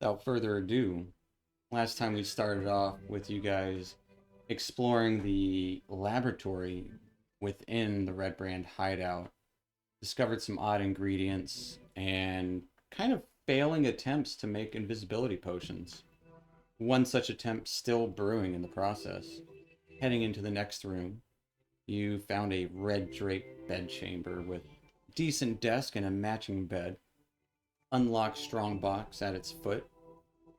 Without further ado, last time we started off with you guys exploring the laboratory within the Red Brand hideout, discovered some odd ingredients, and kind of failing attempts to make invisibility potions. One such attempt still brewing in the process. Heading into the next room, you found a red draped bedchamber with decent desk and a matching bed. Unlocked strong box at its foot,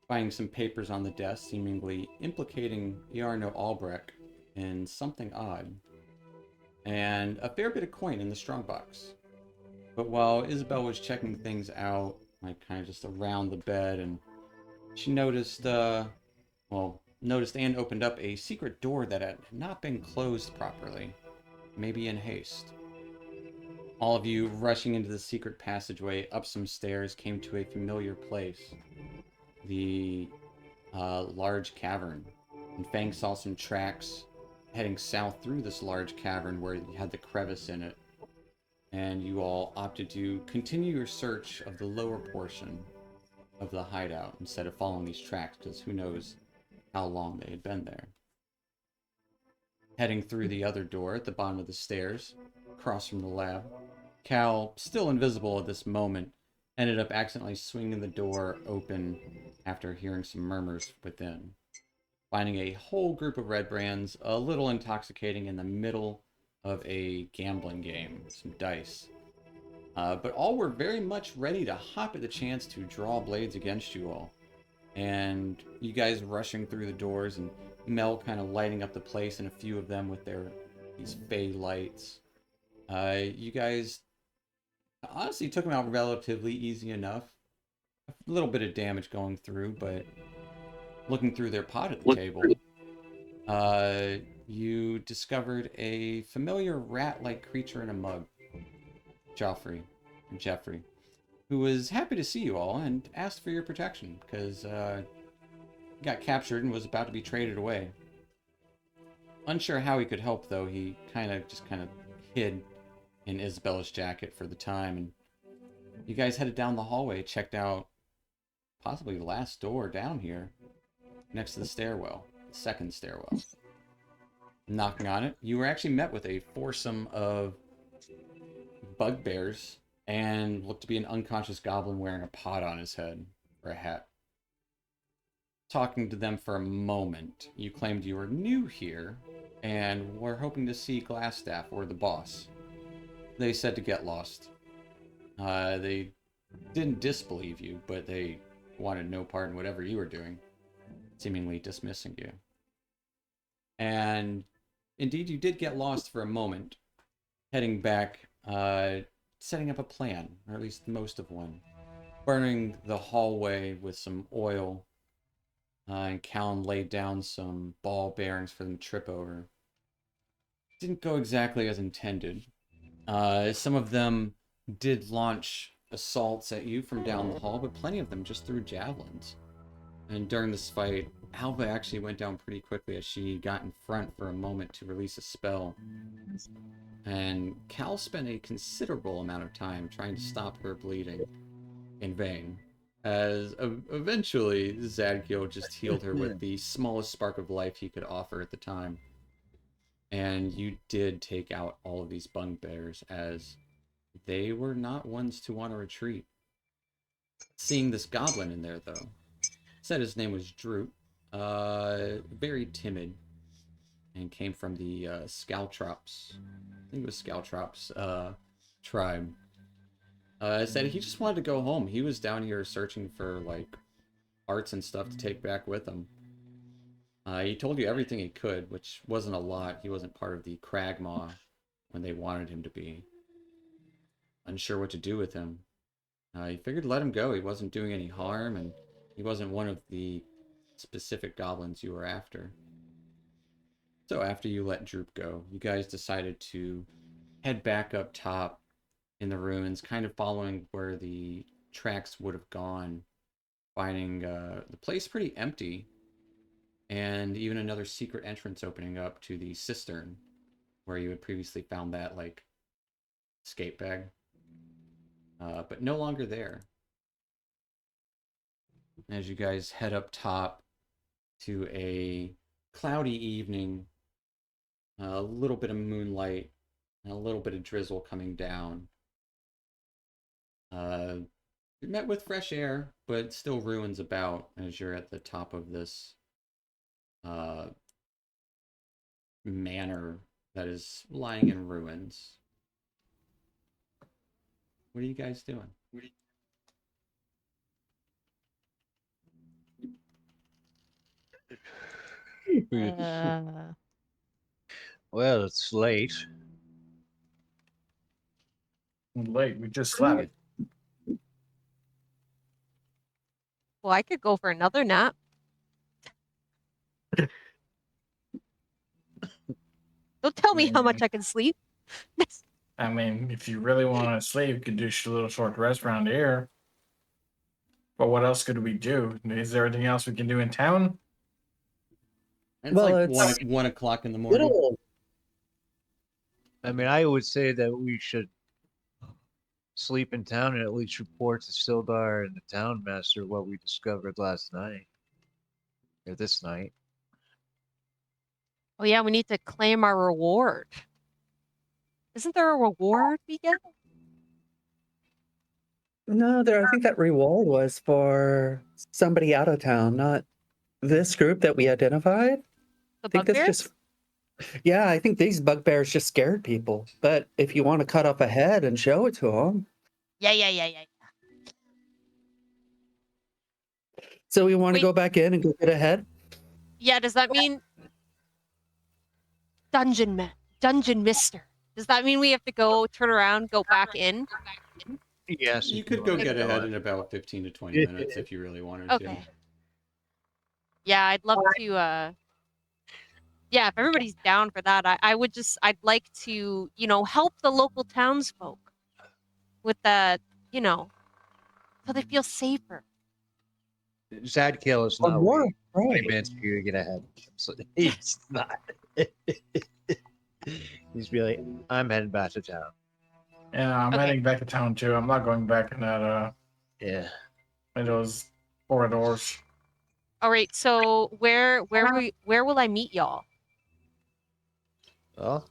finding some papers on the desk seemingly implicating Jarno Albrecht in something odd, and a fair bit of coin in the strongbox. But while Isabel was checking things out, like kind of just around the bed, and she noticed and opened up a secret door that had not been closed properly, maybe in haste. All of you rushing into the secret passageway up some stairs came to a familiar place, the large cavern. And Fang saw some tracks heading south through this large cavern where you had the crevice in it. And you all opted to continue your search of the lower portion of the hideout instead of following these tracks, because who knows how long they had been there. Heading through the other door at the bottom of the stairs, across from the lab, Cal, still invisible at this moment, ended up accidentally swinging the door open after hearing some murmurs within, finding a whole group of red brands a little intoxicating in the middle of a gambling game, some dice. But all were very much ready to hop at the chance to draw blades against you all. And you guys rushing through the doors, and Mel kind of lighting up the place, and a few of them with these fey lights. You guys honestly took them out relatively easy enough. A little bit of damage going through, but looking through their pot at the table, uh, you discovered a familiar rat-like creature in a mug, Jeffrey, who was happy to see you all and asked for your protection because he got captured and was about to be traded away. Unsure how he could help, though, he kind of hid in Isabella's jacket for the time, and you guys headed down the hallway, checked out possibly the last door down here, next to the stairwell, the second stairwell. Knocking on it, you were actually met with a foursome of bugbears and looked to be an unconscious goblin wearing a pot on his head, or a hat. Talking to them for a moment, you claimed you were new here and were hoping to see Glassstaff or the boss. They said to get lost. They didn't disbelieve you, but they wanted no part in whatever you were doing, seemingly dismissing you. And indeed, you did get lost for a moment, heading back, setting up a plan, or at least most of one. Burning the hallway with some oil, and Callan laid down some ball bearings for them to trip over. Didn't go exactly as intended. Some of them did launch assaults at you from down the hall, but plenty of them just threw javelins. And during this fight, Alba actually went down pretty quickly as she got in front for a moment to release a spell. And Cal spent a considerable amount of time trying to stop her bleeding in vain. As eventually Zadkiel just healed her with the smallest spark of life he could offer at the time. And you did take out all of these bugbears, as they were not ones to want to retreat. Seeing this goblin in there, though, said his name was Droop, very timid, and came from the Scaltrops. I think it was Scaltrops tribe. Said he just wanted to go home. He was down here searching for like arts and stuff to take back with him. He told you everything he could, which wasn't a lot. He wasn't part of the Cragmaw when they wanted him to be. Unsure what to do with him. He figured let him go. He wasn't doing any harm, and he wasn't one of the specific goblins you were after. So after you let Droop go, you guys decided to head back up top in the ruins, kind of following where the tracks would have gone, finding the place pretty empty, and even another secret entrance opening up to the cistern, where you had previously found that, like, escape bag. But no longer there. as you guys head up top to a cloudy evening, a little bit of moonlight, and a little bit of drizzle coming down. You're met with fresh air, but still ruins about as you're at the top of this manor that is lying in ruins. What are you guys doing? Uh, Well, it's late. Late, we just slept. well, I could go for another nap. Don't tell me how much I can sleep. I mean, if you really want to sleep, you could do a little short rest around here. But what else could we do? Is there anything else we can do in town? It's Well, like it's 1 o'clock in the morning. little. I mean, I would say that we should sleep in town and at least report to Sildar and the town master what we discovered last night. Or this night. Oh yeah, we need to claim our reward. Isn't there a reward we get? No, I think that reward was for somebody out of town, not this group that we identified. The I think that's bugbears? just. Yeah, I think these bugbears just scared people. But if you want to cut off a head and show it to them, Yeah. so we want to Wait. go back in and go get a head. Yeah, does that mean dungeon mister? Does that mean we have to go turn around, go back in? Yes. You if could go wanna get go ahead on. in about 15 to 20 minutes if you really wanted to. Okay. Yeah, I'd love to yeah, if everybody's down for that, I'd like to, help the local townsfolk with that, so they feel safer. Zadkiel is Or not more, waiting 20 right? minutes for you to get ahead. So he's not. He's be like, I'm heading back to town. Yeah, I'm Okay. heading back to town too. I'm not going back in that Yeah. in those corridors. All right, so where will I meet y'all? Well,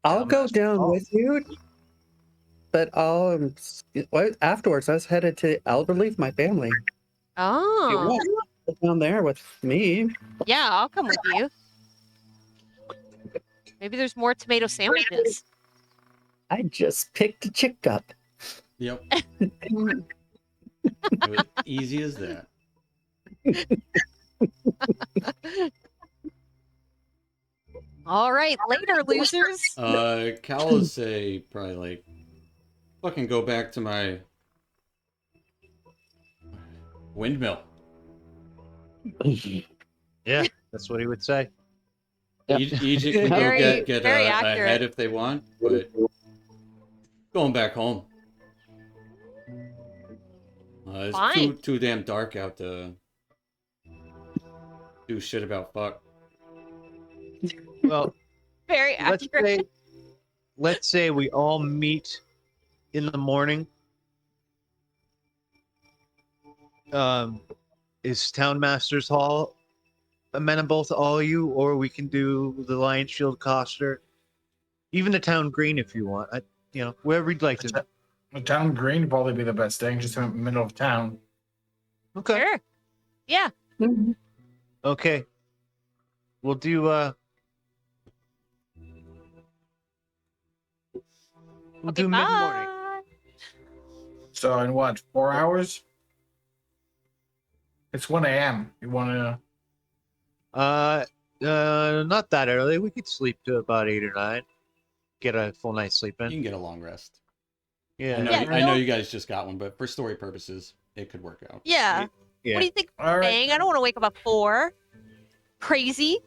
I'll go Dumbass. down Oh. with you, but afterwards. I was headed to Elderleaf, my family. If you Oh, want, go down there with me. yeah, I'll come with you. Maybe there's more tomato sandwiches. I just picked a chick up. Yep. It was easy as that. All right, later, losers. Cal will say probably like, fucking go back to my windmill. Yeah, that's what he would say. Yep. Egypt can go Very- get very a accurate. head if they want, but going back home. It's Fine. too damn dark out to do shit about fuck. Well, Very let's accurate. say, let's say we all meet in the morning. Is Town Masters Hall amenable to all of you, or we can do the Lion Shield Coster, even the Town Green if you want. Wherever you'd like to. The town green would probably be the best thing, just in the middle of town. Okay. Sure. Yeah. Okay. We'll do. We'll Okay, do mid morning. bye. So in what, 4 hours? It's 1 a.m. You want to? Not that early. We could sleep to about 8 or 9. Get a full night's sleep You in. can get a long rest. Yeah. I know, Yeah, I know no- you guys just got one, but for story purposes, it could work out. Yeah. Yeah. What do you think, All right. Bang? I don't want to wake up at 4. Crazy.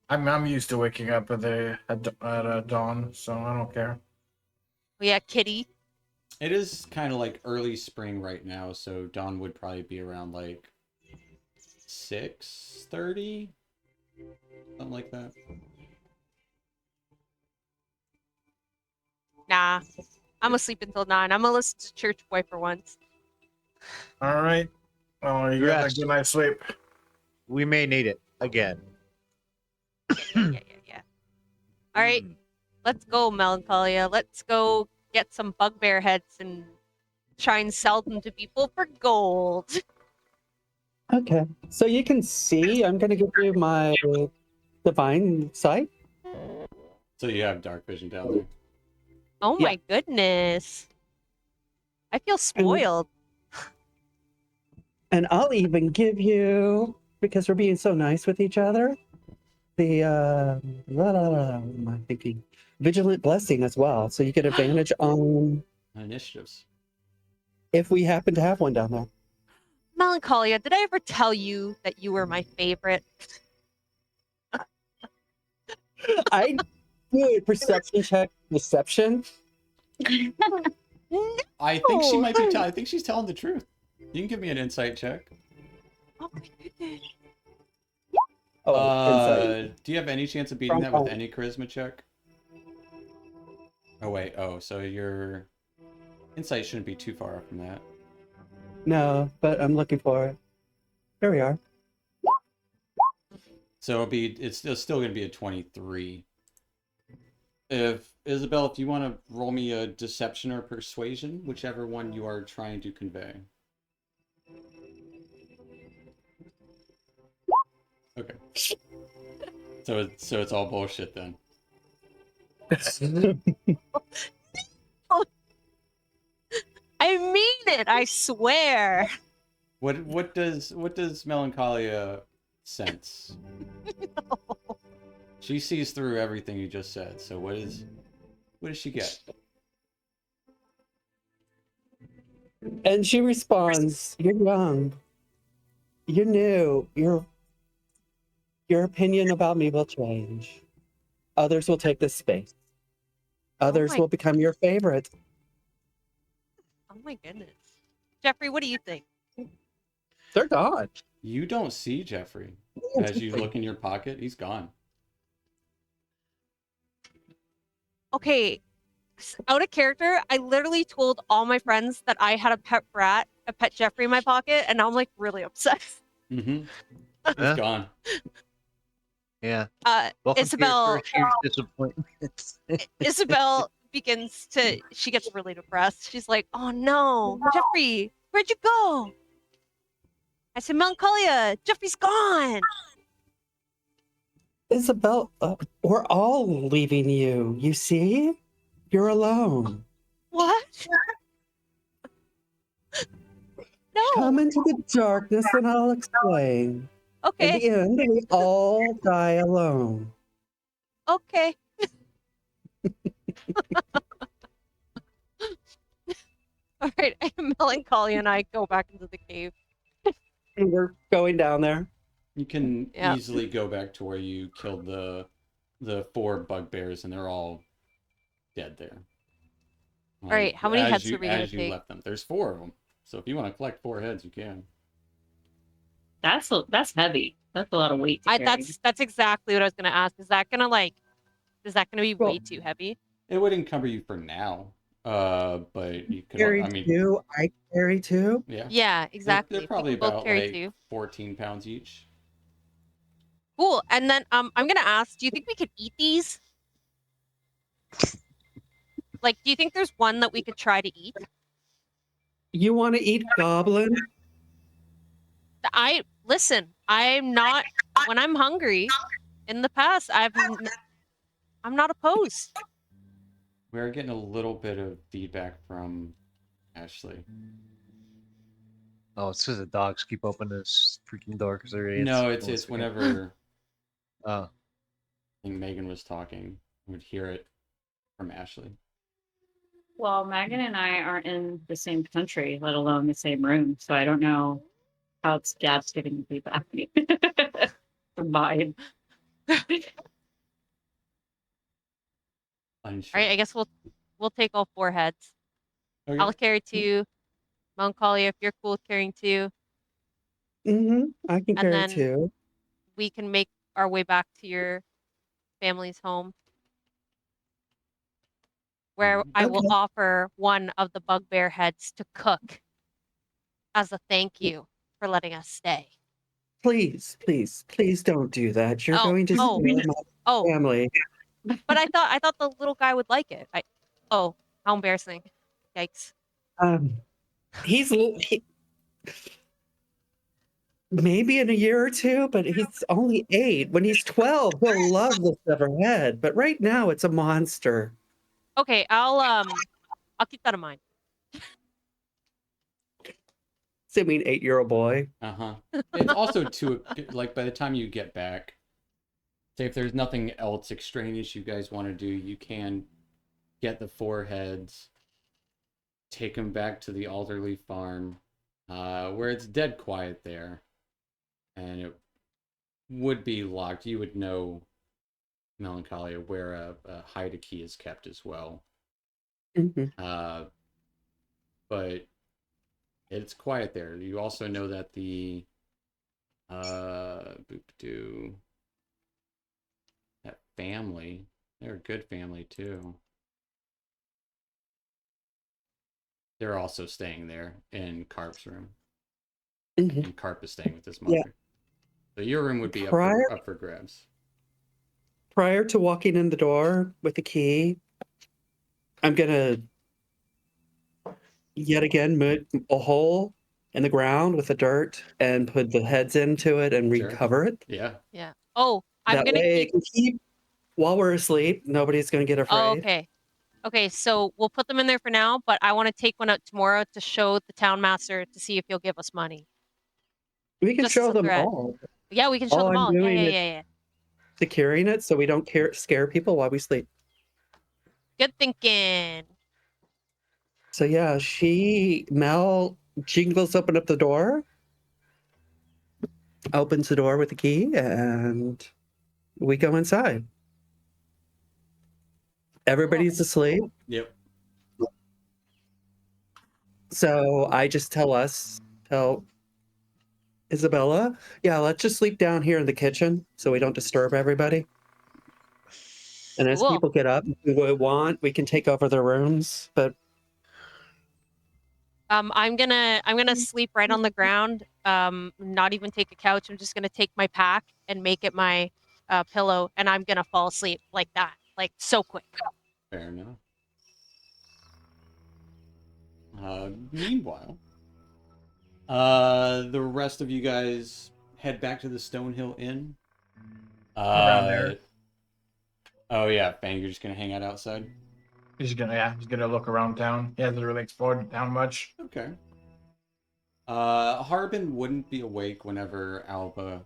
I'm used to waking up at dawn, so I don't care. Oh, yeah, Kitty. It is kind of like early spring right now, so dawn would probably be around like 6:30, something like that. Nah. I'm asleep until 9. I'm gonna listen to Church Boy for once. All right. Oh, you get a Rest. good night's sleep. We may need it again. Yeah. All right, let's go, Melancholia. Let's go get some bugbear heads and try and sell them to people for gold. Okay. So you can see, I'm going to give you my divine sight. So you have dark vision down there. Oh Yeah. my goodness. I feel spoiled. And I'll even give you, because we're being so nice with each other, the, what am I thinking? Vigilant blessing as well. So you get advantage on Initiatives. if we happen to have one down there. Melancholia, did I ever tell you that you were my favorite? I do a perception check. Deception. I think she No. might be. I think she's telling the truth. You can give me an insight check. Oh my goodness. Oh, insight. Do you have any chance of beating that with any charisma check? Oh wait. Oh, so your insight shouldn't be too far off from that. No, but I'm looking for it. Here we are. So it's still going to be a 23. If Isabel, if you want to roll me a deception or persuasion, whichever one you are trying to convey. Okay. So it's all bullshit then. I mean it, I swear. What does Melancholia sense? She sees through everything you just said. So what does she get? And she responds, "You're young. You're new. Your opinion about me will change. Others will take this space. Others my- will become your favorite." Oh my goodness. Jeffrey, what do you think? They're gone. You don't see Jeffrey. As you look in your pocket, he's gone. Okay, out of character, I literally told all my friends that I had a pet rat, a pet Jeffrey in my pocket, and now I'm like really upset. Mm-hmm. Huh? He's gone. Yeah. Welcome Isabel, to your first year's disappointment. Isabel she gets really depressed. She's like, "Oh no, Jeffrey, where'd you go?" I said, "Melancholia, Jeffrey's gone." Isabel, we're all leaving you. You see? You're alone. What? No. Come into the darkness and I'll explain. In Okay. the end, we all die alone. Okay. All right. Melancholia and I go back into the cave. And we're going down there. You can Yeah. easily go back to where you killed the 4 bugbears, and they're all dead there. All right. How many heads are we gonna as you take? left them? There's 4 of them. So if you want to collect 4 heads, you can. That's heavy. That's a lot of weight to carry. That's exactly what I was gonna ask. Is that gonna be way too heavy? It would encumber you for now. But you could. Carry I mean, two. I carry two. yeah. Yeah, exactly. They're probably We can both about carry like two. 14 pounds each. Cool. And then I'm gonna ask, do you think we could eat these? Like, do you think there's one that we could try to eat? You want to eat goblin? Listen, I'm not when I'm hungry. In the past, I'm not opposed. We're getting a little bit of feedback from Ashley. Oh, it's because the dogs keep opening this freaking door because they're idiots. No, Once it's again. whenever Oh, I think Megan was talking, we would hear it from Ashley. Well, Megan and I aren't in the same country, let alone the same room, so I don't know how Dad's getting the feedback from mine. Unsure. All right, I guess we'll take all 4 heads. Okay. I'll carry 2. Melancholia, if you're cool with carrying 2, Mm-hmm. I can and carry then two. we can make our way back to your family's home, where I will Okay. offer one of the bugbear heads to cook as a thank you. for letting us stay. Please, please, please don't do that. You're Oh, going to oh, scare my oh, family. but I thought the little guy would like it. Oh, how embarrassing. Yikes. He's maybe in a year or two, but he's only 8. When he's 12, he'll love the severed head. But right now, it's a monster. Okay, I'll keep that in mind. Assuming 8-year-old boy. Uh-huh. It's also too, like, by the time you get back, say if there's nothing else extraneous you guys want to do, you can get the 4 heads, take them back to the Alderley farm, where it's dead quiet there, and it would be locked. You would know, Melancholia, where a hide key is kept as well. Mhm. But it's quiet there. You also know that the boop-doo, that family, they're a good family too. They're also staying there in Carp's room. Mhm. And Carp is staying with his Yeah. mother. So your room would be Prior up for grabs. prior to walking in the door with the key, I'm gonna yet again make a hole in the ground with the dirt and put the heads into it and Sure. recover it. Yeah. Yeah. Oh, I'm That gonna way, keep. it can keep while we're asleep. Nobody's gonna get Oh, afraid. okay. Okay, so we'll put them in there for now, but I want to take one out tomorrow to show the town master to see if he'll give us money. We can Just as show a them threat. all. Yeah, we can show All them I'm all. Yeah, doing yeah, is yeah, yeah. securing it so we don't scare people while we sleep. Good thinking. So yeah, Mel jingles open up the door, opens the door with the key, and we go inside. Everybody's asleep. Yep. So I just tell Isabella, yeah, let's just sleep down here in the kitchen so we don't disturb everybody. And as Cool. people get up, if we want, we can take over their rooms. But I'm gonna sleep right on the ground. Not even take a couch. I'm just gonna take my pack and make it my pillow, and I'm gonna fall asleep like that, like so quick. Fair enough. Meanwhile, the rest of you guys head back to the Stonehill Inn. Around there. Oh yeah, Fang, you're just gonna hang out outside? He's gonna look around town. He hasn't really explored town much. Okay. Harbin wouldn't be awake whenever Alva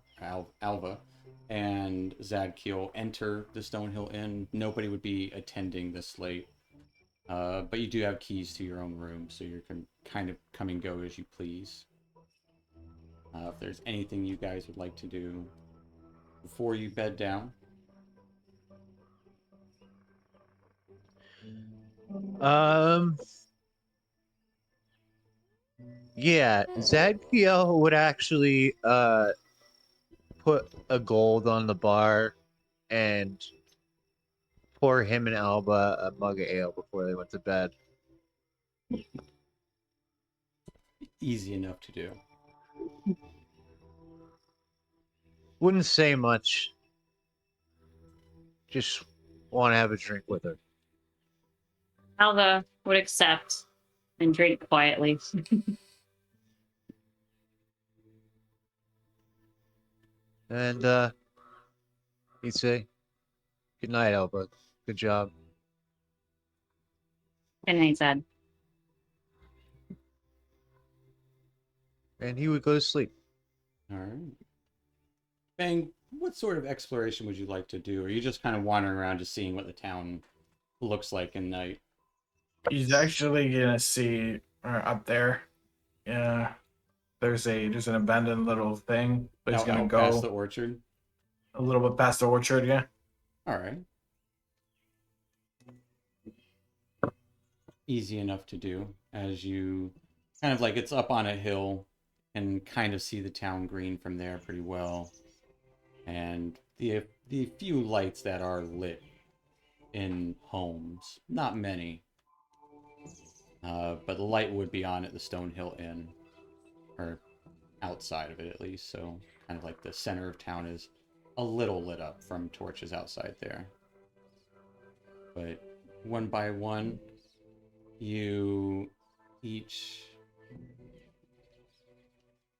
and Zadkiel enter the Stonehill Inn. Nobody would be attending this late. But you do have keys to your own room, so you can kind of come and go as you please. If there's anything you guys would like to do before you bed down. Yeah, Zadkiel would actually put a gold on the bar and pour him and Alba a mug of ale before they went to bed. Easy enough to do. Wouldn't say much. Just want to have a drink with her. Alva would accept and drink quietly. And he'd say, "Good night, Alba. Good job." And he said, And he would go to sleep. All right. Fang, what sort of exploration would you like to do? Or are you just kind of wandering around just seeing what the town looks like in night? He's actually gonna see up there. Yeah, there's an abandoned little thing, but he's gonna Out go past the orchard? a little bit past the orchard. Yeah. All right. Easy enough to do as you kind of like it's up on a hill and kind of see the town green from there pretty well. And the few lights that are lit in homes, not many. But the light would be on at the Stonehill Inn or outside of it at least, so kind of like the center of town is a little lit up from torches outside there. But one by one, you each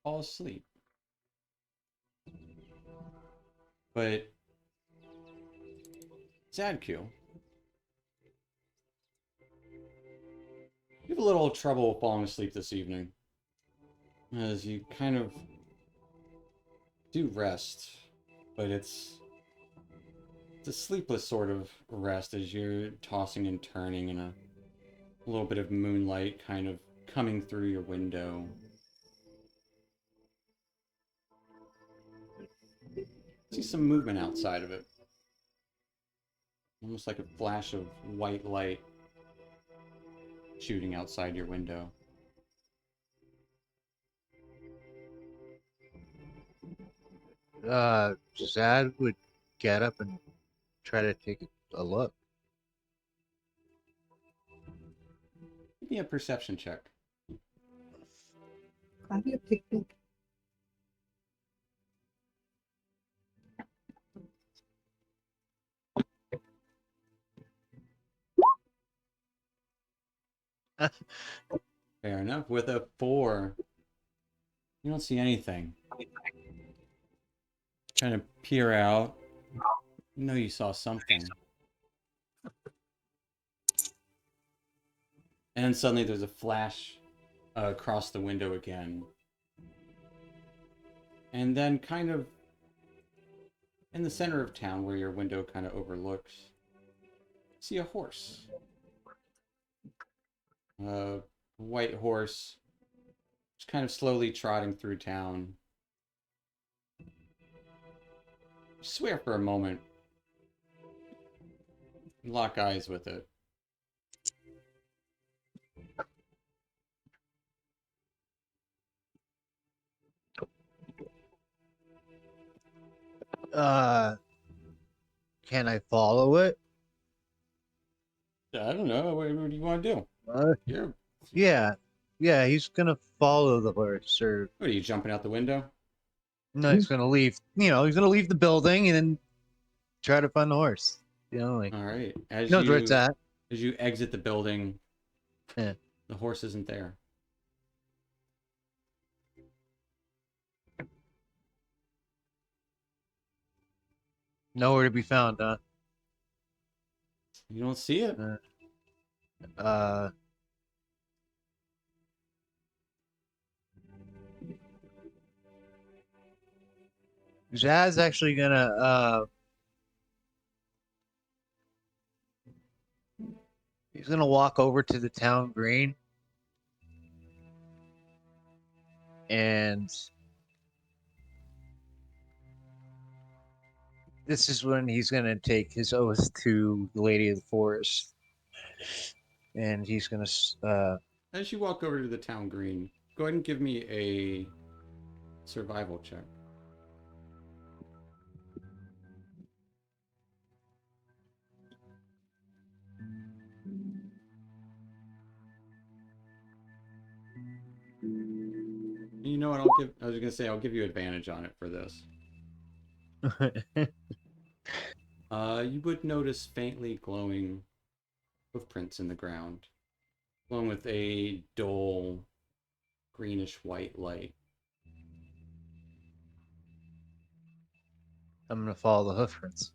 fall asleep. But Zadku, you have a little trouble falling asleep this evening, as you kind of do rest, but it's a sleepless sort of rest as you're tossing and turning and a little bit of moonlight kind of coming through your window. See some movement outside of it. Almost like a flash of white light shooting outside your window. Zad would get up and try to take a look. Give me a perception check. Have you a picnic? Fair enough. With a 4, you don't see anything. Trying to peer out. You know you saw something. And then suddenly there's a flash across the window again. And then kind of in the center of town where your window kind of overlooks, see a horse. A white horse, just kind of slowly trotting through town. You swear for a moment. You lock eyes with it. Can I follow it? I don't know. What do you want to do? You're... Yeah, he's gonna follow the horse, or What are you, jumping out the window? no, he's gonna leave. He's gonna leave the building and then try to find the horse. Like All right. he knows where it's at. As you exit the building, Yeah. the horse isn't there. Nowhere to be found, huh? You don't see it. Uh, Jazz actually gonna he's gonna walk over to the town green and this is when he's gonna take his oath to the Lady of the Forest, and he's gonna As you walk over to the town green, go ahead and give me a survival check. You know what? I was gonna say I'll give you advantage on it for this. You would notice faintly glowing hoofprints in the ground, along with a dull greenish white light. I'm gonna follow the hoofprints.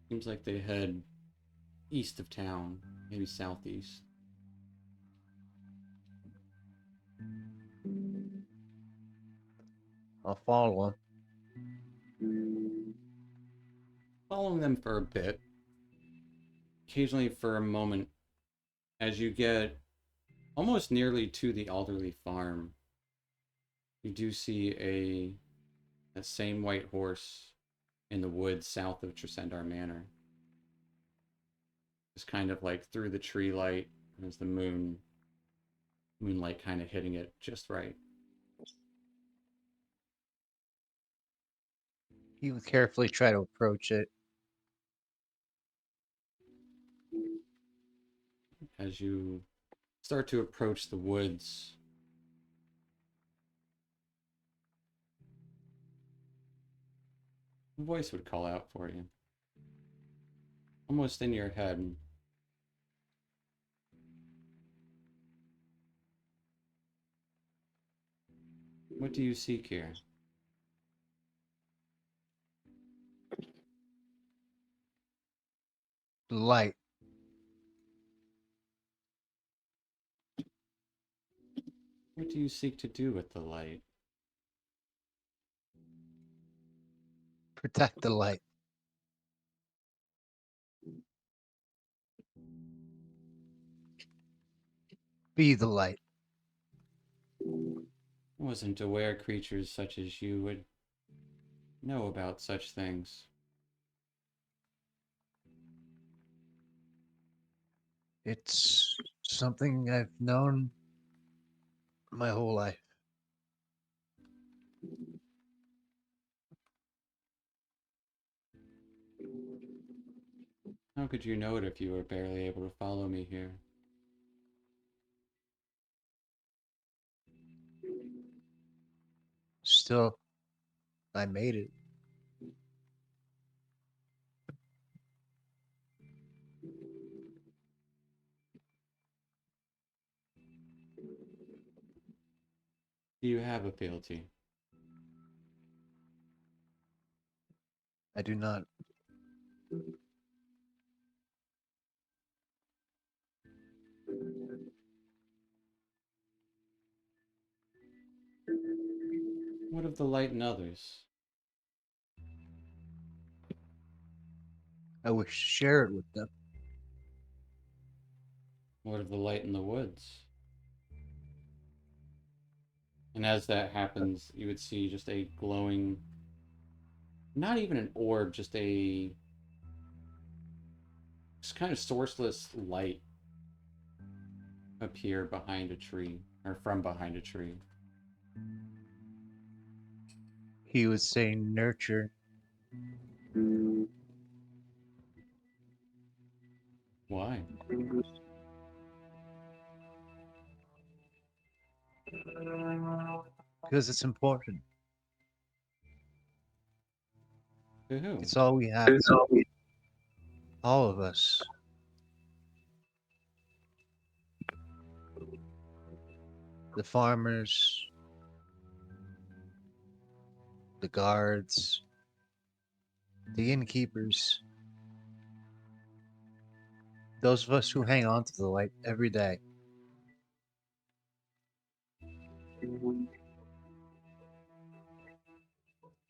Seems like they head east of town, maybe southeast. I'll follow him. Following them for a bit, occasionally for a moment, as you get almost nearly to the elderly farm, you do see that same white horse in the woods south of Tresendar Manor. Just kind of like through the tree light as the moonlight kind of hitting it just right. He would carefully try to approach it. As you start to approach the woods, A voice would call out for you. Almost in your head. What do you seek here? Light. What do you seek to do with the light? Protect the light. Be the light. I wasn't aware creatures such as you would know about such things. It's something I've known my whole life. How could you know it if you were barely able to follow me here? Still, I made it. Do you have a fealty? I do not. What of the light in others? I wish to share it with them. What of the light in the woods? And as that happens, you would see just a glowing, not even an orb, just kind of sourceless light appear behind a tree, or from behind a tree. He was saying nurture. Why? Because it's important. To who? It's all we have. All of us. The farmers, the guards, the innkeepers. Those of us who hang on to the light every day.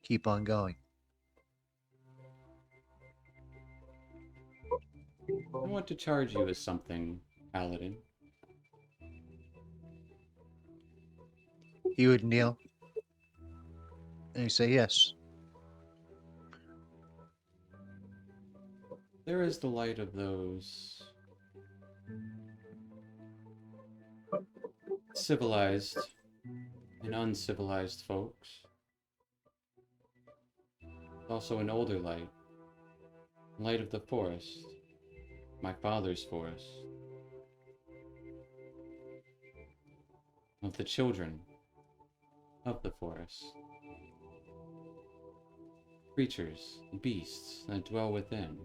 Keep on going. I want to charge you as something, Paladin. He would kneel and he'd say yes. There is the light of those civilized and uncivilized folks. Also an older light. Light of the forest. My father's forest. Of the children of the forest. Creatures and beasts that dwell within.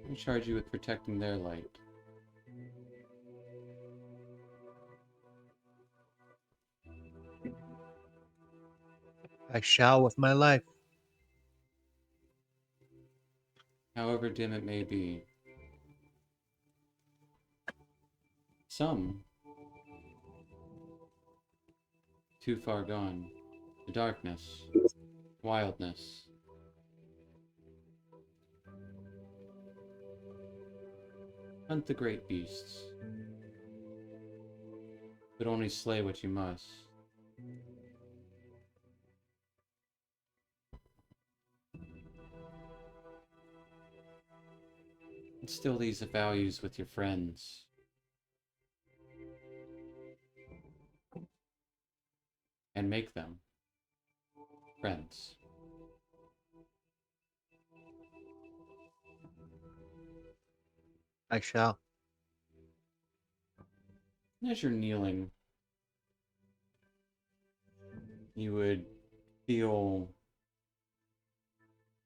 I charge you with protecting their light. I shall with my life. However dim it may be. Some too far gone. The darkness. Wildness. Hunt the great beasts. But only slay what you must. Instill these values with your friends. And make them friends. I shall. As you're kneeling, you would feel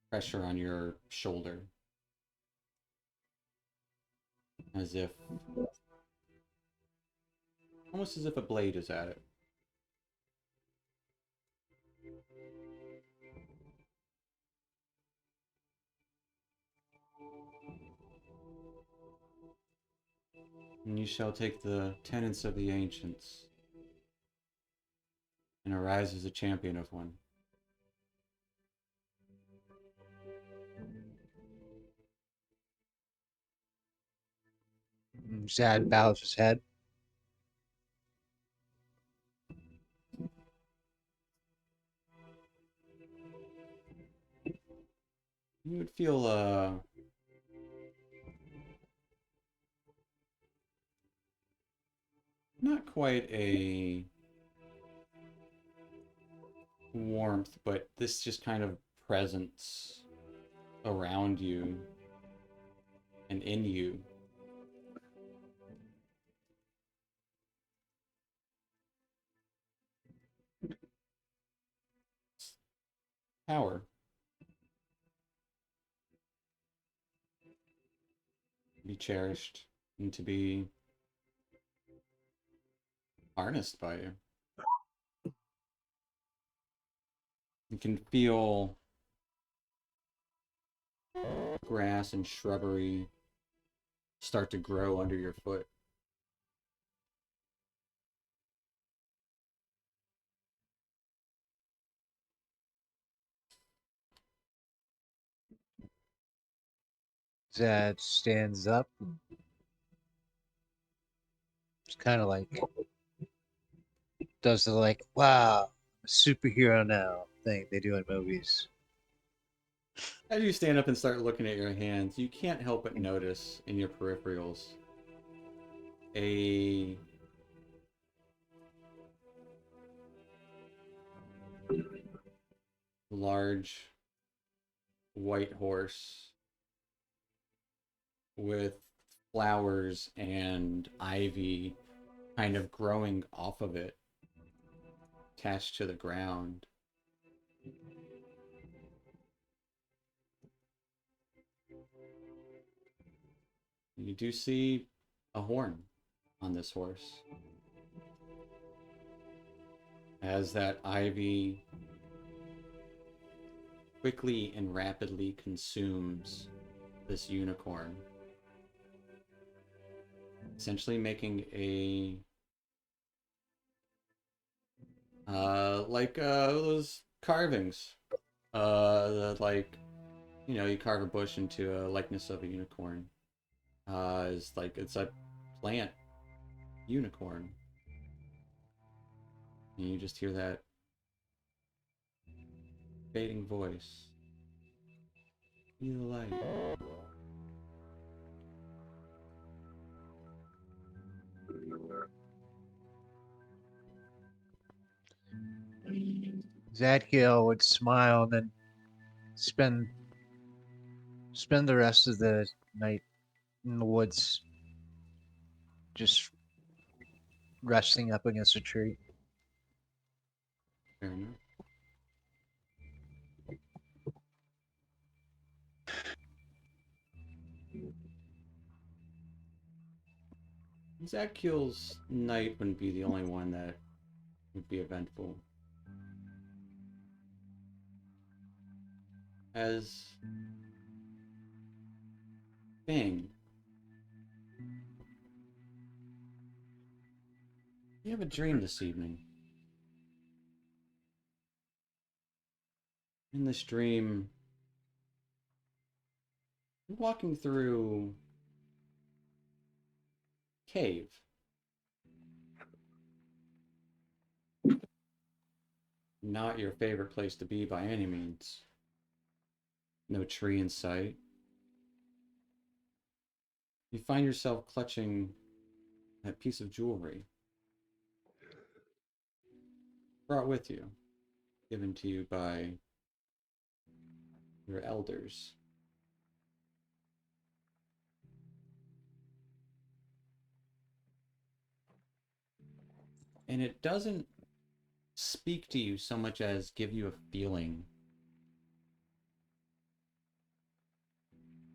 pressure on your shoulder. As if, almost as if a blade is at it. And you shall take the tenets of the ancients and arise as a champion of one. Zad bows his head. You would feel not quite a warmth, but this just kind of presence around you and in you. Power. To be cherished and to be harnessed by you. You can feel grass and shrubbery start to grow under your foot. Zad stands up. It's kind of like does the like, wow, I'm a superhero now thing they do in movies. As you stand up and start looking at your hands, you can't help but notice in your peripherals a large white horse with flowers and ivy kind of growing off of it, attached to the ground. You do see a horn on this horse. As that ivy quickly and rapidly consumes this unicorn, essentially making a like those carvings that, like, you know, you carve a bush into a likeness of a unicorn. Is like, it's a plant unicorn, and you just hear that fading voice. Be the light. Zadkiel would smile and then spend the rest of the night in the woods, just resting up against a tree. Fair enough. Zakil's night wouldn't be the only one that would be eventful. As Bing, you have a dream this evening. In this dream, you're walking through a cave. Not your favorite place to be by any means. No tree in sight. You find yourself clutching that piece of jewelry brought with you, given to you by your elders. And it doesn't speak to you so much as give you a feeling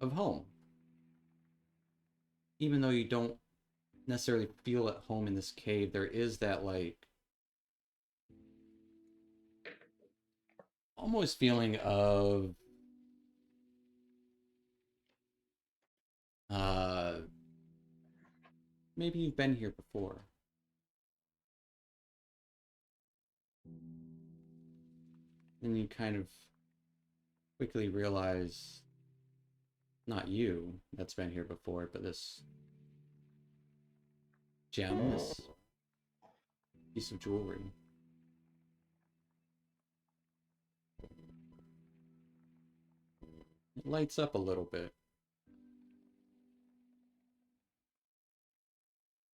of home. Even though you don't necessarily feel at home in this cave, there is that, like, almost feeling of maybe you've been here before. And you kind of quickly realize not you that's been here before, but this gem, this piece of jewelry. It lights up a little bit,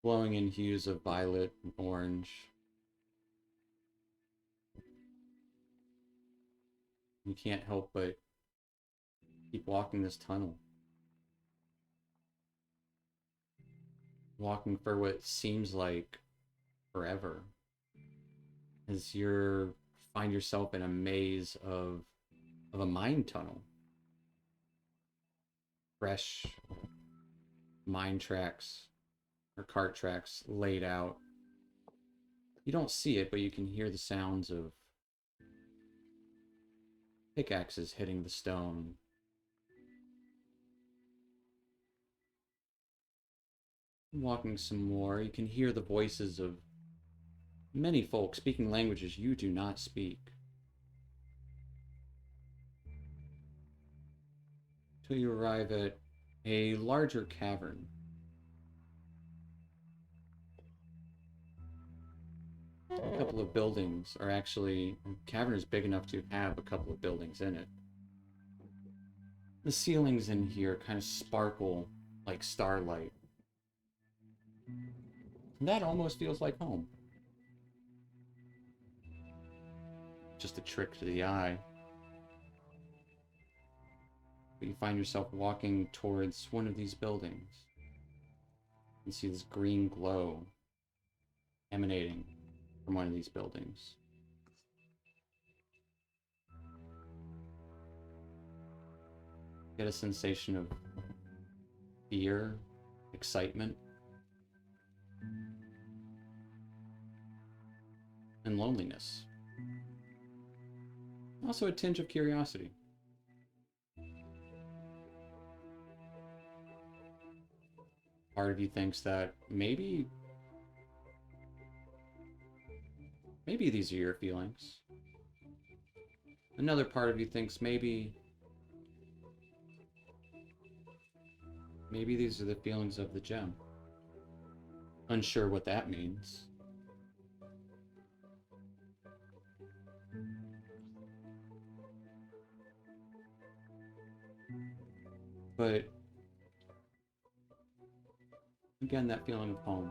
glowing in hues of violet and orange. You can't help but keep walking this tunnel. Walking for what seems like forever. As you find yourself in a maze of a mine tunnel. Fresh mine tracks or cart tracks laid out. You don't see it, but you can hear the sounds of pickaxes hitting the stone. Walking some more, you can hear the voices of many folk speaking languages you do not speak. Till you arrive at a larger cavern. A couple of buildings are actually... The cavern is big enough to have a couple of buildings in it. The ceilings in here kind of sparkle like starlight. And that almost feels like home. Just a trick to the eye. But you find yourself walking towards one of these buildings. You see this green glow emanating from one of these buildings. Get a sensation of fear, excitement, and loneliness. Also a tinge of curiosity. Part of you thinks that maybe these are your feelings. Another part of you thinks maybe these are the feelings of the gem. Unsure what that means. But again, that feeling of home.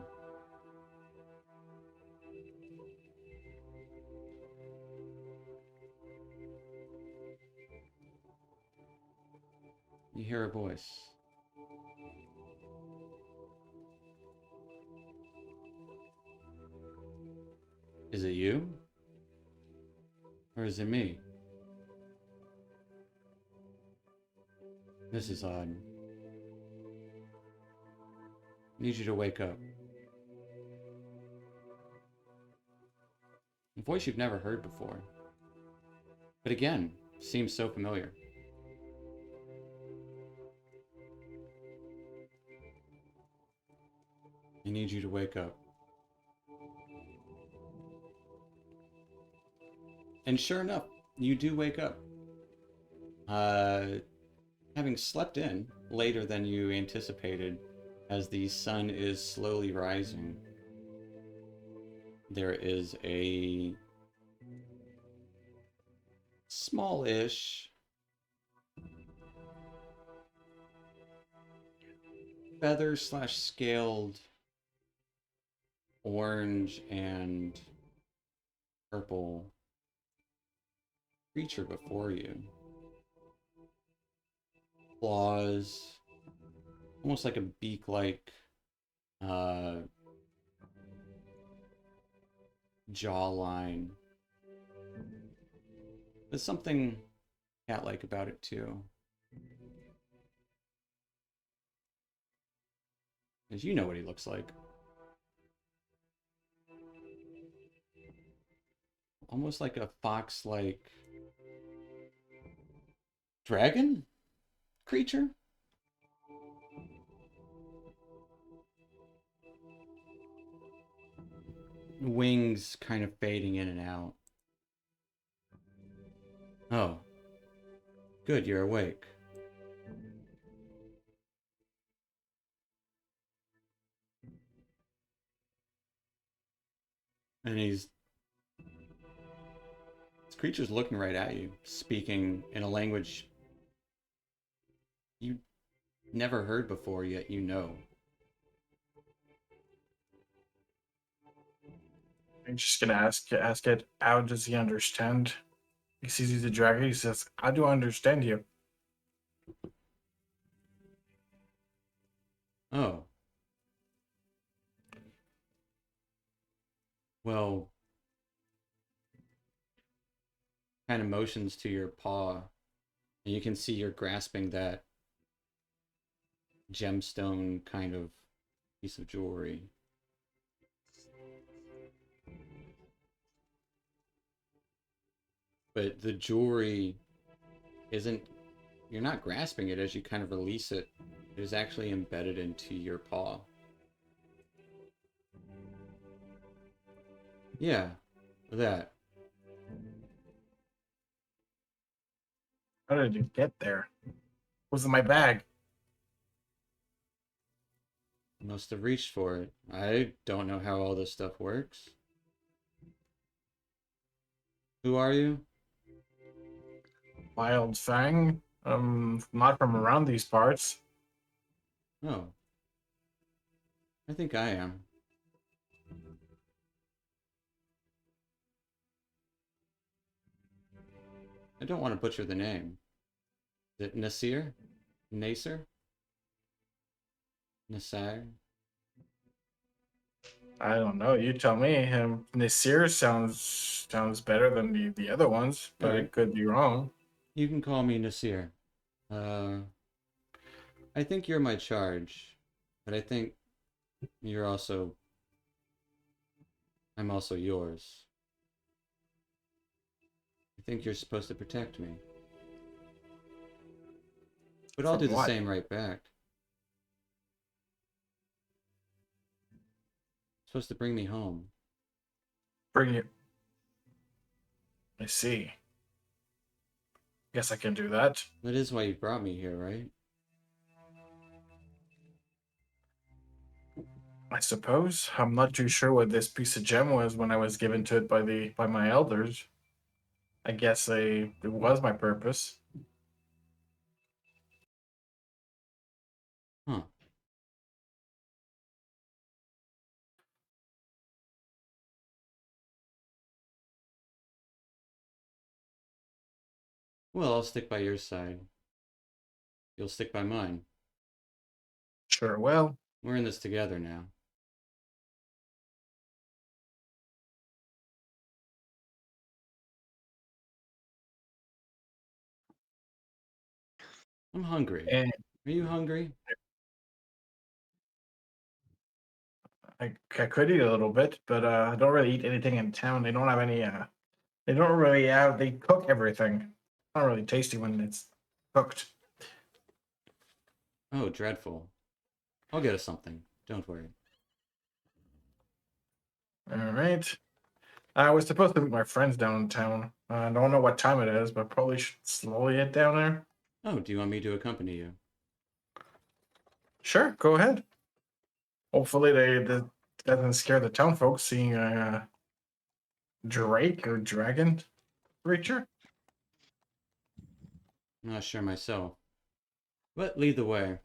You hear a voice. Is it you? Or is it me? This is odd. I need you to wake up. A voice you've never heard before. But again, seems so familiar. I need you to wake up. And sure enough, you do wake up. Having slept in later than you anticipated, as the sun is slowly rising, there is a smallish feather/scaled orange and purple creature before you. Claws, almost like a beak-like jawline. There's something cat-like about it too. As you know what he looks like. Almost like a fox-like dragon creature. Wings kind of fading in and out. Oh. Good, you're awake. And this creature's looking right at you, speaking in a language you never heard before, yet you know. I'm just gonna ask it. How does he understand? He sees he's a dragon. He says, "I do understand you." Oh. Well, kind of motions to your paw, and you can see you're grasping that gemstone kind of piece of jewelry. But the jewelry isn't, you're not grasping it as you kind of release it. It is actually embedded into your paw. Yeah, that. How did it get there? Was in my bag? Must have reached for it. I don't know how all this stuff works. Who are you? Wild Fang. Not from around these parts. Oh. I think I am. I don't want to butcher the name. Is it Nasir? Nasir? Nasir? I don't know. You tell me. Nasir sounds better than the other ones, but Alright. it could be wrong. You can call me Nasir. I think you're my charge, but I think you're also... I'm also yours. I think you're supposed to protect me. But I'll From do the what? same right back. Supposed to bring me home. Bring you. I see. Guess I can do that. That is why you brought me here, right? I suppose. I'm not too sure what this piece of gem was when I was given to it by my elders. I guess it was my purpose. Huh. Well, I'll stick by your side. You'll stick by mine. Sure, well, We're in this together now. I'm hungry. and Are you hungry? I could eat a little bit, but I don't really eat anything in town. They don't have any. They don't really have. They cook everything. It's not really tasty when it's cooked. Oh, dreadful. I'll get us something. Don't worry. All right. I was supposed to meet my friends downtown. I don't know what time it is, but probably should slowly head down there. Oh, do you want me to accompany you? Sure, go ahead. Hopefully, they doesn't scare the town folks seeing a drake or dragon creature. I'm not sure myself. But lead the way.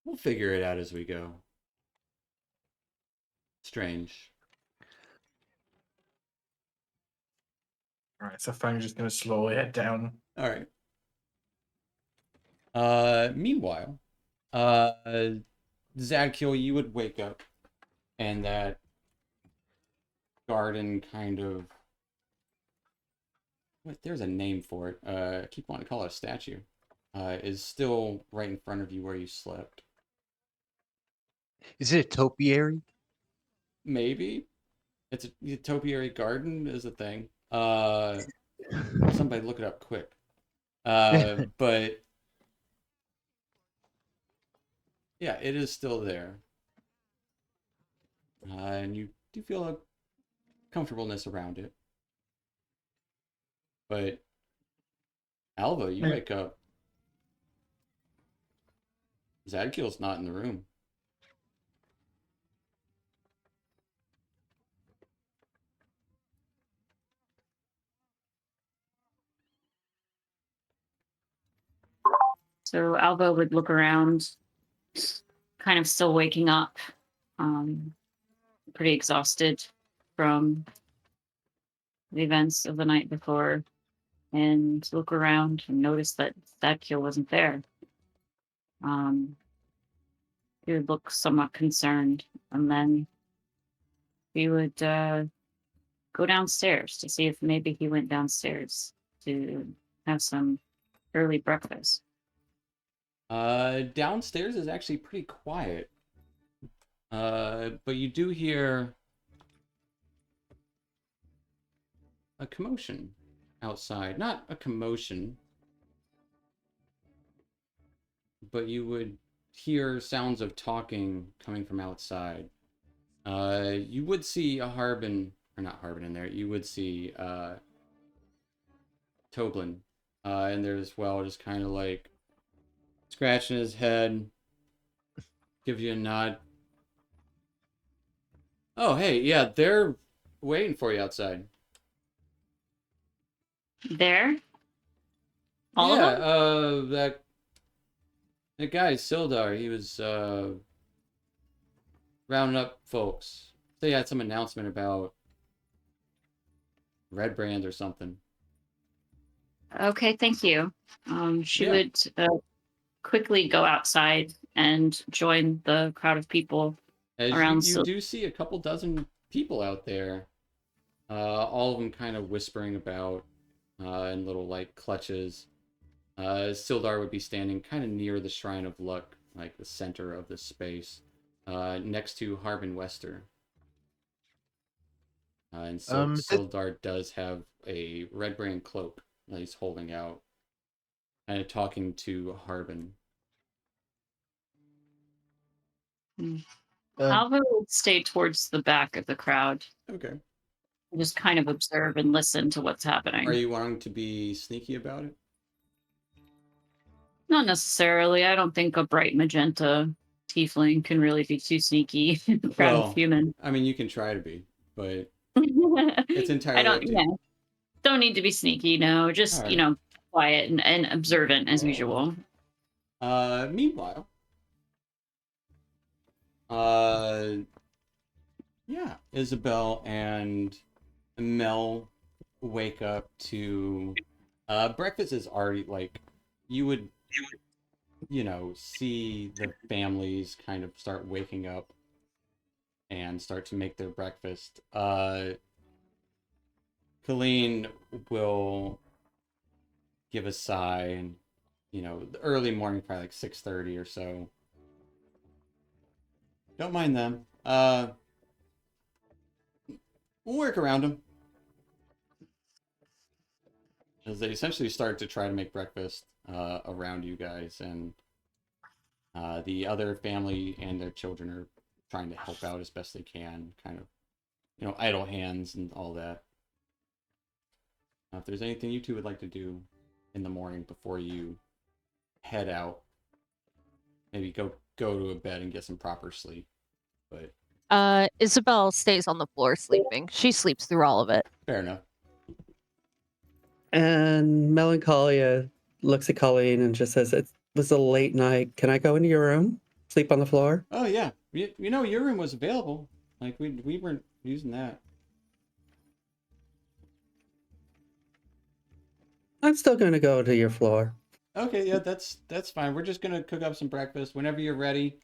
We'll figure it out as we go. Strange. All right, so Fang's just gonna slowly head down. All right. Meanwhile, Zadkiel, you would wake up, and that garden kind of. What? There's a name for it. I keep wanting to call it a statue. Is still right in front of you where you slept. Is it a topiary? Maybe it's a topiary garden is a thing. Somebody look it up quick. But yeah, it is still there. And you do feel a comfortableness around it. But Alva, you wake up. Zadkiel's not in the room. So Alva would look around, kind of still waking up, pretty exhausted from the events of the night before, and look around and notice that Zadkiel wasn't there. He would look somewhat concerned, and then he would go downstairs to see if maybe he went downstairs to have some early breakfast. Downstairs is actually pretty quiet. But you do hear a commotion outside. Not a commotion, but you would hear sounds of talking coming from outside. You would see a Harbin, or not Harbin in there, you would see Toblin in there as well, just kind of like scratching his head, give you a nod. Oh, hey, yeah, they're waiting for you outside. There? All yeah, of them? That guy, Sildar, he was rounding up folks. They had some announcement about Red Brand or something. Okay, thank you. She Yeah. would quickly go outside and join the crowd of people As around. you do see a couple dozen people out there, all of them kind of whispering about in little like clutches. Sildar would be standing kind of near the Shrine of Luck, like the center of the space, next to Harbin Wester. And so Sildar does have a red brand cloak that he's holding out, kind of talking to Harbin. Alva would stay towards the back of the crowd. Okay. Just kind of observe and listen to what's happening. Are you wanting to be sneaky about it? Not necessarily. I don't think a bright magenta tiefling can really be too sneaky in a crowd of humans. I mean, you can try to be, but it's entirely up to you. Don't need to be sneaky, no. Just, right. Quiet and observant as usual. Meanwhile, Isabel and Mel wake up to breakfast is already like you would see the families kind of start waking up and start to make their breakfast. Colleen will give a sigh and the early morning, probably like 6:30 or so. Don't mind them. We'll work around them. As they essentially start to try to make breakfast around you guys, and the other family and their children are trying to help out as best they can, kind of, idle hands and all that. If there's anything you two would like to do in the morning before you head out, maybe go to a bed and get some proper sleep. But Isabel stays on the floor sleeping. She sleeps through all of it. Fair enough. And Melancholia looks at Colleen and just says, "It was a late night. Can I go into your room? Sleep on the floor?" Oh yeah, your room was available. Like we weren't using that. I'm still going to go to your floor. Okay, yeah, that's fine. We're just gonna cook up some breakfast. Whenever you're ready,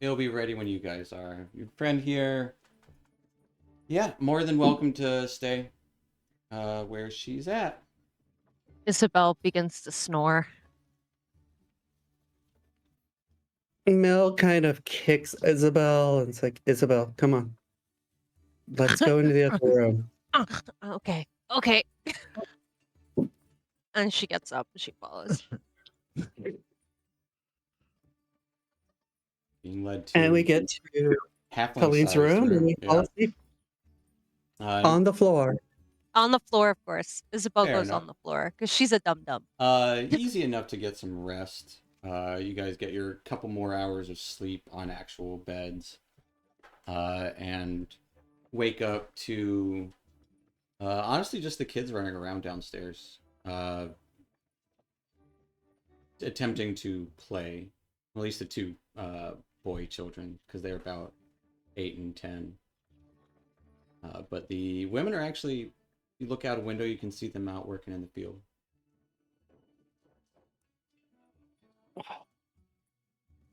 it'll be ready when you guys are. Your friend here Yeah, more than welcome to stay where she's at. Isabel begins to snore. Mel kind of kicks Isabel and it's like, Isabel, come on. Let's go into the other room. Okay, okay. And she gets up and she follows. Being led to And we get to Colleen's halfling-sized room and we fall Yeah. asleep Uh, on the floor. On the floor, of course. Isabel Fair goes enough. on the floor because she's a dum-dum. Easy enough to get some rest. You guys get your couple more hours of sleep on actual beds. And wake up to honestly just the kids running around downstairs. Attempting to play. At least the two boy children, because they're about 8 and 10. But the women are actually, you look out a window, you can see them out working in the field.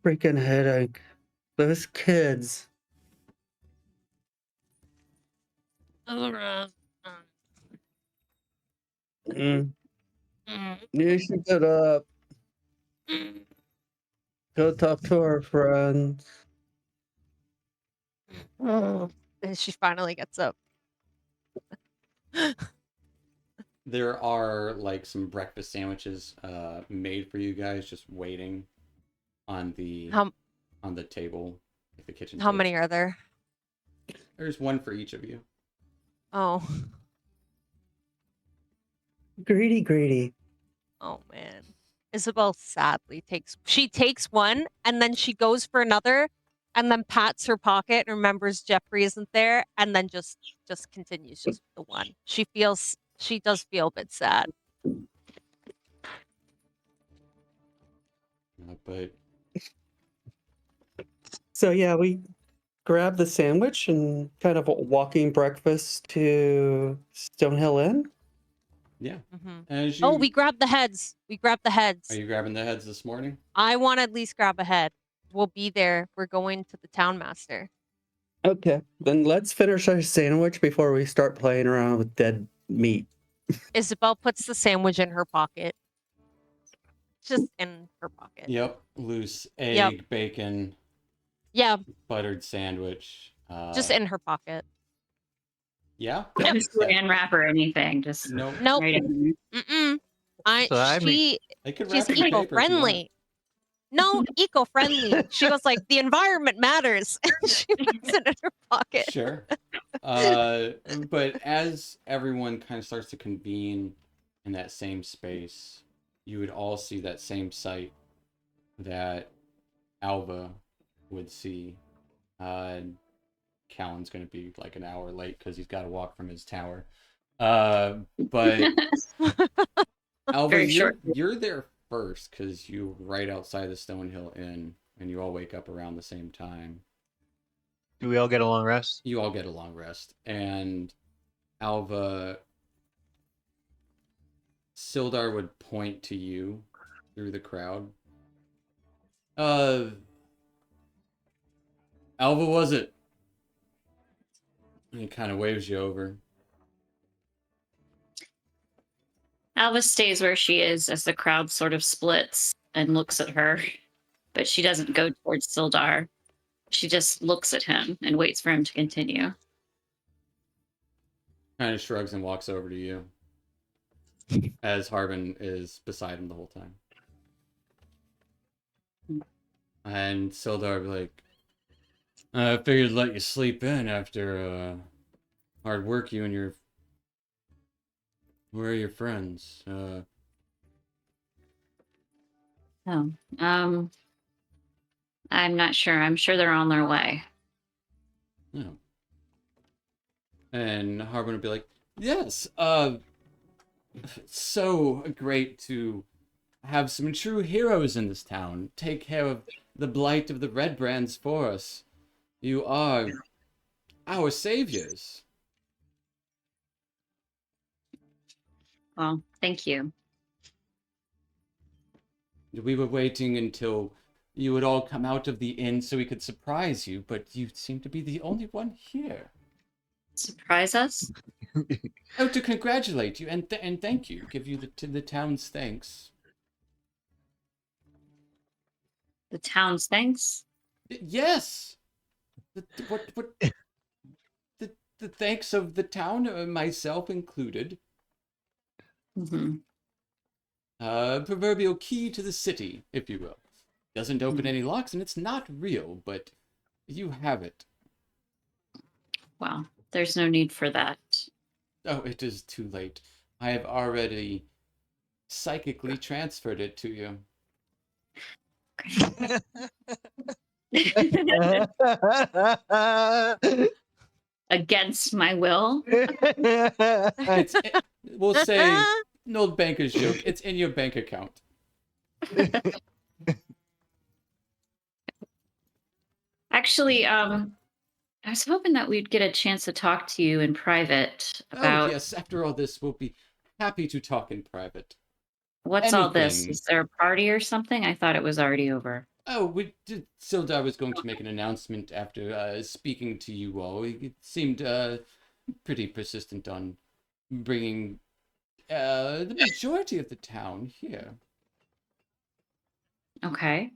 Freaking headache. Those kids. Mm. You should get up. Go talk to our friends. And she finally gets up. There are like some breakfast sandwiches made for you guys, just waiting on the How table at the kitchen how table. many are there? There's one for each of you. Oh. Greedy. Oh man. Isabel sadly takes one and then she goes for another and then pats her pocket and remembers Jeffrey isn't there and then just continues just with the one. She does feel a bit sad. But So yeah, we grab the sandwich and kind of walking breakfast to Stonehill Inn. yeah, Mm-hmm. as you. Oh, we grabbed the heads. Are you grabbing the heads this morning? I want to at least grab a head. We'll be there. We're going to the town master. Okay, then let's finish our sandwich before we start playing around with dead meat. Isabel puts the sandwich in her pocket. Just in her pocket. Yep, loose egg, Yep. bacon, Yeah, buttered sandwich. just in her pocket. Yeah. No Yep. saran wrap or anything. Just Nope. Nope. right in there. Mm-mm. So I mean- They could She's wrap it in paper if you want. eco-friendly. No, eco-friendly. She goes like, the environment matters. And she puts it in her pocket. Sure. But as everyone kind of starts to convene in that same space, you would all see that same sight that Alva would see. Callan's going to be like an hour late because he's got to walk from his tower. But Alva, Very short. you're there first because you're right outside the Stonehill Inn, and you all wake up around the same time. Do we all get a long rest? You all get a long rest, and Alva, Sildar would point to you through the crowd. Alva, was it? And he kind of waves you over. Alva stays where she is as the crowd sort of splits and looks at her, but she doesn't go towards Sildar. She just looks at him and waits for him to continue. Kind of shrugs and walks over to you. As Harbin is beside him the whole time. And Sildar would be like, I figured to let you sleep in after hard work, you and your... Where are your friends? Oh, I'm not sure. I'm sure they're on their way. No. And Harbin would be like, yes, so great to have some true heroes in this town. Take care of the blight of the Red Brands for us. You are our saviors. Well, thank you. We were waiting until you would all come out of the inn so we could surprise you, but you seem to be the only one here. Surprise us? Oh, to congratulate you and thank you. Give you the town's thanks. The town's thanks? Yes. What the thanks of the town, myself included. Mm-hmm. Proverbial key to the city, if you will. Doesn't open any locks, and it's not real, but you have it. Well, there's no need for that. Oh, it is too late. I have already psychically transferred it to you. Against my will? We'll say an old banker's joke. It's in your bank account. Actually, I was hoping that we'd get a chance to talk to you in private about Oh, yes, after all this, we'll be happy to talk in private. what's all this. Anything. Is there a party or something? I thought it was already over. Oh, Sildar was going to make an announcement after speaking to you all. He seemed pretty persistent on bringing the majority of the town here. Okay.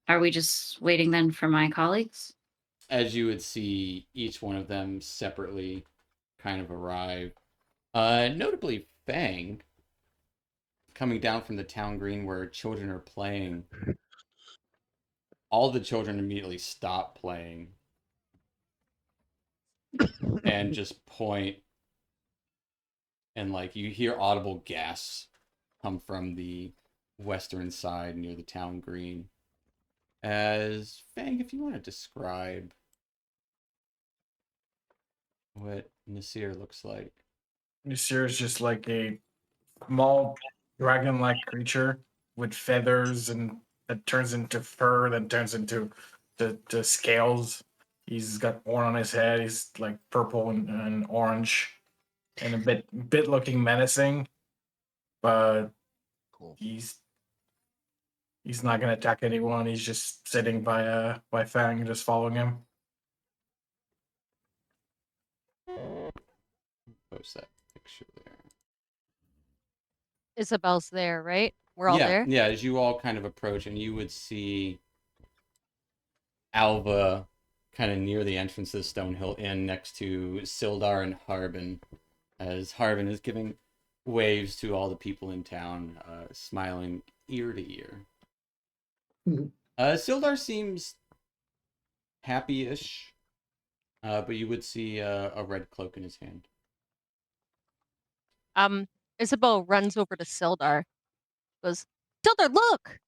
Are we just waiting then for my colleagues? As you would see each one of them separately kind of arrive. Notably Fang, coming down from the town green where children are playing. All the children immediately stop playing and just point, and like you hear audible gasps come from the western side near the town green. As Fang, if you want to describe what Nasir looks like. Nasir is just like a small dragon-like creature with feathers and that turns into fur, that turns into the scales. He's got horn on his head. He's like purple and orange, and a bit looking menacing. But Cool. he's not gonna attack anyone. He's just sitting by Fang and just following him. Post that picture there. Isabel's there, right? We're all there. Yeah, as you all kind of approach, and you would see Alva kind of near the entrance to the Stonehill Inn next to Sildar and Harbin, as Harbin is giving waves to all the people in town, smiling ear to ear. Mhm. Sildar seems happy-ish, but you would see a red cloak in his hand. Isabel runs over to Sildar. Goes, Sildar, look!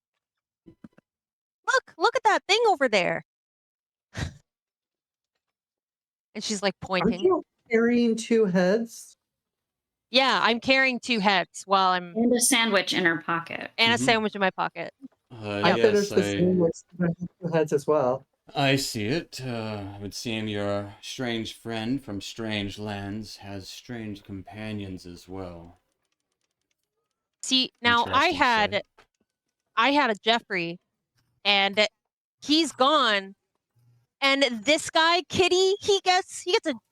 Look at that thing over there. And she's like Aren't pointing. you carrying two heads? Yeah, I'm carrying two heads while I'm And a sandwich in her pocket. and a Mhm. sandwich in my pocket. I Yes, finished the sandwich. I have two heads as well. I see it. It would seem your strange friend from strange lands has strange companions as well. See, now I Interesting had sight. a Jeffrey, and he's gone. And this guy, Kitty, he gets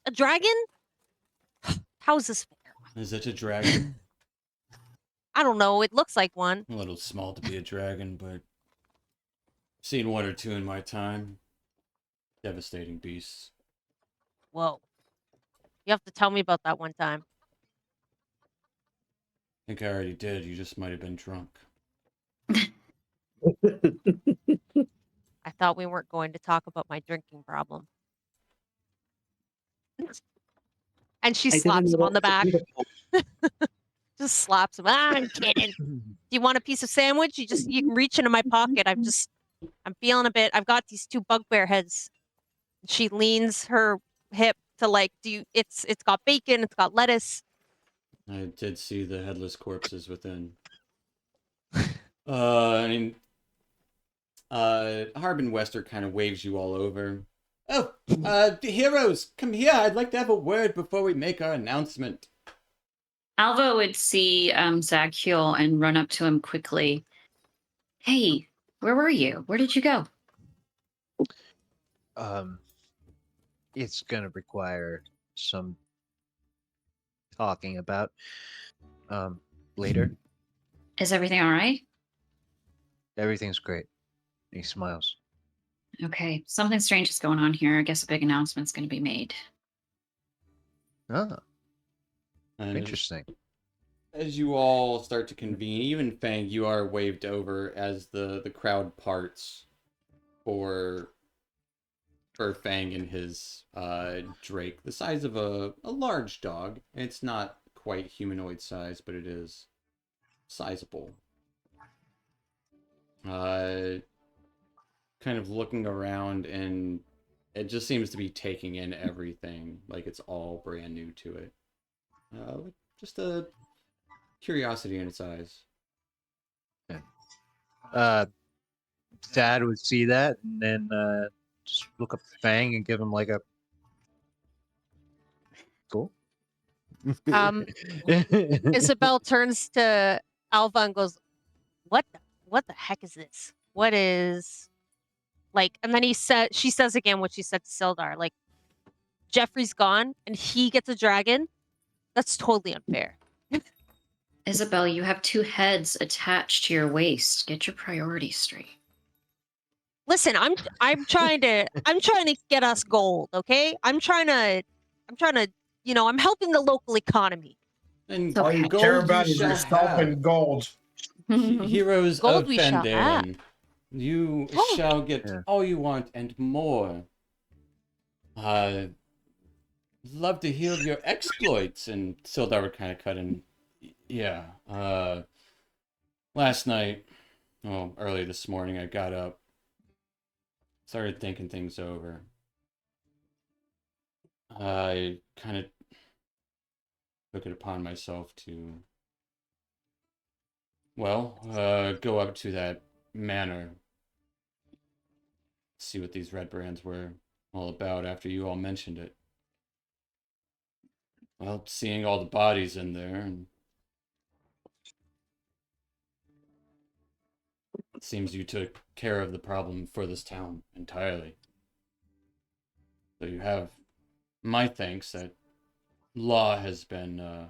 a dragon? How's this fair? Is it a dragon? I don't know, it looks like one. A little small to be a dragon, but seen one or two in my time. Devastating beasts. Whoa. You have to tell me about that one time. I think I already did. You just might have been drunk. I thought we weren't going to talk about my drinking problem. And she I didn't slaps him know on the that back. was beautiful. Just slaps him. Ah, I'm kidding. Do you want a piece of sandwich? You can reach into my pocket. I'm feeling a bit. I've got these two bugbear heads. She leans her hip to like, it's got bacon, it's got lettuce. I did see the headless corpses within. I mean, Harbin Wester kind of waves you all over. Oh, heroes, come here. I'd like to have a word before we make our announcement. Alva would see Zachiel and run up to him quickly. Hey, where were you? Where did you go? It's gonna require some talking about later. Is everything all right? Everything's great. He smiles. Okay, something strange is going on here. I guess a big announcement's going to be made. Ah, And interesting. as you all start to convene, even Fang, you are waved over as the crowd parts for Fang and his Drake, the size of a large dog. It's not quite humanoid size, but it is sizable. Kind of looking around, and it just seems to be taking in everything, like it's all brand new to it. Just a curiosity in its eyes. Dad would see that and then just look up Fang and give him like a cool. Isabel turns to Alva and goes, what the heck is this? What is like, and then she says again what she said to Sildar, like, Jeffrey's gone and he gets a dragon. That's totally unfair. Isabel, you have 2 heads attached to your waist. Get your priorities straight. Listen, I'm trying to get us gold, okay? I'm trying to, I'm helping the local economy. And All you gold care about you is shall yourself have. and gold. Heroes Gold of we shall have. Phandelver, you shall get Yeah. all you want and more. Love to hear of your exploits. And Sildar would kind of cut in. Yeah. Last night, well, early this morning, I got up, started thinking things over. I kind of took it upon myself to, well, go up to that manor, see what these red brands were all about after you all mentioned it. Well, seeing all the bodies in there, and it seems you took care of the problem for this town entirely. So you have my thanks that law has been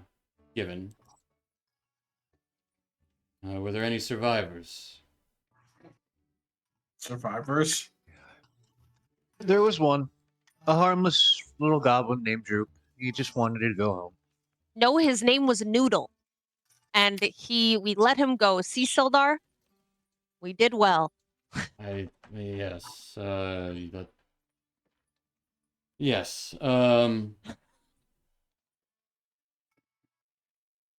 given. Were there any survivors? Survivors? There was one, a harmless little goblin named Droop. He just wanted to go home. No, his name was Noodle. And we let him go. See, Sildar? We did well. Yes, yes,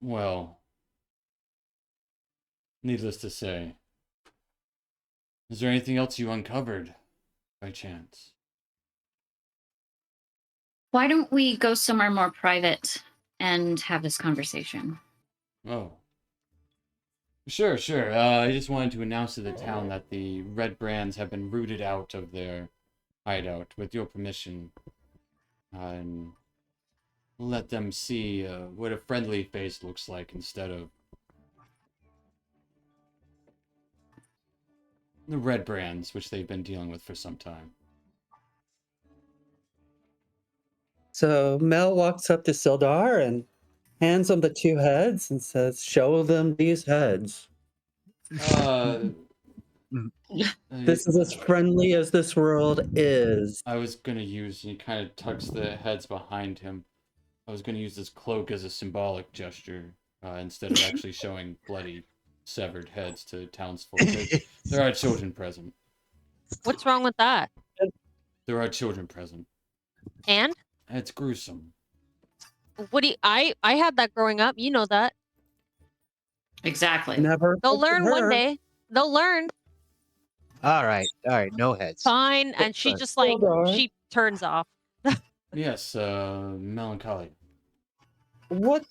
well, needless to say, is there anything else you uncovered, by chance? Why don't we go somewhere more private and have this conversation? Oh. Sure, sure. I just wanted to announce to the town that the red brands have been rooted out of their hideout, with your permission, and let them see what a friendly face looks like instead of the red brands, which they've been dealing with for some time. So Mel walks up to Sildar and hands him the 2 heads and says, "Show them these heads. This is as friendly as this world is." I was gonna use, and he kind of tucks the heads behind him. I was gonna use this cloak as a symbolic gesture, instead of actually showing bloody, severed heads to townsfolk. There are children present. What's wrong with that? There are children present. And It's gruesome. what do you, I had that growing up. You know that. Exactly. Never They'll looked at learn one her. day. They'll learn. All right, no heads. Fine. And she fine. just like, Sildar. she turns off. Yes, melancholy. What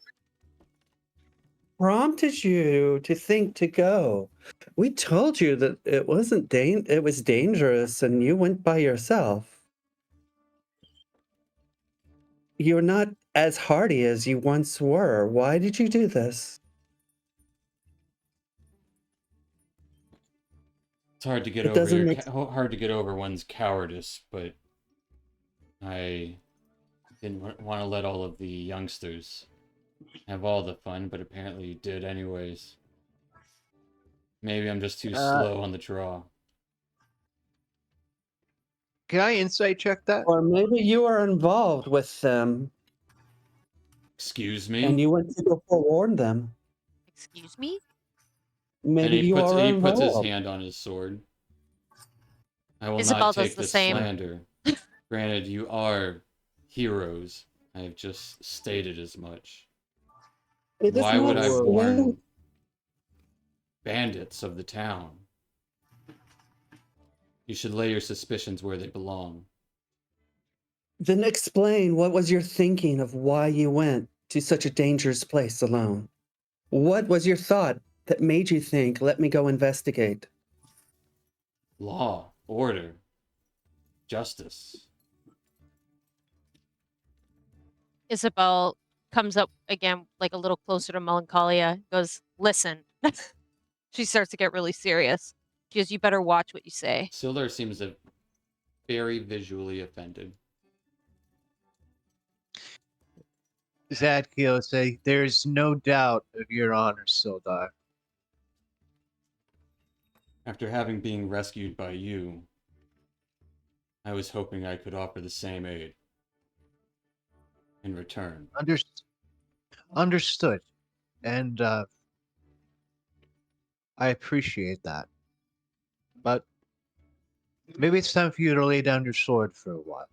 prompted you to think to go? We told you that it wasn't it was dangerous and you went by yourself. You're not as hardy as you once were. Why did you do this? It's hard to get It over doesn't make hard to get over one's cowardice, but I Didn't want to let all of the youngsters have all the fun, but apparently you did anyways. Maybe I'm just too slow on the draw. Can I insight check that? Or maybe you are involved with them Excuse me? and you went to go forewarn them. Excuse me? Maybe And you are he puts his involved. hand on his sword. I will Isabel not does take the this same. slander. Granted, you are heroes. I have just stated as much. It is Why would not I slander. warn bandits of the town? You should lay your suspicions where they belong. Then explain what was your thinking of why you went to such a dangerous place alone. What was your thought that made you think, let me go investigate? Law, order, justice. Isabel comes up again, like a little closer to Melancholia, goes, listen. She starts to get really serious. She goes, you better watch what you say. Sildar seems very visually offended. Zadkiel say, "There's no doubt of your honor, Sildar." After having been rescued by you, I was hoping I could offer the same aid in return. Understood, and I appreciate that. But maybe it's time for you to lay down your sword for a while.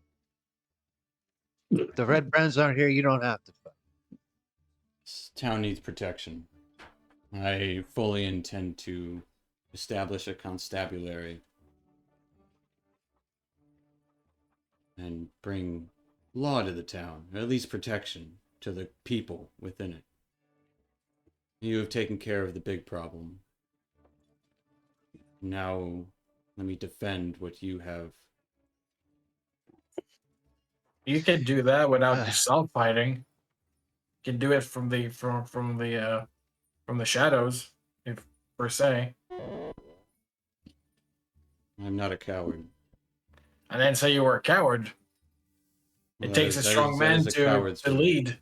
If the Red Brands aren't here, you don't have to fight. This town needs protection. I fully intend to establish a constabulary and bring law to the town, or at least protection to the people within it. You have taken care of the big problem. Now, let me defend what you have. You can do that without yourself fighting. You can do it from the shadows, if per se. I'm not a coward. I didn't say you were a coward. Well, It takes a strong man to lead.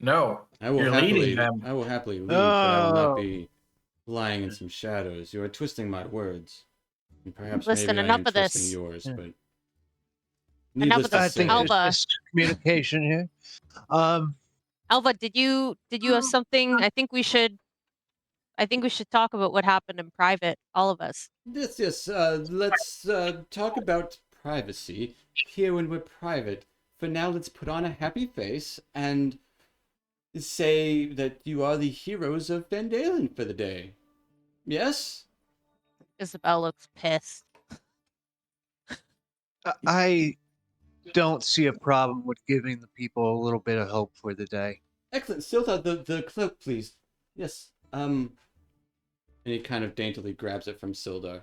No, you're leading them. I will happily lead, but I will not be lying in some shadows. You are twisting my words. And perhaps Listen, maybe I enough am of twisting this. yours, but Enough needless of to I this. say, think Alva. there's miscommunication here. Alva, did you have something? I think we should talk about what happened in private, all of us. yes, let's talk about privacy here when we're private. For now, let's put on a happy face and say that you are the heroes of Phandelver for the day. Yes? Isabel looks pissed. I don't see a problem with giving the people a little bit of hope for the day. Excellent. Silta, the cloak, please. Yes. And he kind of daintily grabs it from Sildar.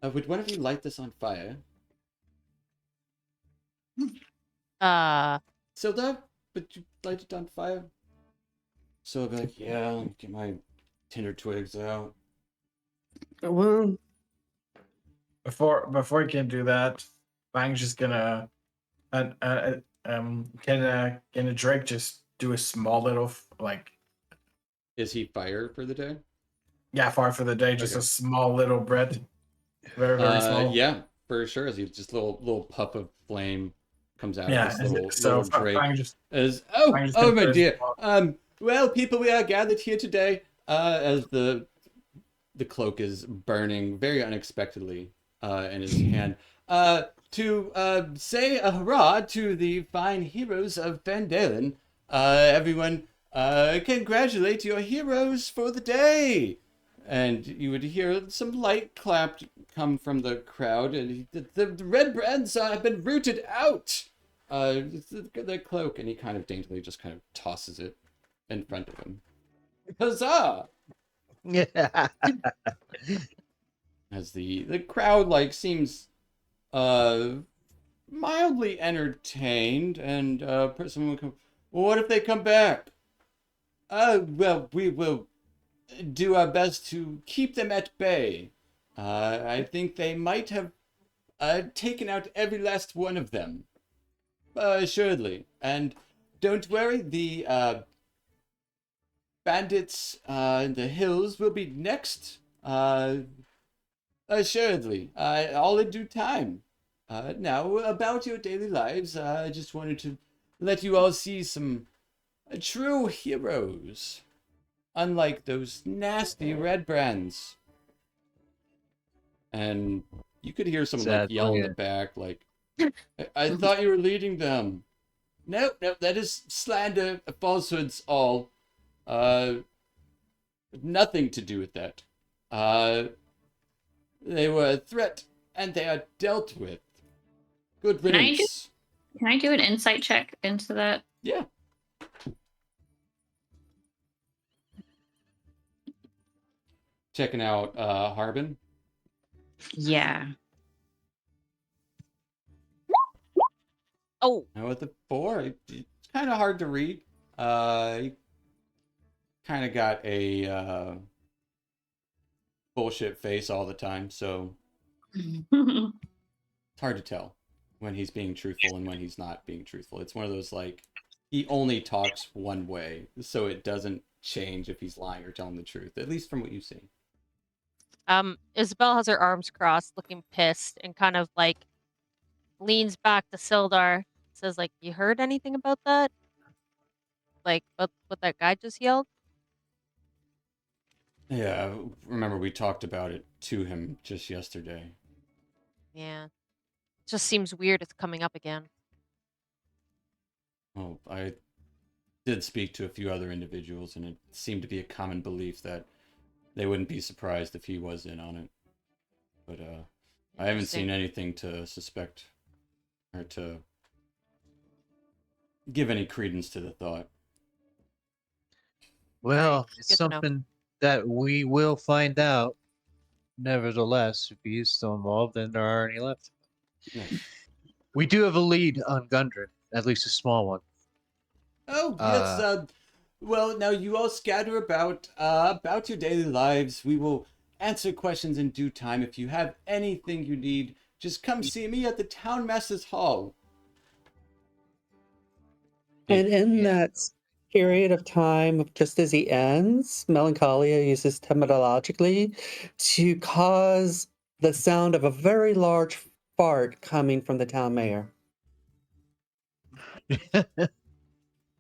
Would one of you light this on fire? Sildar, would you light it on fire? So I'll be like, yeah, let me get my tinder twigs out. Well, Before you can do that, Bang's just gonna can a Drake just do a small little Is he fire for the day? far for the day, just Okay. a small little bread, very small. Yeah, for sure. As he just little puff of flame comes out Yeah, of this so little Drake. Bang just Oh just my gonna dear. put Well, people, we are gathered here today. As the cloak is burning very unexpectedly in his hand. To say a hurrah to the fine heroes of Phandelver. Everyone, congratulate your heroes for the day. And you would hear some light clap come from the crowd, and the red brands have been rooted out. The cloak, and he kind of daintily just kind of tosses it in front of him. Huzzah! Yeah. As the crowd seems mildly entertained, and someone would come, well, what if they come back? Well, we will do our best to keep them at bay. I think they might have taken out every last one of them. assuredly. And don't worry, the bandits in the hills will be next. Assuredly. All in due time. Now, about your daily lives, I just wanted to let you all see some true heroes. Unlike those nasty red brands. And you could hear someone like yell in the back, like, I thought you were leading them. No, that is slander, falsehoods, all. Nothing to do with that. They were a threat, and they are dealt with. Good riddance. Can I do an insight check into that? Yeah. Checking out Harbin. Yeah. Oh, Now with the 4, it's kind of hard to read. You kind of got a bullshit face all the time, so it's hard to tell when he's being truthful and when he's not being truthful. It's one of those, like, he only talks one way, so it doesn't change if he's lying or telling the truth, at least from what you see. Isabel has her arms crossed, looking pissed, and kind of like leans back to Sildar, says like, "You heard anything about that? Like, what that guy just yelled?" Yeah, remember we talked about it to him just yesterday. Yeah. Just seems weird it's coming up again. Well, I did speak to a few other individuals, and it seemed to be a common belief that they wouldn't be surprised if he was in on it. But I haven't seen anything to suspect or to give any credence to the thought. Well, it's Good to know. something that we will find out. Nevertheless, if he is still involved, then there are any left. Nice. We do have a lead on Gundren, at least a small one. Oh, yes, well, now you all scatter about your daily lives. We will answer questions in due time. If you have anything you need, just come see me at the Town Master's Hall. And in that period of time, just as he ends, Melancholia uses terminologically to cause the sound of a very large fart coming from the town mayor.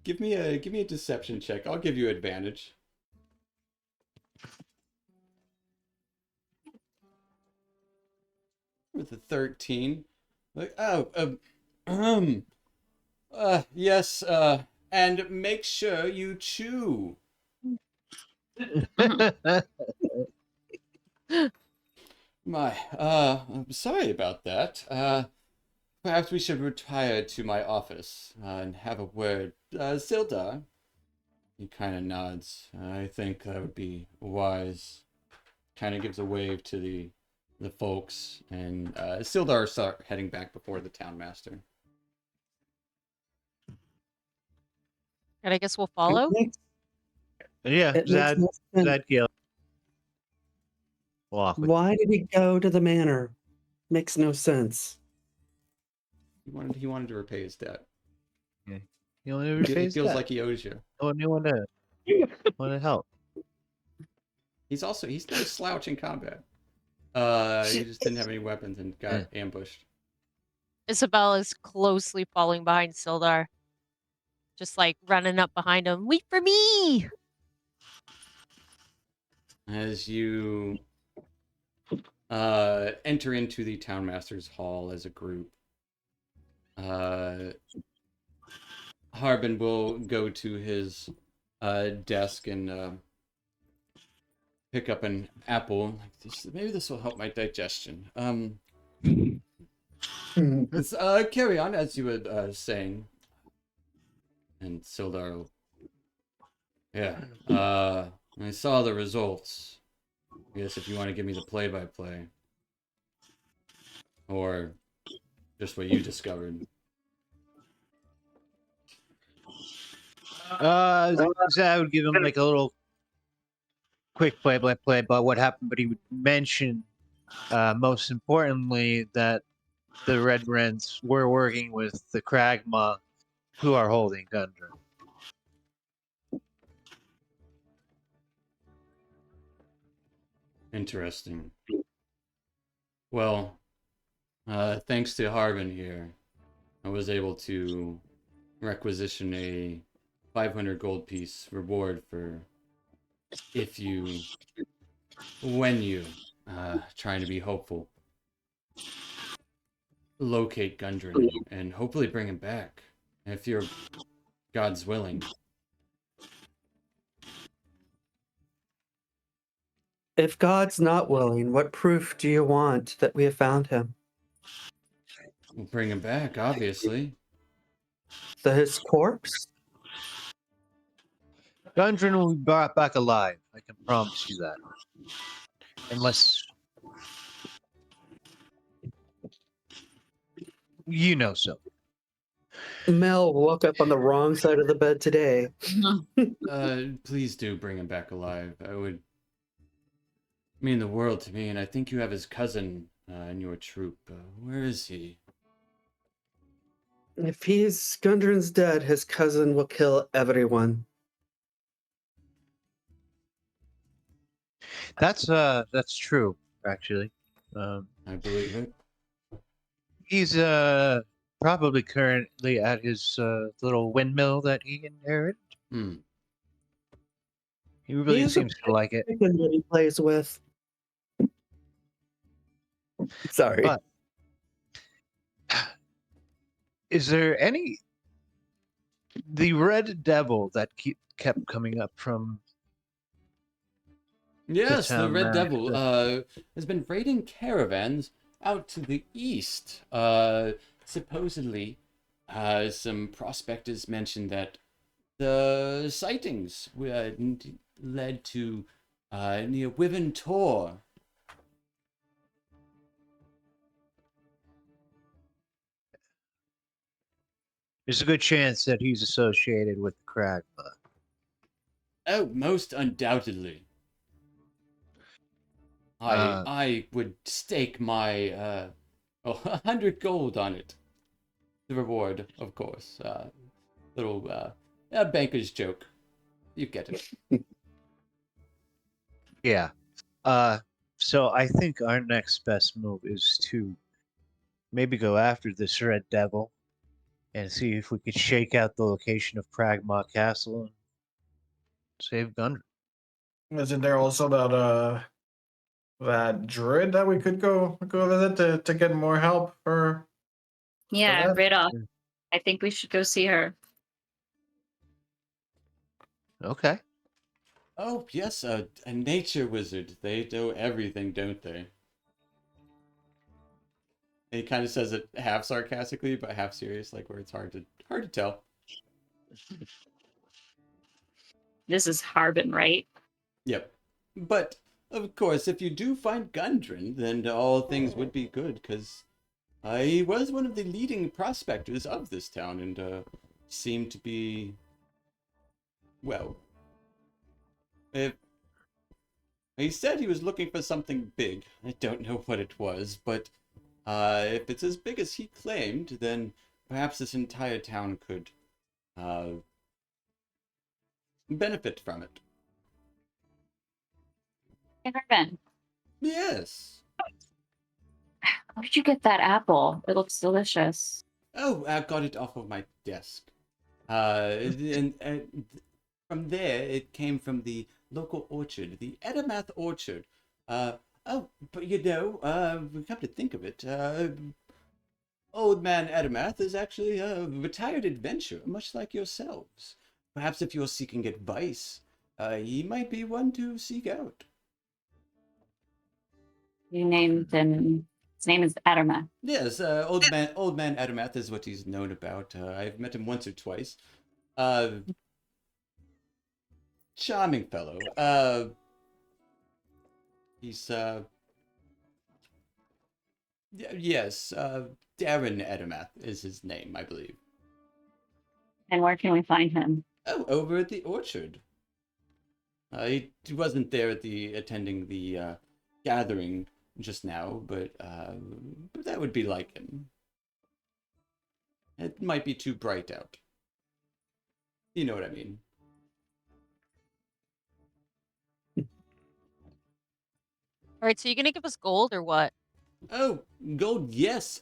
Give me a deception check. I'll give you advantage. With a 13. Like, yes, and make sure you chew. I'm sorry about that. Perhaps we should retire to my office and have a word. Sildar? He kind of nods. I think that would be wise. Kind of gives a wave to the folks, and Sildar start heading back before the town master. And I guess we'll follow. Yeah, It makes no sense. Zad Gale. Walk with Why did he go to the manor? Makes no sense. He wanted to repay his debt. He only It repays feels that. like he owes you. Oh, and you want to help. He's no slouch in combat. He just didn't have any weapons and got ambushed. Isabel is closely following behind Sildar. Just like running up behind him. Wait for me! As you enter into the town master's hall as a group, Harbin will go to his desk and pick up an apple. Maybe this will help my digestion. Let's carry on as you were saying. And Sildar, yeah, I saw the results. I guess if you want to give me the play-by-play. Or just what you discovered. Zad would give him like a little quick play-by-play about what happened, but he would mention, most importantly, that the Red Wrens were working with the Kragma, who are holding Gundren. Interesting. Well, thanks to Harbin here, I was able to requisition a 500 gold piece reward for if you, when you, trying to be hopeful, locate Gundren and hopefully bring him back. If you're God's willing. If God's not willing, what proof do you want that we have found him? We'll bring him back, obviously. His corpse? Gundren will be brought back alive. I can promise you that. Unless you know so. Mel woke up on the wrong side of the bed today. Please do bring him back alive. I would mean the world to me, and I think you have his cousin in your troop. Where is he? If Gundren's dead, his cousin will kill everyone. That's true, actually. I believe it. He's probably currently at his little windmill that he inherited. Hmm. He really He's a seems to like it. chicken that he plays with. Sorry. But is there the red devil that kept coming up from Yes, the town Red master? Devil has been raiding caravans out to the east. Supposedly, some prospectors mentioned that the sightings led to near Wyvern Tor. There's a good chance that he's associated with the Kragma. Oh, most undoubtedly. I would stake my 100 gold on it. The reward, of course. Little banker's joke. You get it. Yeah. So I think our next best move is to maybe go after this red devil and see if we could shake out the location of Kragma Castle and save Gundren. Isn't there also that druid that we could go visit to get more help for? Yeah, that? right off. I think we should go see her. Okay. Oh, yes, a nature wizard. They know everything, don't they? He kind of says it half sarcastically, but half serious, like where it's hard to tell. This is Harbin, right? Yep. But of course, if you do find Gundren, then all things would be good, because he was one of the leading prospectors of this town, and seemed to be, well, if he said he was looking for something big. I don't know what it was, but if it's as big as he claimed, then perhaps this entire town could benefit from it. Hey, Harbin, Yes. where'd you get that apple? It looks delicious. Oh, I got it off of my desk. And from there, it came from the local orchard, the Edamath Orchard. Oh, but we come to think of it, Old Man Edamath is actually a retired adventurer, much like yourselves. Perhaps if you're seeking advice, he might be one to seek out. You named him. His name is Adama. Yes, Old Man Edamath is what he's known about. I've met him once or twice. Charming fellow. He's yes, Darren Edamath is his name, I believe. And where can we find him? Oh, over at the orchard. He wasn't there at attending the gathering just now, but that would be like him. It might be too bright out. You know what I mean? All right, so you're gonna give us gold or what? Oh, gold, yes.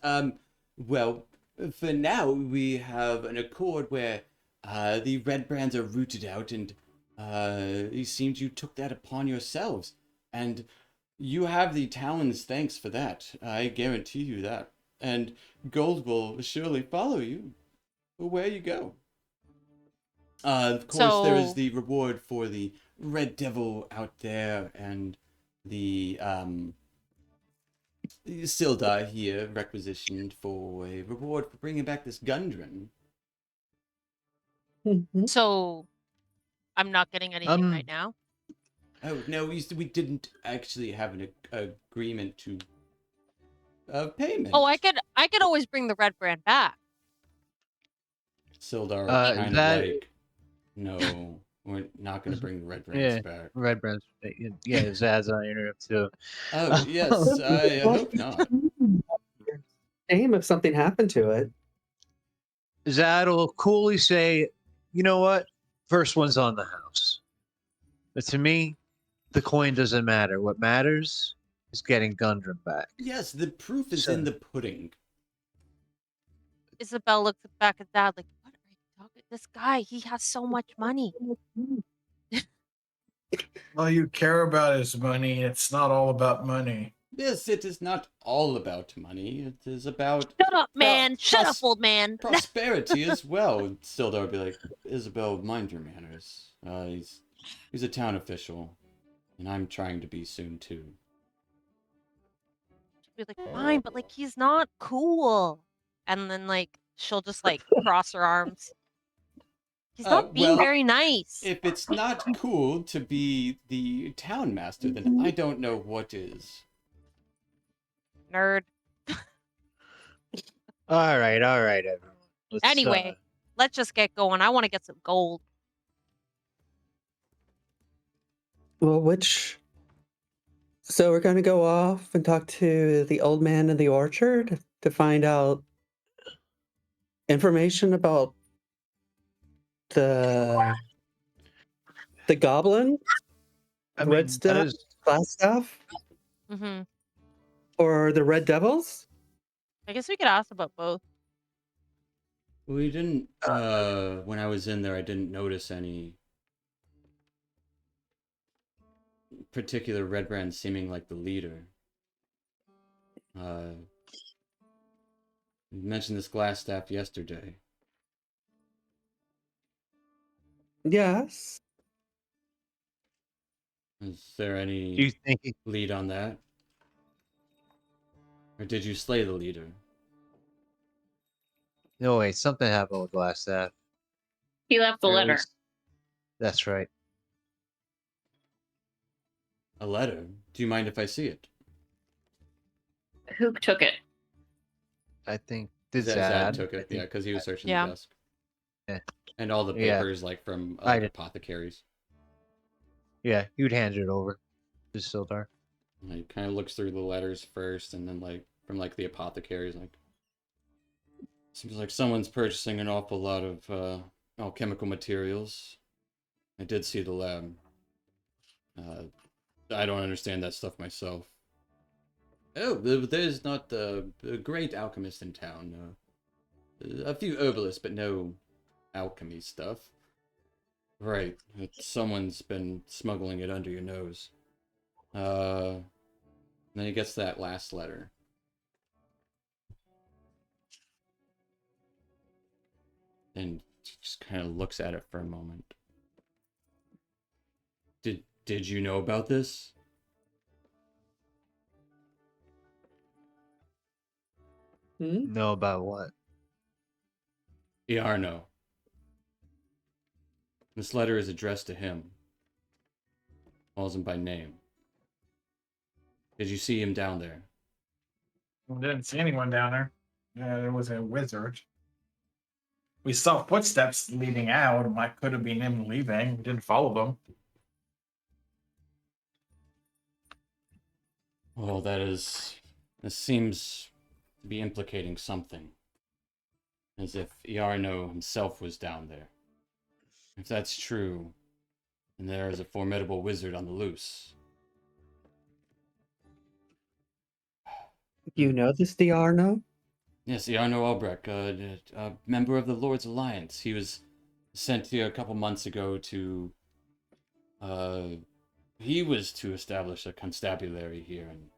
Well, for now we have an accord where the red brands are rooted out, and it seems you took that upon yourselves, and you have the Talon's thanks for that. I guarantee you that. And gold will surely follow you where you go. Of course, there is So, the reward for the Red Devil out there, and the Sildar here requisitioned for a reward for bringing back this Gundren. Mhm. so I'm not getting anything right now. Oh no, we didn't actually have an agreement to payment. Oh, I could always bring the red brand back. Sildar kind of that- like, no, we're not going to bring the Red Brands Yeah, back. red brands. Yeah, Zaz on interrupt too. Oh yes, I hope not. Shame if something happened to it. Zad will coolly say, "You know what? First one's on the house." But to me, the coin doesn't matter. What matters is getting Gundren back. Yes, the proof is So- in the pudding. Isabel looks back at Dad like, what are you talking? This guy, he has so much money. All you care about is money. It's not all about money. Yes, it is not all about money. It is about Shut up, man. Shut up, old man. prosperity as well. Sildar would be like, Isabel, mind your manners. He's a town official, and I'm trying to be soon too. Be like, fine, but like he's not cool. And then like she'll just like cross her arms. He's not being well, very nice. If it's not cool to be the town master, then I don't know what is. Nerd. All right, everyone. Anyway, let's just get going. I want to get some gold. Well, so we're going to go off and talk to the old man in the orchard to find out information about the goblin, red staff, glass staff, Mm-hmm. or the red devils. I guess we could ask about both. We didn't, when I was in there, I didn't notice any particular red brand seeming like the leader. You mentioned this glass staff yesterday. Yes. Is there any Do you think lead on that? Or did you slay the leader? No, wait, something happened with glass staff. He left the Or at letter. least- That's right. A letter? Do you mind if I see it? Who took it? I think did Zad Zad took I it, think- yeah, because he was searching Yeah. the desk. Yeah. And all the Yeah. papers, like, from I did. apothecaries. Yeah, you'd hand it over to Sildar. And he kind of looks through the letters first, and then, like, from, like, the apothecaries, like... Seems like someone's purchasing an awful lot of, alchemical materials. I did see the lab. I don't understand that stuff myself. Oh, there's not a great alchemist in town. A few herbalists, but no alchemy stuff. Right, someone's been smuggling it under your nose. Then he gets that last letter. And just kind of looks at it for a moment. Did you know about this? Hmm? Know about what? Iarno. This letter is addressed to him. Calls him by name. Did you see him down there? We didn't see anyone down there. Yeah, there was a wizard. We saw footsteps leading out. Might could have been him leaving. We didn't follow them. Well, this seems to be implicating something. As if Iarno himself was down there. If that's true, then there is a formidable wizard on the loose. You know this Diarno? Yes, Iarno Albrecht, a member of the Lord's Alliance. He was sent here a couple months ago to, he was to establish a constabulary here, and,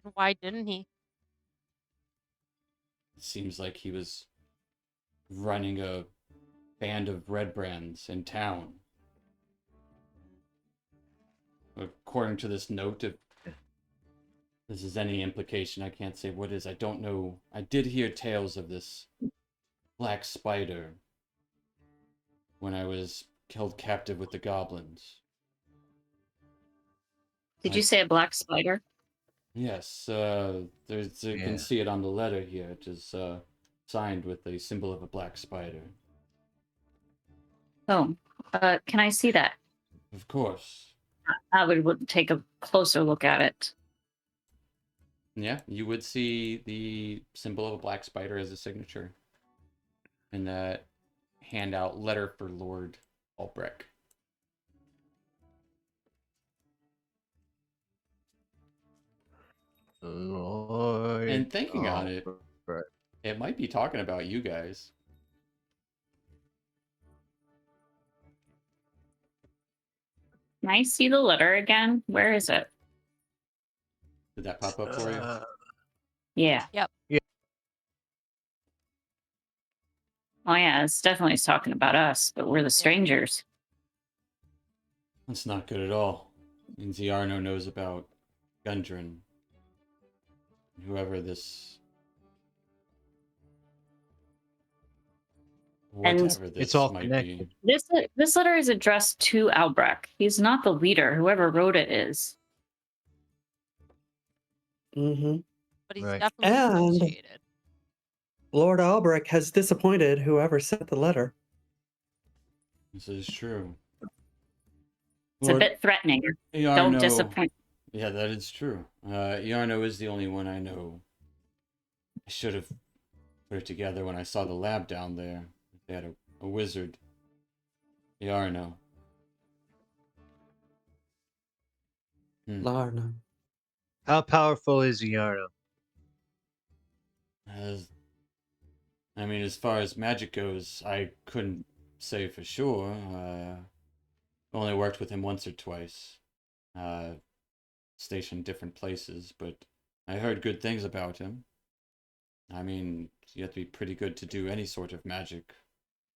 And why didn't he? it seems like he was running a band of red brands in town. According to this note, if this is any implication, I can't say what is. I don't know. I did hear tales of this black spider when I was held captive with the goblins. Did you say a black spider? Yes, there's you can Yeah. see it on the letter here. It is signed with a symbol of a black spider. Oh, can I see that? Of course. I would take a closer look at it. Yeah, you would see the symbol of a black spider as a signature in that handout letter for Lord Albrecht. Lord. And thinking on it, right. it might be talking about you guys. Can I see the letter again? Where is it? Did that pop up for you? Yeah. Yep. Yeah. Oh yeah, it's definitely talking about us, but we're the strangers. That's not good at all. Means Iarno knows about Gundren. Whoever this... And Whatever this it's all might connected. be. This letter is addressed to Albrecht. He's not the leader. Whoever wrote it is. Mm-hmm. But he's Right. definitely And- associated. Lord Albrecht has disappointed whoever sent the letter. This is true. It's a bit threatening. Don't Iarno... disappoint. Yeah, that is true. Iarno is the only one I know. I should have put it together when I saw the lab down there. They had a wizard. Iarno. Larno. How powerful is Iarno? I mean, as far as magic goes, I couldn't say for sure. Only worked with him once or twice. Stationed different places, but I heard good things about him. I mean, you have to be pretty good to do any sort of magic.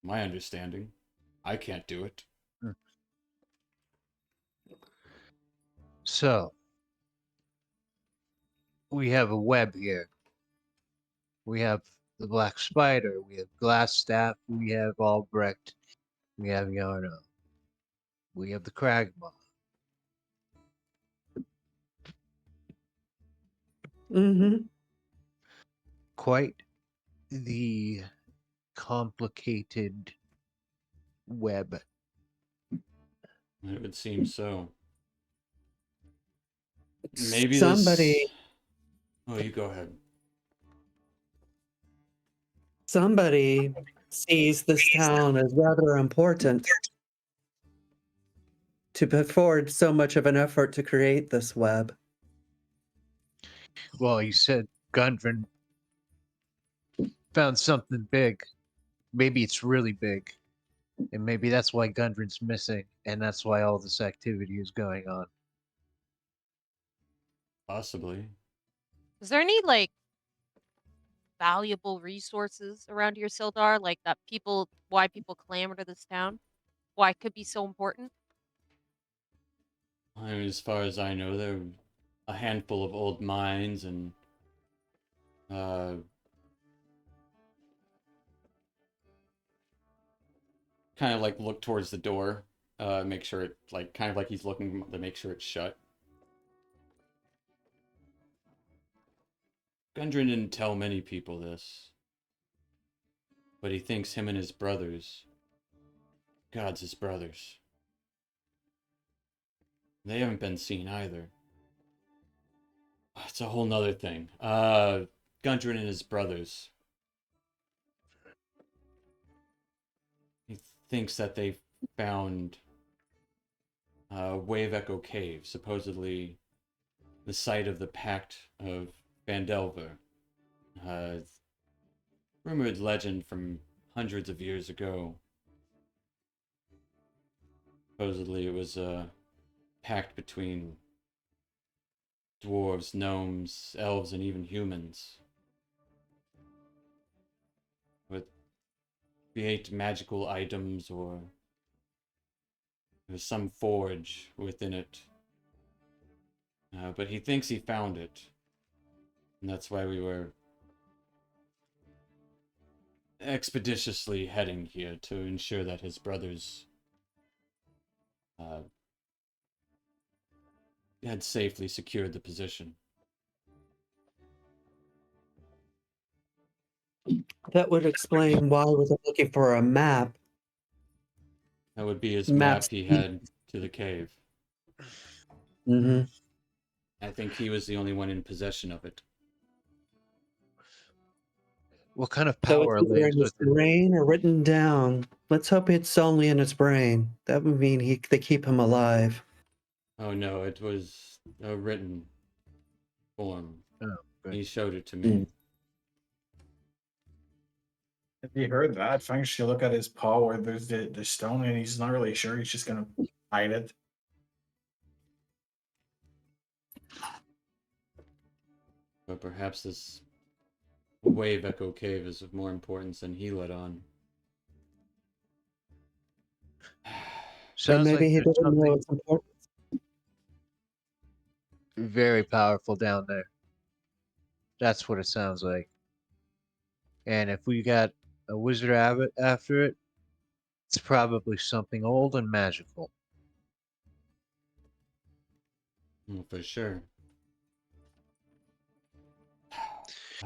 My understanding. I can't do it. So, we have a web here. We have the Black Spider, we have Glassstaff, we have Albrecht, we have Yarno, we have the Cragmaw. Mm-hmm. Quite the complicated web. It would seem so. Maybe Somebody this... Oh, you go ahead. Somebody sees this town as rather important to put forward so much of an effort to create this web. Well, you said Gundren found something big. Maybe it's really big. And maybe that's why Gundren's missing, and that's why all this activity is going on. Possibly. Is there any like valuable resources around here, Sildar? Like that why people clamor to this town? Why it could be so important? I mean, as far as I know, there are a handful of old mines and kind of like look towards the door, make sure it like kind of like he's looking to make sure it's shut. Gundren didn't tell many people this, but he thinks him and his brothers, God's his brothers. They haven't been seen either. It's a whole nother thing. Gundren and his brothers. He thinks that they found Wave Echo Cave, supposedly the site of the Pact of Phandelver. Uh, rumored legend from hundreds of years ago. Supposedly it was a pact between dwarves, gnomes, elves, and even humans. With create magical items or there's some forge within it. But he thinks he found it. And that's why we were expeditiously heading here to ensure that his brothers had safely secured the position. That would explain why was it looking for a map. That would be his Maps. map he had to the cave. Mm-hmm. I think he was the only one in possession of it. What kind of So it's power either lives in his within? brain or written down. Let's hope it's only in his brain. That would mean they keep him alive. Oh no, it was a written form. Oh, good. He showed it to me. Have you heard that? Thanks. You look at his paw where there's the stone, and he's not really sure. He's just gonna hide it. But perhaps this Wave Echo Cave is of more importance than he let on. Or Sounds maybe like he there's didn't know something it's important. very powerful down there. That's what it sounds like. And if we got a wizard abbot after it, it's probably something old and magical. For sure.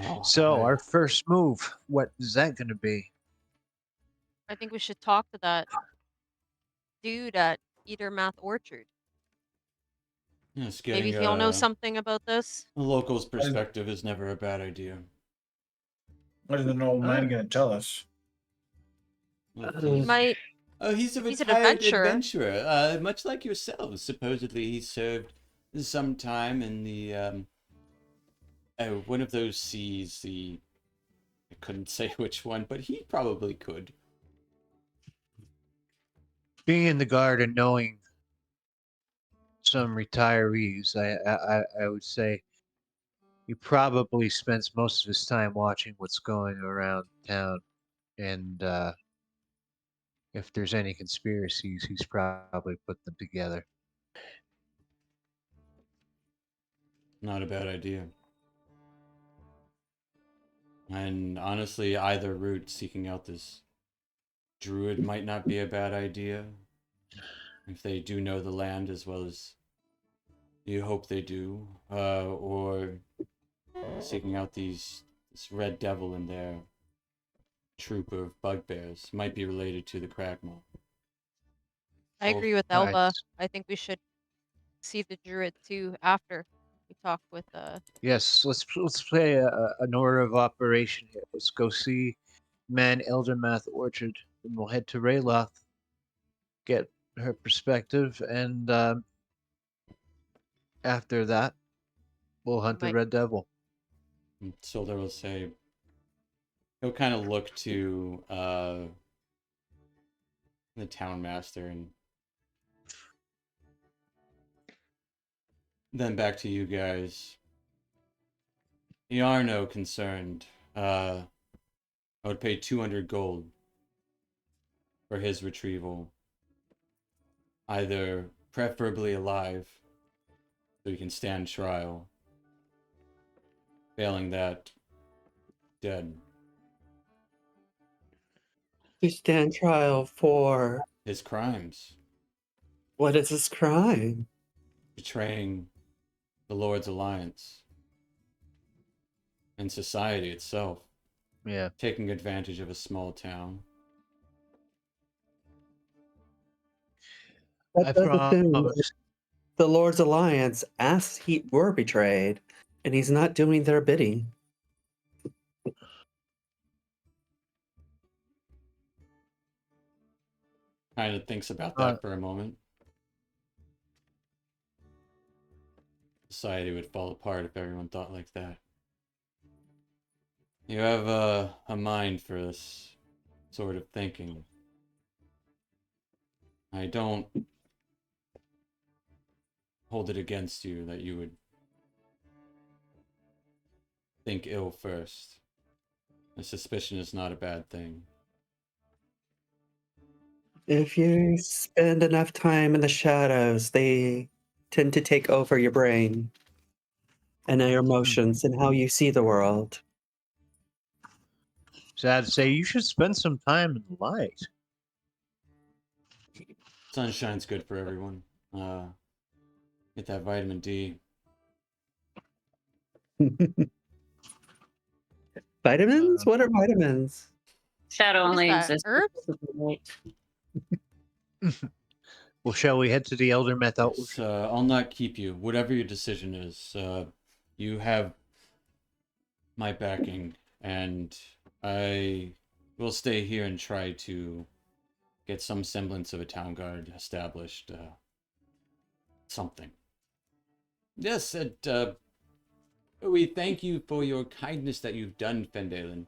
Oh, So our first move, what is that going to be? I think we should talk to that dude at Eatermath Orchard. yes, Maybe getting he'll know something about this. a local's perspective is never a bad idea. What is an old man gonna tell us? Well, He might. oh, he's a He's an retired adventurer. adventurer, much like yourselves. Supposedly, he served some time in the one of those seas. I couldn't say which one, but he probably could. Being in the guard and knowing some retirees, I would say he probably spends most of his time watching what's going around town, and if there's any conspiracies, he's probably put them together. Not a bad idea. And honestly, either route, seeking out this druid might not be a bad idea. If they do know the land as well as you hope they do. Or seeking out this red devil and their troop of bugbears might be related to the Cragmaw. I agree with Alright. Elva. I think we should see the druid too after we talk with Yes, let's play an order of operation here. Let's go see Man Eldermath Orchard, and we'll head to Rayloth, get her perspective, and after that, we'll hunt the Might- Red Devil. And Solder will say, he'll kind of look to the town master and then back to you guys. Yarno concerned. I would pay 200 gold for his retrieval. Either preferably alive, so he can stand trial. Failing that, dead. To stand trial for His crimes. what is his crime? Betraying the Lord's alliance. And society itself. Yeah. Taking advantage of a small town. I That does assume promise. the Lord's Alliance, as he were betrayed, and he's not doing their bidding. Kind of thinks about Uh, that for a moment. Society would fall apart if everyone thought like that. You have a mind for this sort of thinking. I don't hold it against you that you would think ill first. A suspicion is not a bad thing. If you spend enough time in the shadows, they tend to take over your brain and your emotions and how you see the world. Sad to say, you should spend some time in the light. Sunshine's good for everyone. Get that vitamin D. Vitamins? What are vitamins? Shadow What is only that? exists Herbs? because of the light. Well, shall we head to the Elder Meth Outlook? Yes, I'll not keep you. Whatever your decision is, you have my backing, and I will stay here and try to get some semblance of a town guard established. Something. Yes, we thank you for your kindness that you've done, Phandelver.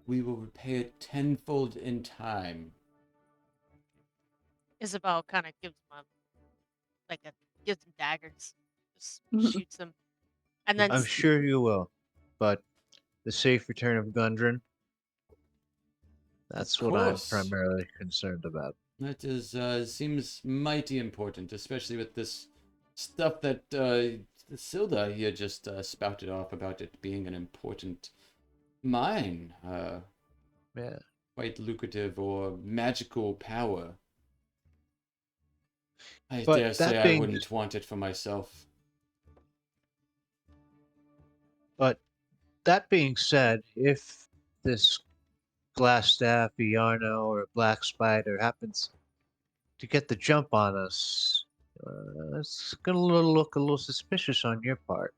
We will repay it tenfold in time. Isabel kind of gives him gives him daggers, just shoots him, and then I'm sure you will, but the safe return of Gundren, that's Of what I'm course. primarily concerned about. That is, seems mighty important, especially with this stuff that Silda here just spouted off about it being an important mine. Yeah. Quite lucrative or magical power. I But dare say that I being wouldn't want it for myself. But that being said, if this glass staff, Iarno, or Black Spider happens to get the jump on us, it's gonna look a little suspicious on your part,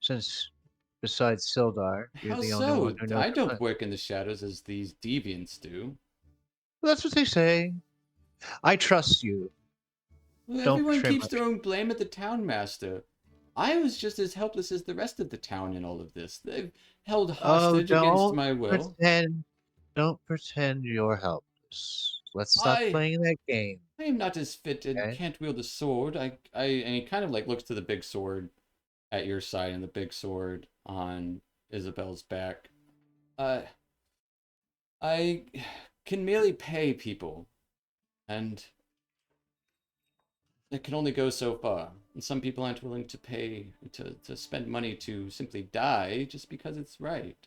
since besides Sildar, you're How the only one so? who knows. I don't work in the shadows as these deviants do. Well, that's what they say. I trust you. Well, Don't everyone betray keeps my. throwing blame at the town master. I was just as helpless as the rest of the town in all of this. They've held Oh, hostage against don't my will. pretend. Don't pretend you're helpless. Let's stop I playing that game. I am not as fit and Okay? can't wield a sword. And he kind of like looks to the big sword at your side and the big sword on Isabel's back. Uh, I can merely pay people, and it can only go so far. And some people aren't willing to pay to spend money to simply die just because it's right.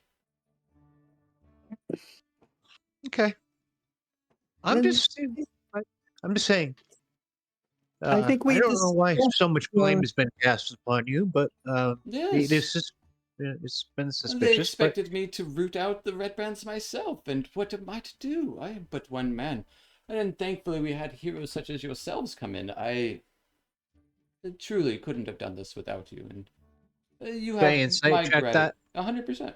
Okay. I'm And just. I'm just saying. I think I we don't know why discussed, so much blame has been cast upon you, but Yes. it's been And they suspicious. But expected me to root out the red brands myself, and what am I to do? I am but one man. And thankfully we had heroes such as yourselves come in. I truly couldn't have done this without you, and you can I have insight my check gratitude. that? 100%.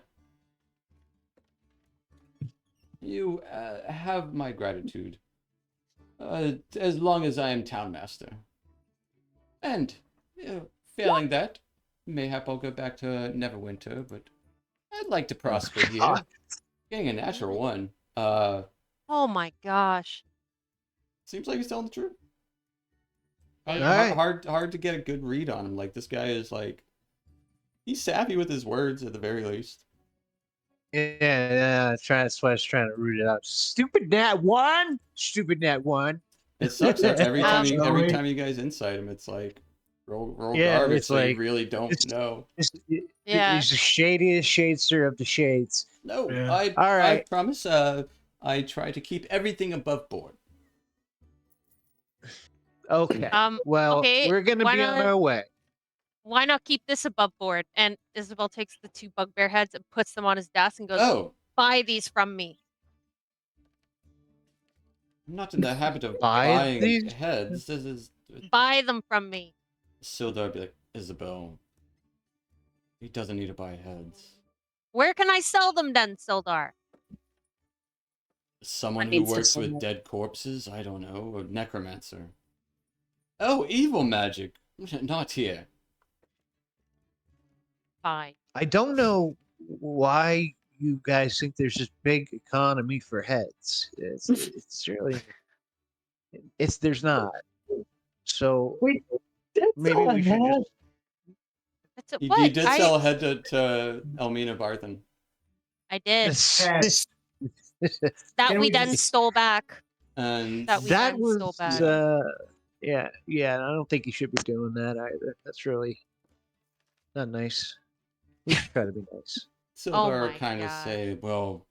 You have my gratitude. As long as I am town master. And, failing that, mayhap I'll go back to Neverwinter, but I'd like to prosper here. God. Getting a natural one. oh my gosh, Seems like he's telling the truth. All right. Hard to get a good read on him. Like, this guy is like, he's savvy with his words at the very least. Yeah. That's why I was trying to root it out. Stupid Nat 1. Stupid Nat 1. It sucks that every time Um, every time you guys insight him, it's like roll Yeah, garbage, it's so you like really don't it's, know. yeah. he's the shadiest shadeser of the shades. No, Yeah. All I right. promise. I try to keep everything above board. Okay. Well, Okay. we're gonna be on our way. Why not keep this above board? And Isabel takes the 2 bugbear heads and puts them on his desk and goes, Oh, "Buy these from me." I'm not in the habit of Buy buying these. heads. This is Buy them from me. Sildar would be like, Isabel. He doesn't need to buy heads. Where can I sell them then, Sildar? Someone What who needs to works sell with it? dead corpses? I don't know. A necromancer. Oh, evil magic. Not here. Fine. I don't know why you guys think there's this big economy for heads. It's really there's not. So We did maybe sell we should ahead. just That's it. He What? did sell a head to Elmina Barthen. I did. Yes. That Can we we then just- stole back. And That we that then stole was back. yeah. I don't think you should be doing that either. That's really not nice. We should try to be nice. Oh Sildar my kind of God. say, well,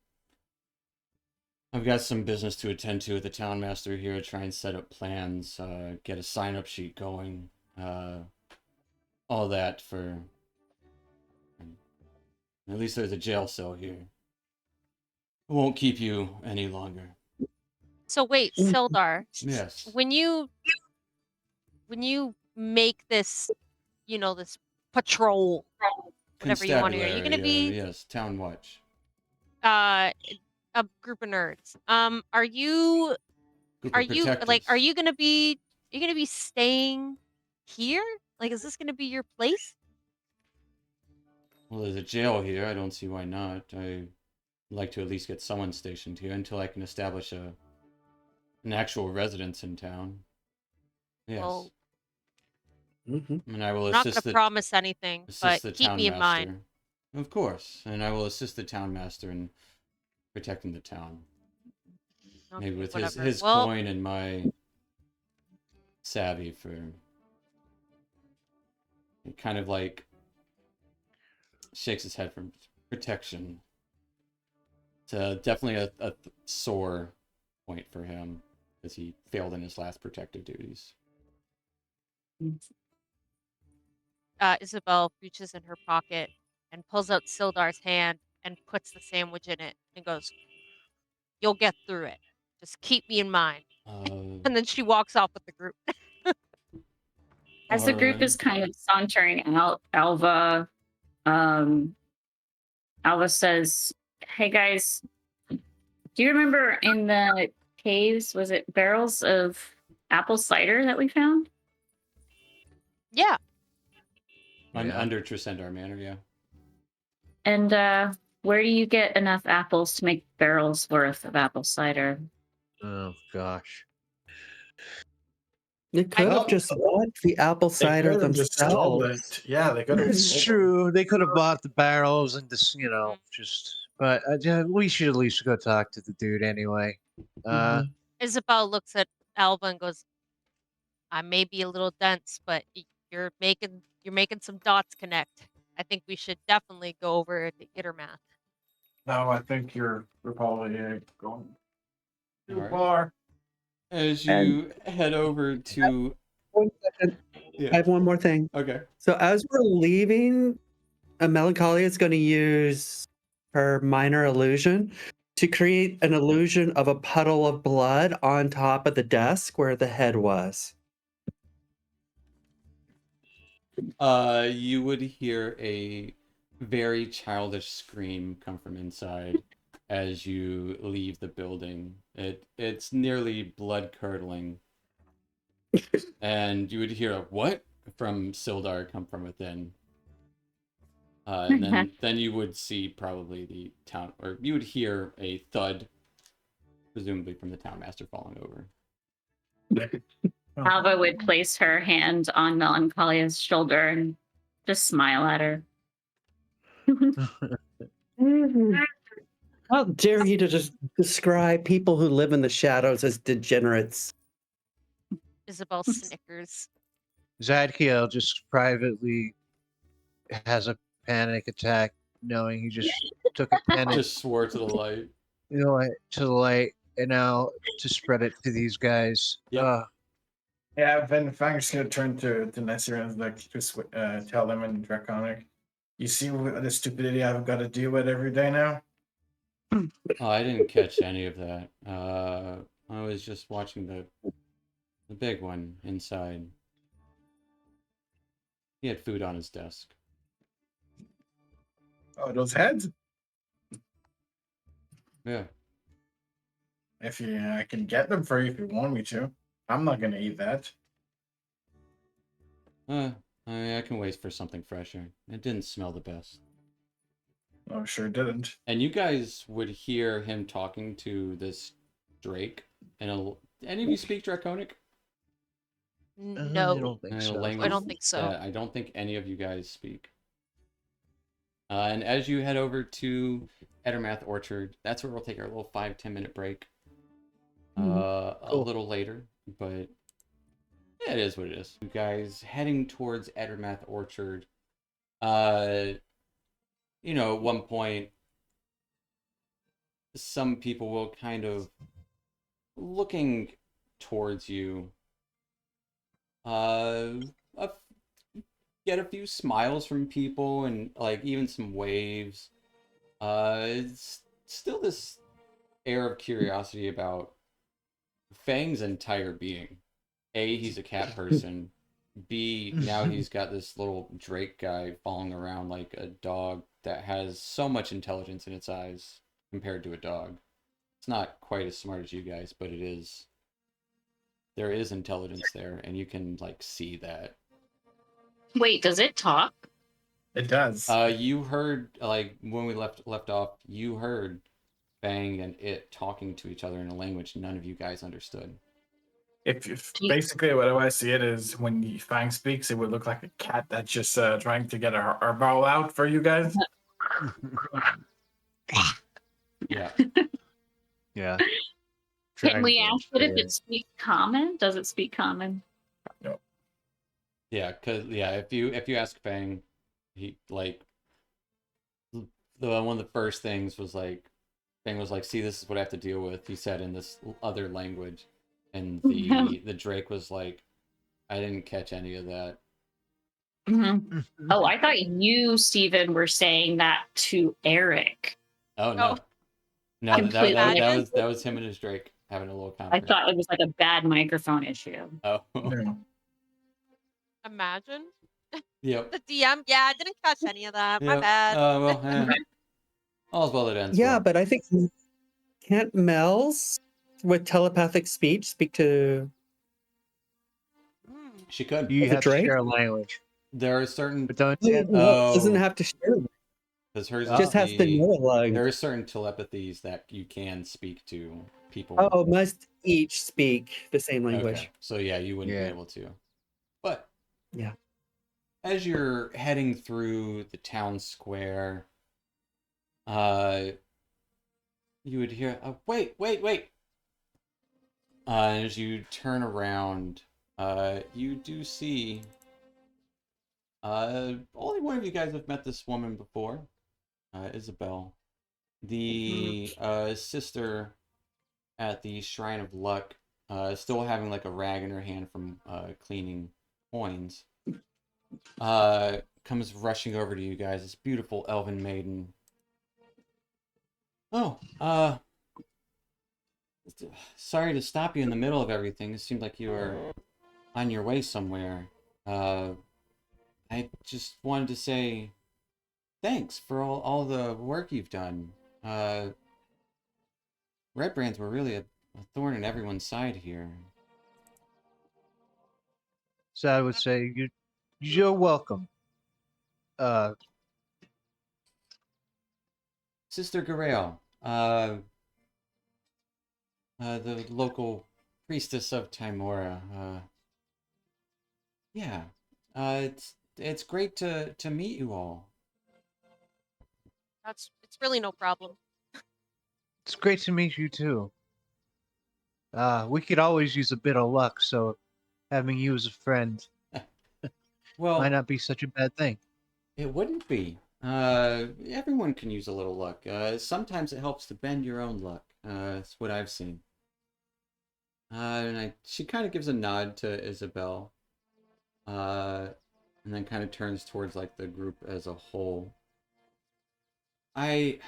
I've got some business to attend to with the townmaster here, try and set up plans, get a sign-up sheet going, all that for... At least there's a jail cell here. I won't keep you any longer. So wait, Sildar, Yes. when you make this, this patrol, whatever you want to hear, are you gonna be yes, town watch. a group of nerds? Are you Group are of you protectors. are you gonna be staying here? Like, is this gonna be your place? Well, there's a jail here. I don't see why not. I'd like to at least get someone stationed here until I can establish an actual residence in town. Yes. Well, And I will I'm not assist gonna promise anything, but the keep me in mind. townmaster. Of course. And I will assist the townmaster in protecting the town. Maybe Okay, with whatever. his Well, coin and my savvy for kind of like shakes his head from protection. It's definitely a sore point for him as he failed in his last protective duties. Isabel reaches in her pocket and pulls out Sildar's hand and puts the sandwich in it and goes, "You'll get through it. Just keep me in mind." And then she walks off with the group. As the group alright. is kind of sauntering out, Alva says, "Hey guys, do you remember in the caves, was it barrels of apple cider that we found? Yeah. Under Trisendar Manor, yeah. And where do you get enough apples to make barrels worth of apple cider?" Oh gosh. They could have just bought the apple They cider could have just sold themselves. it. Yeah, they could have. It's sold true. They could have bought the barrels and just, just. But we should at least go talk to the dude anyway. Isabel looks at Alva and goes, "I may be a little dense, but you're making some dots connect. I think we should definitely go over the Ittermath." No, I think we're probably going too Alright. far. As you head over to... 1 second. Yeah. I have one more thing. Okay. So as we're leaving, Melancholia is going to use her minor illusion to create an illusion of a puddle of blood on top of the desk where the head was. You would hear a very childish scream come from inside as you leave the building. It's nearly blood curdling. And you would hear a what from Sildar come from within. And then you would see probably the town, or you would hear a thud, presumably from the townmaster falling over. Alva would place her hand on Melancholia's shoulder and just smile at her. How dare you to just describe people who live in the shadows as degenerates? Isabel snickers. Zadkiel just privately has a panic attack, knowing he just took a panic, Just swore to the light. to the light, and now to spread it to these guys. Yep. Yeah, then Fang's gonna turn to Nesser and like just tell them in Draconic. You see what the stupidity I've got to deal with every day now? Oh, I didn't catch any of that. I was just watching the big one inside. He had food on his desk. Oh, those heads? Yeah. I can get them for you if you want me to. I'm not gonna eat that. I can wait for something fresher. It didn't smell the best. Oh, sure didn't. And you guys would hear him talking to this Drake. Any of you speak Draconic? I No, don't think A so. language I don't think so. that I don't think any of you guys speak. And as you head over to Ettermath Orchard, that's where we'll take our little 5-10 minute break. A Cool. little later, but yeah, it is what it is. You guys heading towards Ettermath Orchard. At one point, some people will kind of looking towards you. Uh, a get a few smiles from people and like even some waves. It's still this air of curiosity about Fang's entire being. A, he's a cat person. B, now he's got this little Drake guy following around like a dog that has so much intelligence in its eyes compared to a dog. It's not quite as smart as you guys, but it is. There is intelligence there, and you can like see that. Wait, does it talk? It does. You heard like when we left off, you heard Fang and it talking to each other in a language none of you guys understood. If Do you- basically what I see it is when Fang speaks, it would look like a cat that's just trying to get her bowl out for you guys. Yeah. Yeah. Can we Dragon ask it if Slayer. it speaks common? Does it speak common? Yeah, if you ask Fang, he like one of the first things was like Fang was like, "See, this is what I have to deal with." He said in this other language, and the Drake was like, "I didn't catch any of that." Mhm. Oh, I thought you, Stephen, were saying that to Eric. Oh no, Oh. no, Completely. that was him and his Drake having a little I conference. thought it was like a bad microphone issue. Oh, No. Imagine yep. the DM. Yeah, I didn't catch any of that. My Yep. bad. Well, all's well that ends Yeah, well. but I think can't Mel's with telepathic speak to Mm. She could. You the have to Drake? share a language, There are certain but don't you? Mel doesn't have to share. because hers Oh. is Just has to know a language. there are certain telepathies that you can speak to people. Oh, must each speak the same language. Okay. So yeah, you wouldn't be Yeah. able to. But Yeah. as you're heading through the town square, you would hear, wait. As you turn around, you do see, only one of you guys have met this woman before, Isabel, the sister at the Shrine of Luck, still having like a rag in her hand from cleaning coins, comes rushing over to you guys, this beautiful elven maiden. Oh, sorry to stop you in the middle of everything. It seemed like you were on your way somewhere. I just wanted to say thanks for all the work you've done. Red brands were really a thorn in everyone's side here. So I would say you're welcome. Sister Garel, the local priestess of Timora. Yeah, it's great to meet you all. It's really no problem. It's great to meet you too. We could always use a bit of luck, so having you as a friend Well, might not be such a bad thing. it wouldn't be. Everyone can use a little luck. Sometimes it helps to bend your own luck. That's what I've seen. She kind of gives a nod to Isabel. And then kind of turns towards like the group as a whole. I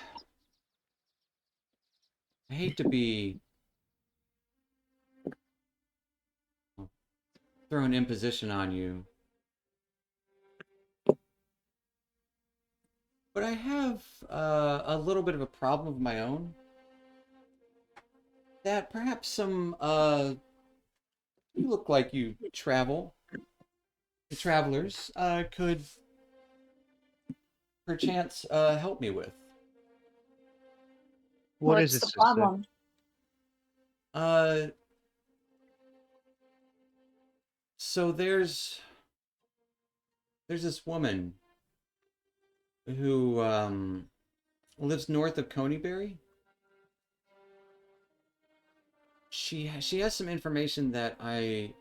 hate to be throw an imposition on you, But I have a little bit of a problem of my own. That perhaps some you look like you travel. The travelers could perchance help me with. What is What's it, the sister? problem? Uh, so there's this woman who lives north of Coneybury. She has some information that I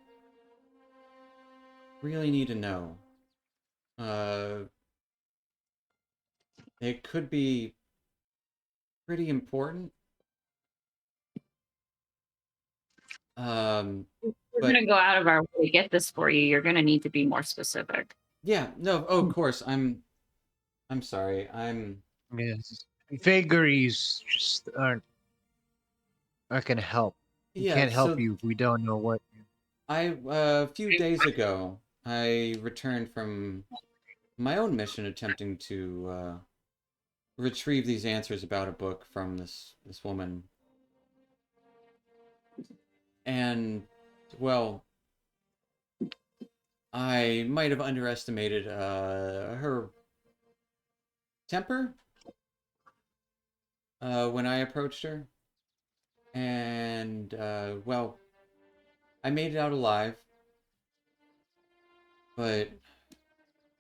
really need to know. Uh, it could be pretty important. We're But gonna go out of our way to get this for you. You're gonna need to be more specific. yeah, no, oh, of course, I'm sorry. Yes. Vagaries just aren't gonna help. We Yeah, can't help so you if we don't know what. a few days ago, I returned from my own mission attempting to retrieve these answers about a book from this woman. And well, I might have underestimated her temper when I approached her. And well, I made it out alive. But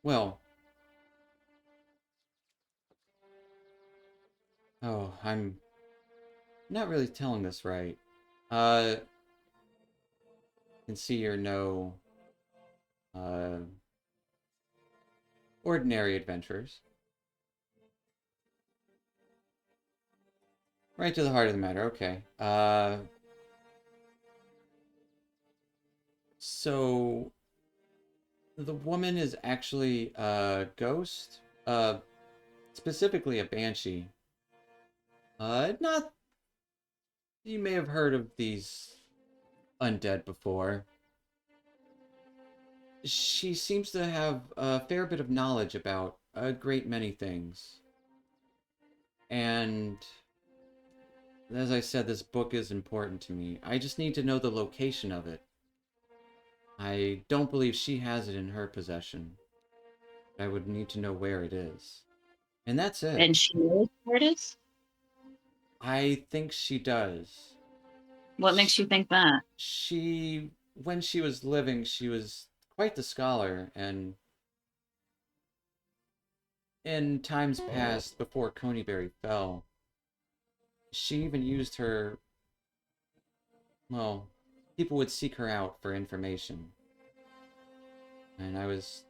well, oh, I'm not really telling this right. Can see you're no uh ordinary adventurers. Right to the heart of the matter. Okay. So the woman is actually a ghost, specifically a banshee. Not you may have heard of these undead before. She seems to have a fair bit of knowledge about a great many things. And as I said, this book is important to me. I just need to know the location of it. I don't believe she has it in her possession. I would need to know where it is. And that's it. And she knows where it is? I think she does. What makes you think that? When she was living, she was quite the scholar, and in times past, before Coneybury fell, she even used her, well, people would seek her out for information. And I was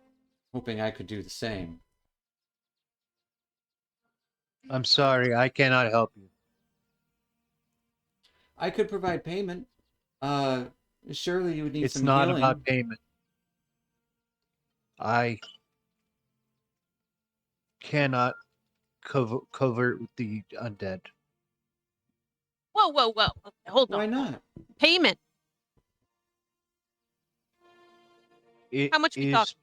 hoping I could do the same. I'm sorry, I cannot help you. I could provide payment. Uh, Surely you would need It's some not healing. about payment. I cannot covert with the undead. Whoa, whoa, whoa. Okay, hold Why on. not? Payment. It How much we is talking?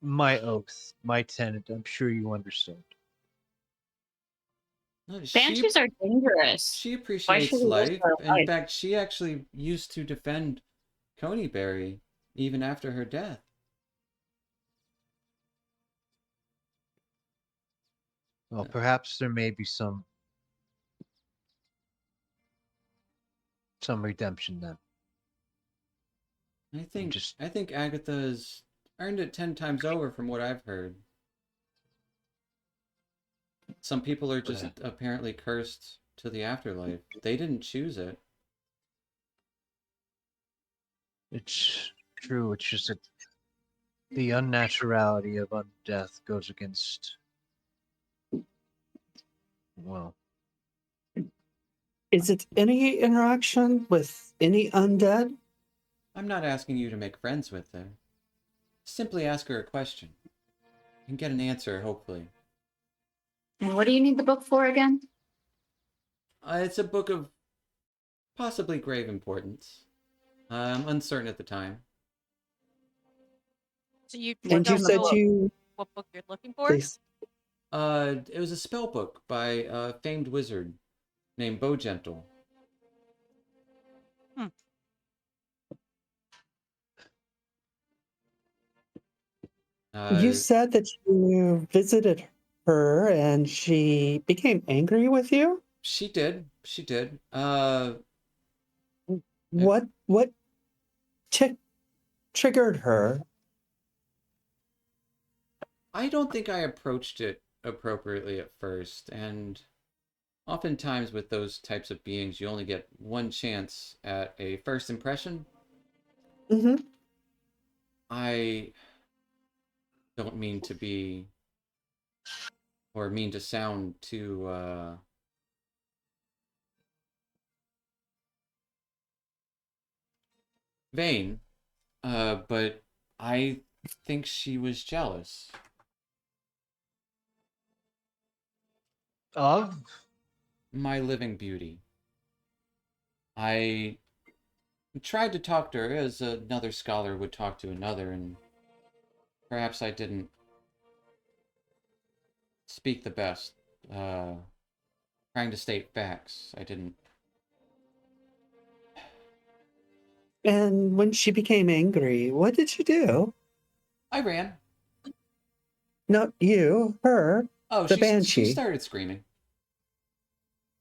my oath, my tenant. I'm sure you understand. No, Banshees are dangerous. She Why should appreciates we risk life. our In life? fact, she actually used to defend Coneybury even after her death. Well, perhaps there may be some redemption then. I think Agatha's earned it 10 times over from what I've heard. Some people are just apparently cursed to the afterlife. They didn't choose it. It's true. It's just that the unnaturality of undeath goes against, well, Is it any interaction with any undead? I'm not asking you to make friends with her. Simply ask her a question. And get an answer, hopefully. And what do you need the book for again? It's a book of possibly grave importance. I'm uncertain at the time. So you And you don't said know you what book you're looking for? please. It was a spell book by a famed wizard named Bowgentle. Hmm. You Uh, said that you visited her and she became angry with you? she did. She did. What triggered her? I don't think I approached it appropriately at first, and oftentimes with those types of beings, you only get one chance at a first impression. Hmm. I don't mean to be, or mean to sound too, vain, but I think she was jealous. Of? My living beauty. I tried to talk to her as another scholar would talk to another, and perhaps I didn't speak the best. Uh, Trying to state facts, I didn't. And when she became angry, what did you do? I ran. Not you, her, Oh, the she banshee. started screaming.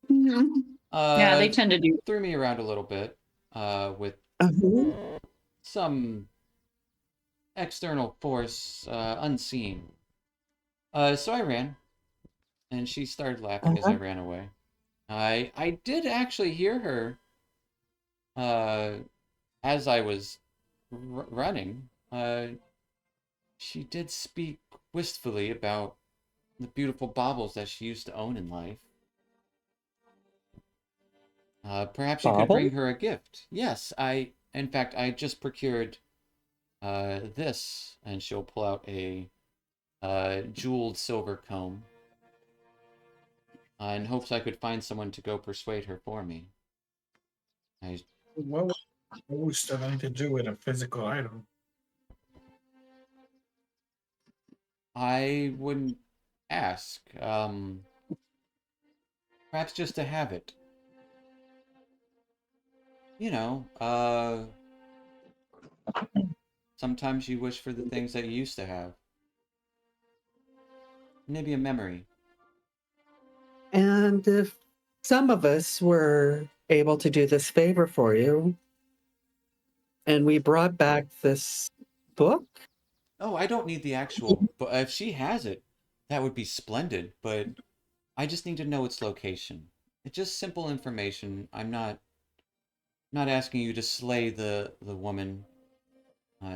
Mhm. Yeah, Uh, they tend to do. Threw me around a little bit, with Uh-huh. some external force, unseen. So I ran, and she started laughing as I Uh-huh. ran away. I did actually hear her, uh, as I was running. She did speak wistfully about the beautiful baubles that she used to own in life. Perhaps you could bring Bobble? her a gift. Yes, in fact, I just procured this, and she'll pull out a jeweled silver comb, in hopes I could find someone to go persuade her for me. I, What would most have anything to do with a physical item? I wouldn't ask. Perhaps just to have it. You know, sometimes you wish for the things that you used to have. Maybe a memory. And if some of us were able to do this favor for you, and we brought back this book, Oh, I don't need the actual, but if she has it, that would be splendid, but I just need to know its location. It's just simple information. I'm not asking you to slay the woman.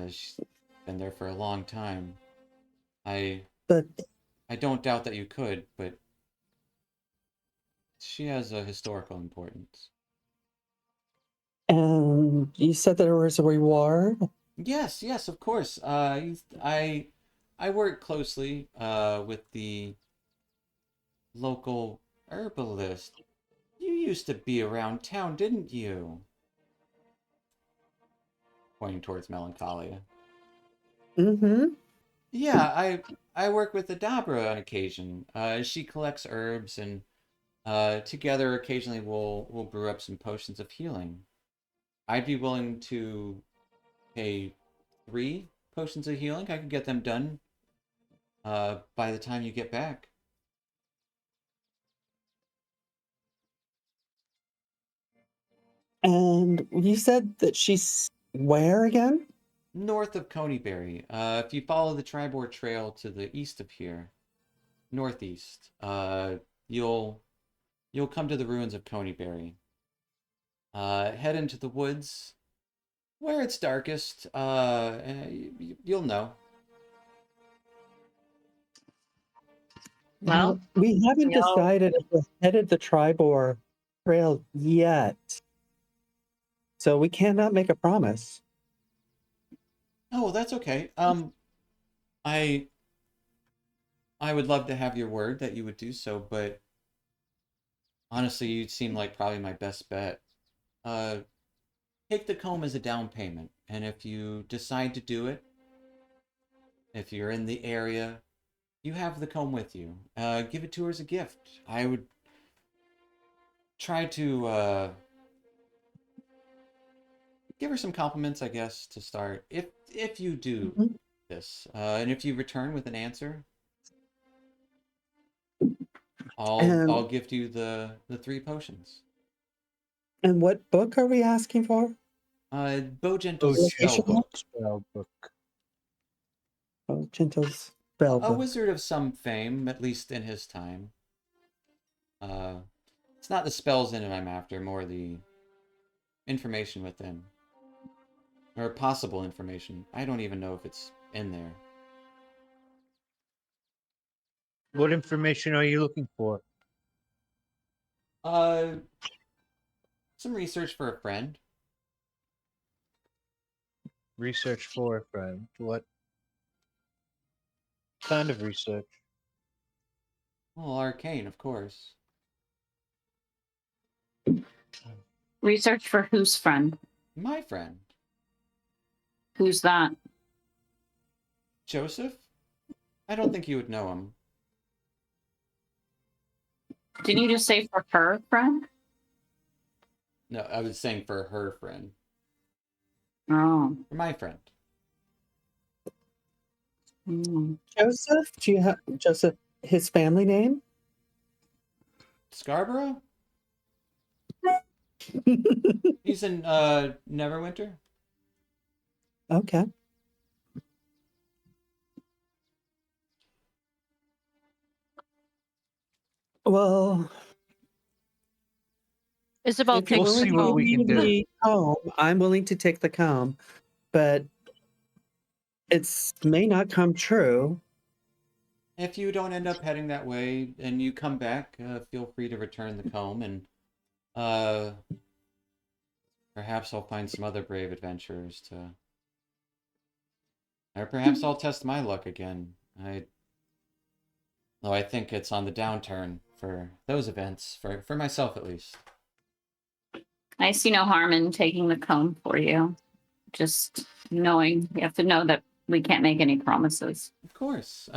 She's been there for a long time. I but I don't doubt that you could, but she has a historical importance. and you said there was a reward. Yes, yes, of course. I work closely with the local herbalist. You used to be around town, didn't you? Pointing towards Melancholia. Mm-hmm. Yeah, I work with Adabra on occasion. She collects herbs, and together occasionally we'll brew up some potions of healing. I'd be willing to pay 3 potions of healing. I could get them done by the time you get back. And you said that she's where again? North of Coneyberry. If you follow the Tribord Trail to the east of here, northeast, you'll come to the ruins of Coneyberry. Head into the woods where it's darkest. You'll know. Well, We haven't we all. decided if we're headed the Tribor Trail yet, so we cannot make a promise. Oh, well, that's okay. I I would love to have your word that you would do so, but honestly, you seem like probably my best bet. Uh, Take the comb as a down payment, and if you decide to do it, if you're in the area, you have the comb with you. Give it to her as a gift. I would try to give her some compliments, I guess, to start. If you do Mhm. this, and if you return with an answer, I'll And gift you the 3 potions. and what book are we asking for? Bogental's spell Location? book. Spell book. Oh, Gentle's spell A book. wizard of some fame, at least in his time. It's not the spells in it I'm after, more the information within. Or possible information. I don't even know if it's in there. What information are you looking for? Uh, some research for a friend. Research for a friend. What kind of research? Well, arcane, of course. Research for whose friend? My friend. Who's that? Joseph? I don't think you would know him. Didn't you just say for her friend? No, I was saying for her friend. Oh. For my friend. Hmm. Joseph? Do you have Joseph his family name? Scarborough? He's in Neverwinter. Okay. Well, Isabel if you're We'll takes the see willing to what give comb. we can me do. the comb, I'm willing to take the comb, but it may not come true. If you don't end up heading that way and you come back, feel free to return the comb and uh, perhaps I'll find some other brave adventurers to. Or perhaps I'll test my luck again. Though I think it's on the downturn for those events, for myself at least. I see no harm in taking the comb for you. Just knowing, you have to know that we can't make any promises. Of course,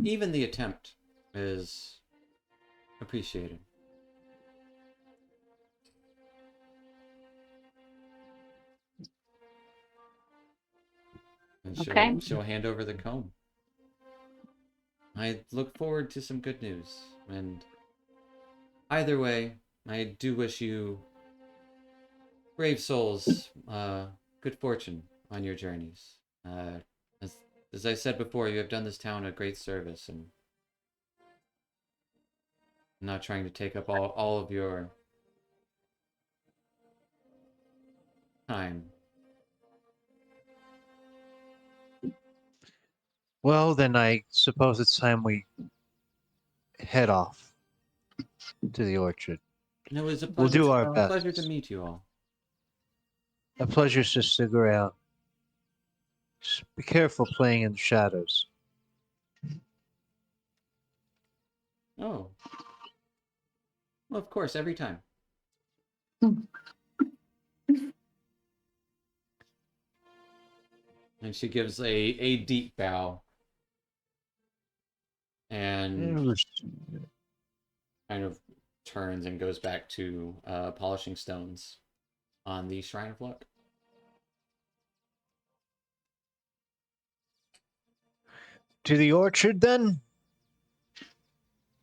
even the attempt is appreciated. And Okay. she'll hand over the comb. I look forward to some good news, and either way, I do wish you brave souls good fortune on your journeys. As as I said before, you have done this town a great service, and I'm not trying to take up all of your time. Well, then I suppose it's time we head off to the orchard. And it was a We'll do our pleasure to best. meet you all. A pleasure to stick around. Just be careful playing in the shadows. Oh, well, of course, every time. And she gives a deep bow and kind of turns and goes back to polishing stones on the Shrine of Luck. To the orchard, then?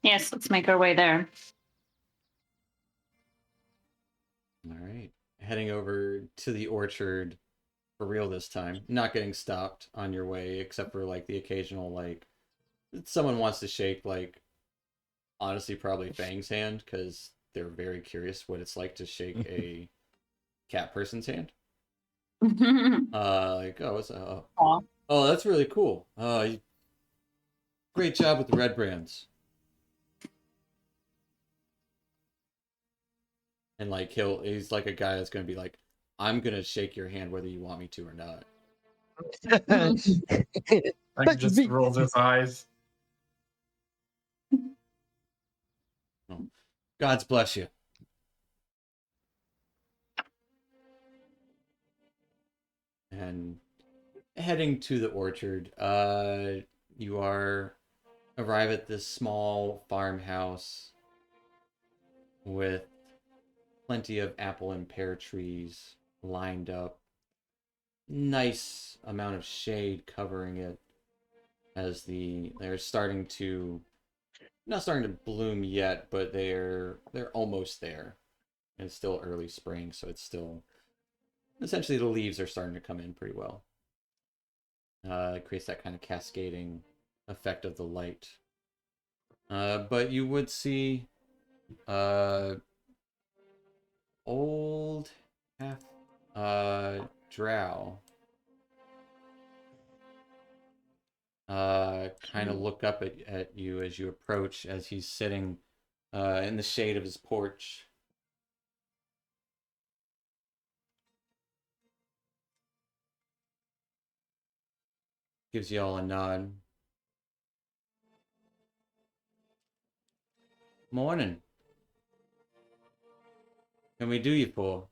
Yes, let's make our way there. All right. Heading over to the orchard for real this time. Not getting stopped on your way, except for like the occasional, like, someone wants to shake, like, honestly, probably Fang's hand, because they're very curious what it's like to shake a cat person's hand. Like, oh, it's Aw. oh, that's really cool. Great job with the red brands. And like he's like a guy that's gonna be like, I'm gonna shake your hand whether you want me to or not. Like just rolls his eyes. Oh, God's bless you. And heading to the orchard, you arrive at this small farmhouse with plenty of apple and pear trees lined up. Nice amount of shade covering it as they're starting to not starting to bloom yet, but they're almost there. And it's still early spring, so it's still essentially the leaves are starting to come in pretty well. It creates that kind of cascading effect of the light. But you would see old half drow kind of look up at you as you approach, as he's sitting in the shade of his porch. Gives you all a nod. Morning. Can we do you for?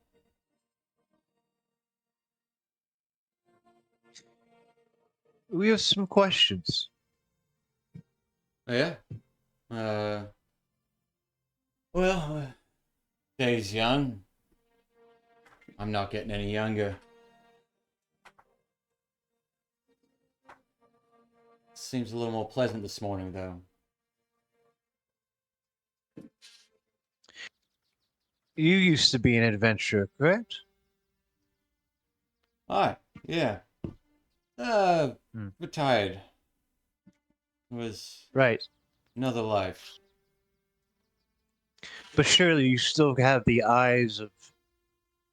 We have some questions. Oh, yeah? Well, day's young. I'm not getting any younger. Seems a little more pleasant this morning, though. You used to be an adventurer, correct? Hi, yeah. Retired. Was Right. another life. But surely you still have the eyes of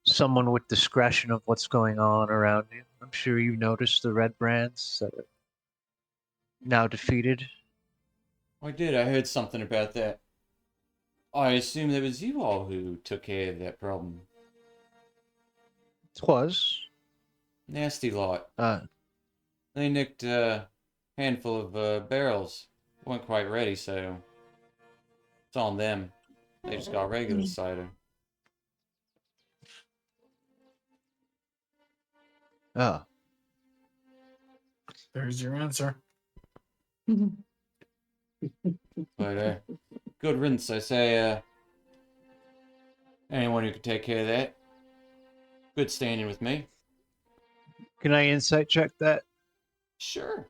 someone with discretion of what's going on around you. I'm sure you noticed the red brands that are now defeated. I did, I heard something about that. I assume it was you all who took care of that problem. Twas. Nasty lot. Uh, They nicked a handful of barrels. Weren't quite ready, so it's on them. They just got regular cider. oh. There's your answer. But good riddance, I say. Anyone who could take care of that. Good standing with me. Can I insight check that? Sure.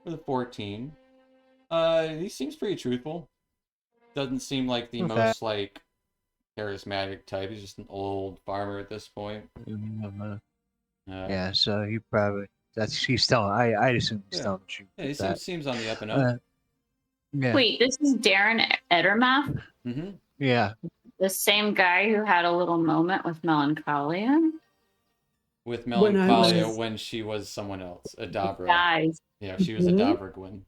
For the 14. He seems pretty truthful. Doesn't seem like the Okay. most, like, charismatic type. He's just an old farmer at this point. Yeah, so he probably he's telling I assume he's Yeah. telling the truth. Yeah, he with that. seems on the up and up. Yeah. Wait, this is Darren Edermath, Mm-hmm. Yeah. the same guy who had a little moment with Melancholia. With When I Melancholia was- when she was someone else. A Dabra. Guys, Yeah, she was a Mhm. Dabragwin.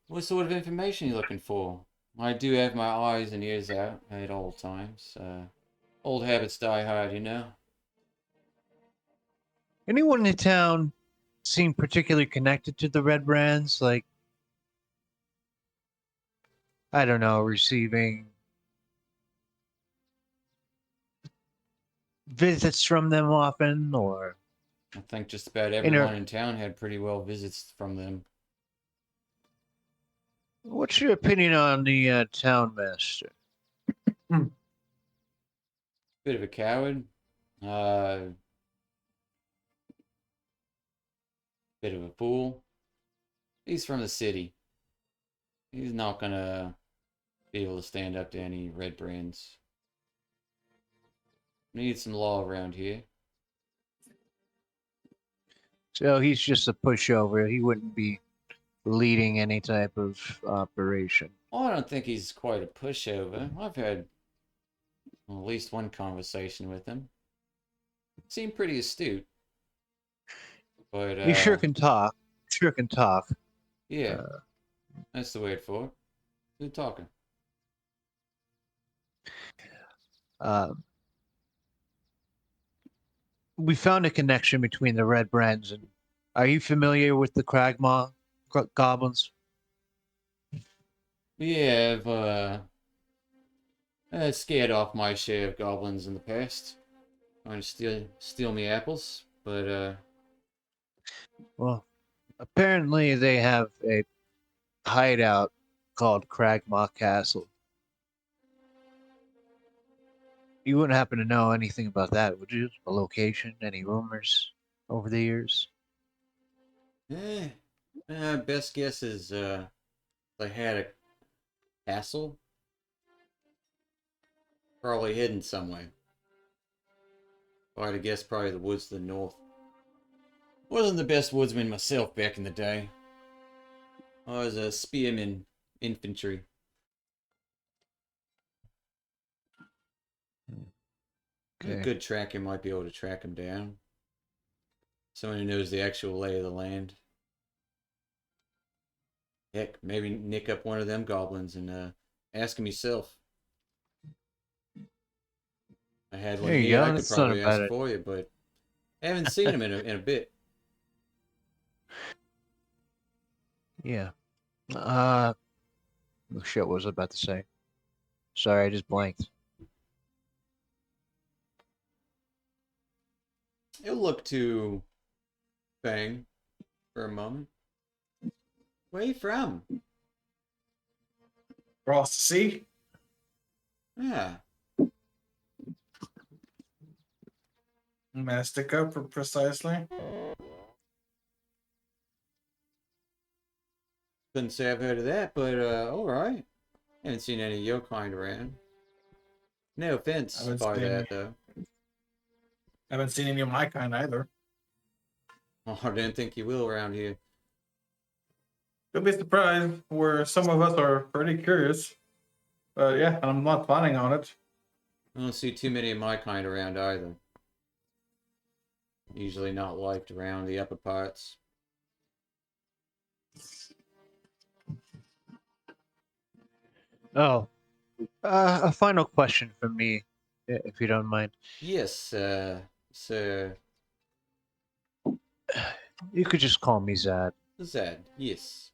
What sort of information are you looking for? I do have my eyes and ears out at all times. Old habits die hard, you know? Anyone in the town seem particularly connected to the red brands? Like, I don't know, receiving visits from them often, or I think just about everyone in town had pretty well visits from them. what's your opinion on the town master? Bit of a coward. Bit of a fool. He's from the city. He's not gonna be able to stand up to any red brands. Need some law around here. So he's just a pushover. He wouldn't be leading any type of operation. Well, I don't think he's quite a pushover. I've had at least one conversation with him. Seemed pretty astute. But He sure can talk. Sure can talk. yeah, that's the word for it. Good talking. We found a connection between the red brands and. Are you familiar with the Cragmaw goblins? Yeah, I've scared off my share of goblins in the past. Trying to steal me apples, but Well, apparently they have a hideout called Cragmaw Castle. You wouldn't happen to know anything about that, would you? A location, any rumors over the years? eh, best guess is they had a castle, probably hidden somewhere. If I had to guess, probably the woods to the north. Wasn't the best woodsman myself back in the day. I was a spearman infantry. A Okay. good tracker might be able to track him down. Someone who knows the actual lay of the land. Heck, maybe nick up one of them goblins and ask him yourself. I had one There you here I go. could That's not a probably bad ask idea. for you, but I haven't seen him in a bit. Yeah. Oh shit, what was I about to say? Sorry, I just blanked. He'll look to Fang for a moment. Where you from? Across the sea. Ah, Mastica, precisely. couldn't say I've heard of that, but alright. Haven't seen any of your kind around. No offense Haven't by seen- that, though. Haven't seen any of my kind either. Oh, I didn't think you will around here. You'll be surprised where some of us are pretty curious. Yeah, I'm not planning on it. I don't see too many of my kind around either. Usually not liked around the upper parts. Oh, a final question from me, if you don't mind. Yes, Sir You could just call me Zad. Zed. Yes.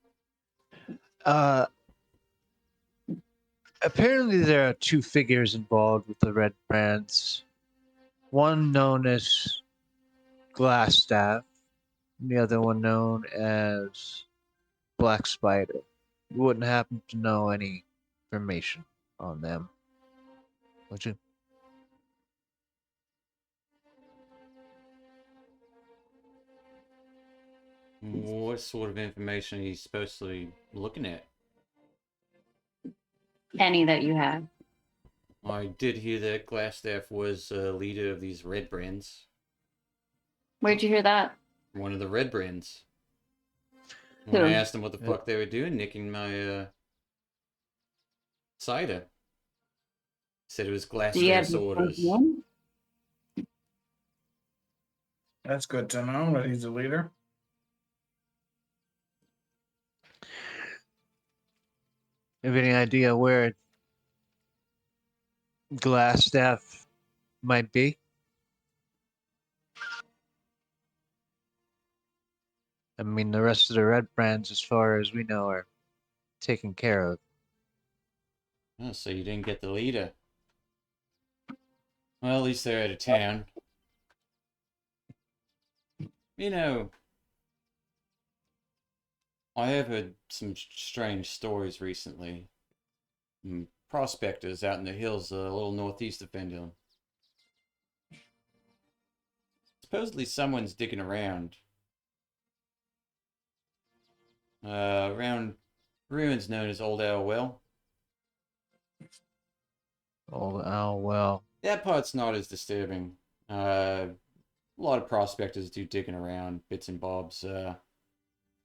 Uh, apparently there are two figures involved with the Red Brands. One known as Glassstaff, and the other one known as Black Spider. You wouldn't happen to know any information on them, would you? What sort of information are you supposed to be looking at? Any that you have. I did hear that Glassstaff was leader of these red brands. Where'd you hear that? One of the red brands. When I Who? asked them what the fuck they were doing, nicking my cider. Said it was Do you have Glassstaff's your orders. one? That's good to know that he's a leader. Have any idea where Glassstaff might be? I mean, the rest of the Red Brands, as far as we know, are taken care of. Oh, so you didn't get the leader. Well, at least they're out of town. You know, I have heard some strange stories recently. Prospectors out in the hills a little northeast of Phandelver. Supposedly someone's digging around. Around ruins known as Old Owl Well. Oh, well. That part's not as disturbing. A lot of prospectors do digging around, bits and bobs,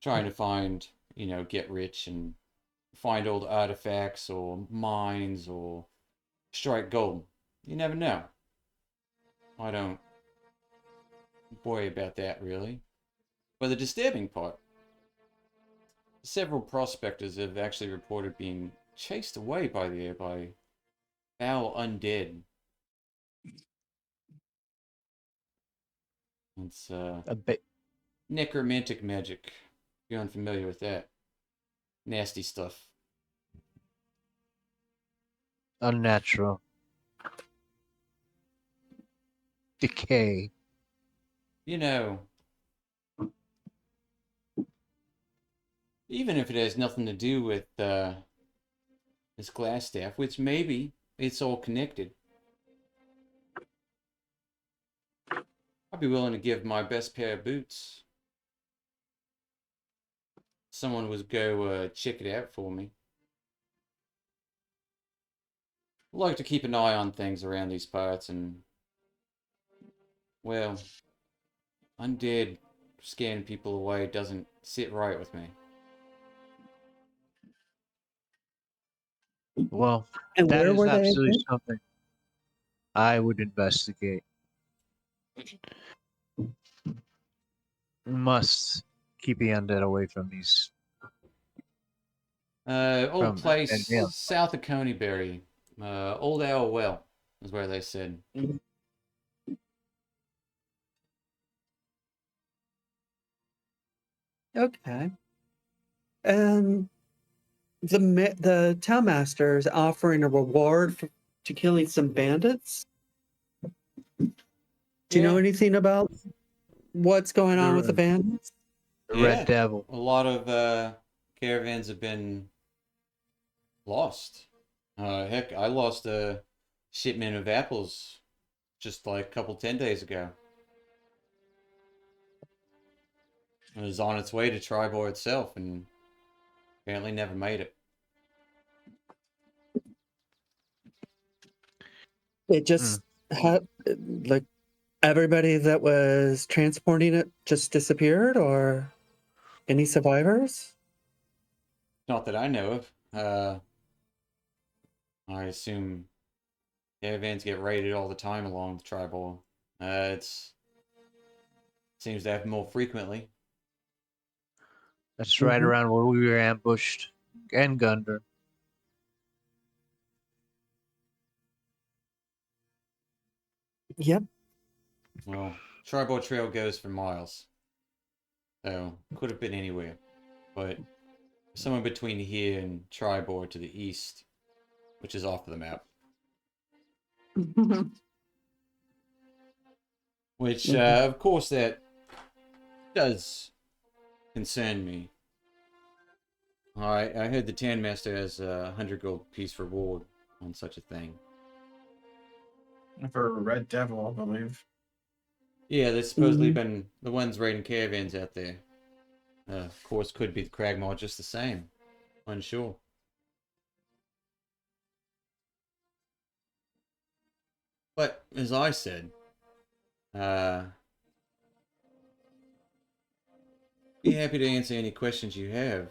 trying to find, get rich and find old artifacts or mines or strike gold. You never know. I don't worry about that really. But the disturbing part, several prospectors have actually reported being chased away by foul undead. It's A bit. necromantic magic. If you're unfamiliar with that. Nasty stuff. Unnatural. Decay. You know, even if it has nothing to do with this glass staff, which maybe it's all connected, I'd be willing to give my best pair of boots. Someone would go check it out for me. I like to keep an eye on things around these parts, and well, undead scaring people away doesn't sit right with me. Well, And that where is were they absolutely again? something I would investigate. Must keep the undead away from these. Old From place Phandelver. south of Coneybury. Old Owl Well is where they said. Okay. And the town master is offering a reward to killing some bandits. Do you know Yeah. anything about what's going on with the The, bandits? the Yeah. Red Devil. A lot of caravans have been lost. Heck, I lost a shipment of apples just like a couple 10 days ago. It was on its way to Tribor itself and apparently never made it. It just had like everybody that was transporting it just disappeared, or any survivors? Not that I know of. I assume caravans get raided all the time along the Tribor. It's seems to happen more frequently. That's right Mhm. around where we were ambushed and gunned. Yep. Well, Tribor Trail goes for miles. So, could have been anywhere. But somewhere between here and Tribor to the east, which is off the map. Which, of course, that does concern me. I heard the Tan Master has a 100 gold piece reward on such a thing. For a Red Devil, I believe. Yeah, there's supposedly Mhm. been the ones raiding caravans out there. Of course, could be the Cragmaw just the same. Unsure. But, as I said, be happy to answer any questions you have.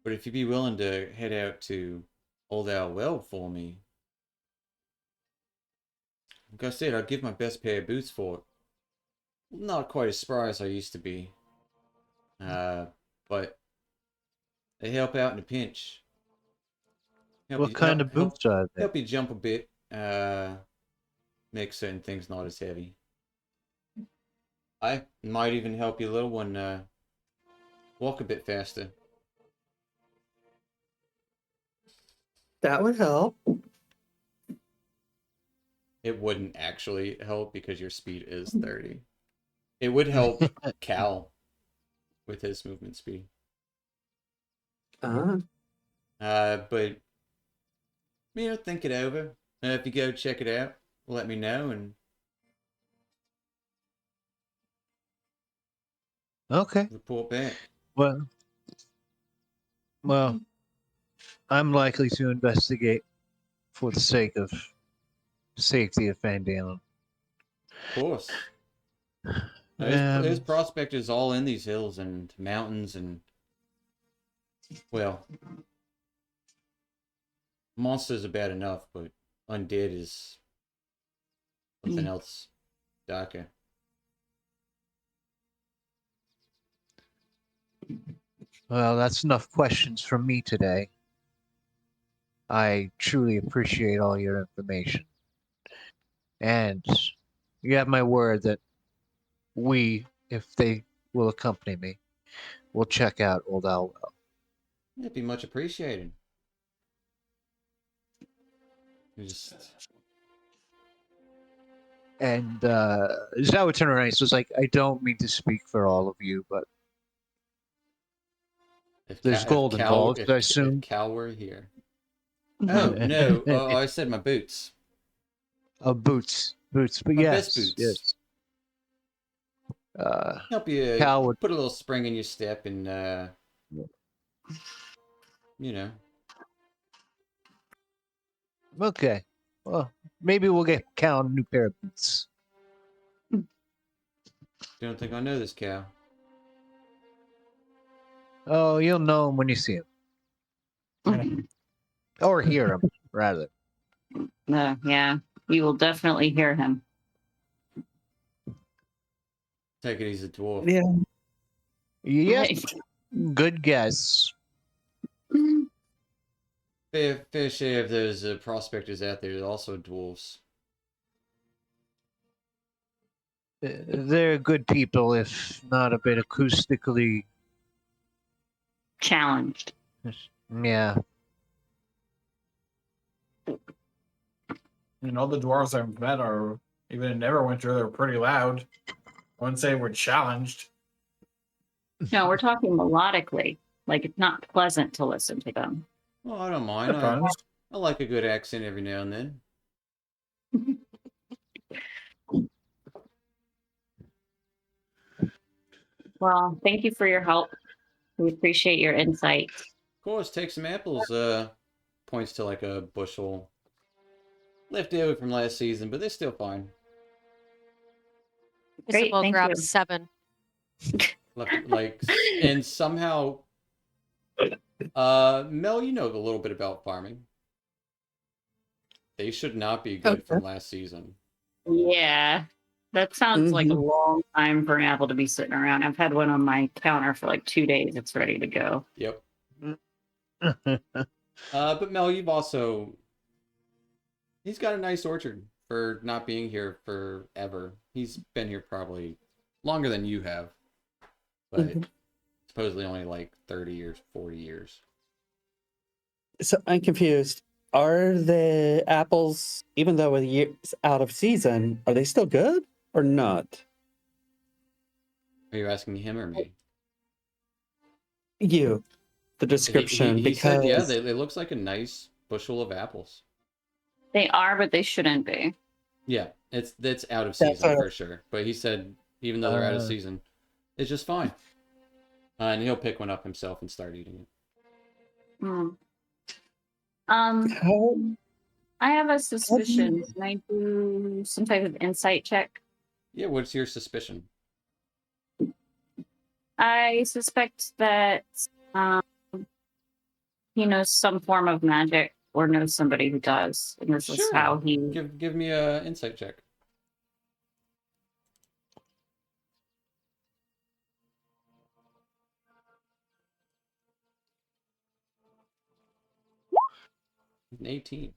But if you'd be willing to head out to Old Owl Well for me, like I said, I'd give my best pair of boots for it. Not quite as spry as I used to be. But they help out in a pinch. Help What you kind of boots are they? help you jump a bit. Make certain things not as heavy. I might even help you a little one walk a bit faster. That would help. It wouldn't actually help because your speed is 30. It would help Cal with his movement speed. Ah. But think it over. If you go check it out, let me know and Okay. report back. Well, well, I'm likely to investigate for the sake of safety of Phandelver. Of course. There's Um, prospectors all in these hills and mountains and, well, monsters are bad enough, but undead is something else darker. well, that's enough questions from me today. I truly appreciate all your information. And you have my word that we, if they will accompany me, will check out Old Owl Well. It'd be much appreciated. You just And Zhao would turn around and says, like, I don't mean to speak for all of you, but there's gold involved, I if assume. Cal were here. Oh no! Oh, I said my boots. Boots. But My best yes, boots. yes. Help you Cal would. put a little spring in your step and you know. Okay. Well, maybe we'll get Cal a new pair of boots. Don't think I know this cow. Oh, you'll know him when you see him. Or hear him, rather. Yeah, you will definitely hear him. Take it he's a dwarf. Yeah. Yes. Good guess. Fair share of those prospectors out there are also dwarves. They're good people, if not a bit acoustically. Challenged. Yeah. And all the dwarves I've met are, even in Neverwinter, they're pretty loud. I wouldn't say we're challenged. No, we're talking melodically. Like it's not pleasant to listen to them. Well, I don't mind. Depends. I like a good accent every now and then. Well, thank you for your help. We appreciate your insight. Of course, take some apples. Points to like a bushel left over from last season, but they're still fine. Great, Isabel thank grabs you. 7. Left like, and somehow, Mel, you know a little bit about farming. They should not be good from last season. Yeah, that sounds like a Mhm. long time for an apple to be sitting around. I've had one on my counter for like 2 days. It's ready to go. Yep. But Mel, you've also he's got a nice orchard for not being here forever. He's been here probably longer than you have, but Mhm. supposedly only like 30 years, 40 years. So I'm confused. Are the apples, even though a year's out of season, are they still good or not? Are you asking him or me? You, the description, He said, yeah, because it looks like a nice bushel of apples. They are, but they shouldn't be. Yeah, that's out of that's season what for sure. But he said even though they're out of season, it's just fine. And he'll pick one up himself and start eating it. Hmm. how I have a suspicion. Can I do some type of insight check? Yeah, what's your suspicion? I suspect that he knows some form of magic or knows somebody who does. And this is Sure. how he. Give me a insight check. An 18.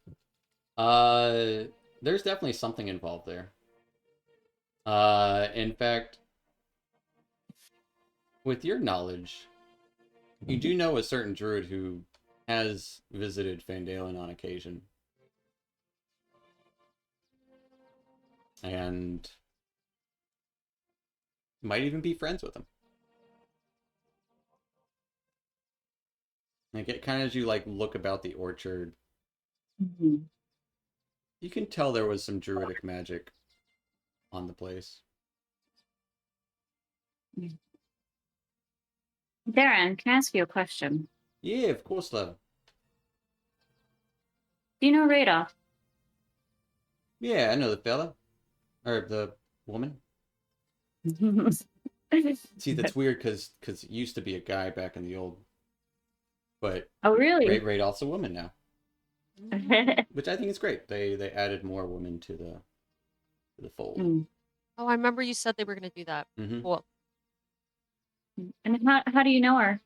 There's definitely something involved there. In fact, with your knowledge, you do know a certain druid who has visited Phandelver on occasion. And might even be friends with him. Like it kind of as you like look about the orchard, Mhm. you can tell there was some druidic magic on the place. Darren, can I ask you a question? Yeah, of course, love. Do you know Radolf? Yeah, I know the fella. Or the woman. See, that's weird because it used to be a guy back in the old. But Oh, really? Radolf's a woman now. Which I think is great. They added more women to the fold. Oh, I remember you said they were going to do that. Mm-hmm. Cool. And how do you know her?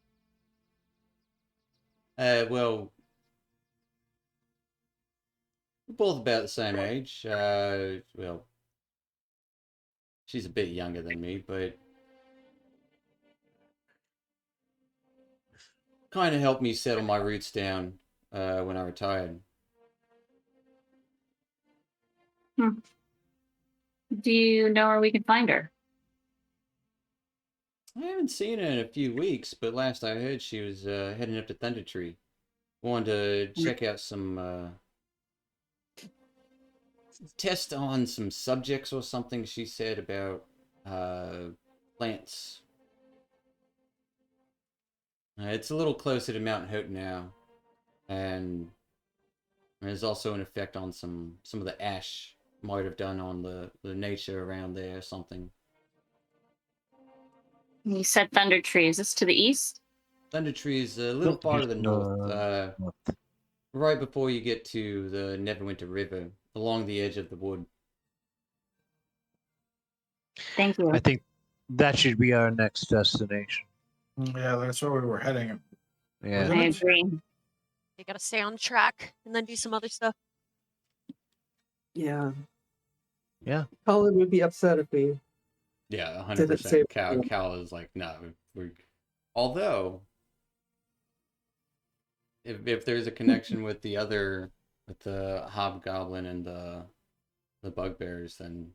Well, we're both about the same age. Well, she's a bit younger than me, but kind of helped me settle my roots down when I retired. Do you know where we can find her? I haven't seen her in a few weeks, but last I heard she was heading up to Thunder Tree. Wanted to check out some test on some subjects or something she said about plants. It's a little closer to Mount Hope now, and there's also an effect on some of the ash might have done on the nature around there or something. You said Thunder Tree. Is this to the east? Thunder Tree is a little far to the north, north. right before you get to the Neverwinter River, along the edge of the wood. Thank you. I think that should be our next destination. Yeah, that's where we were heading. Yeah. I agree. You gotta stay on track and then do some other stuff. Yeah. Yeah. Colin would be upset if we Yeah, didn't say 100%. Cal is like, no, we're. Although, if there's a connection with the hobgoblin and the bugbears, then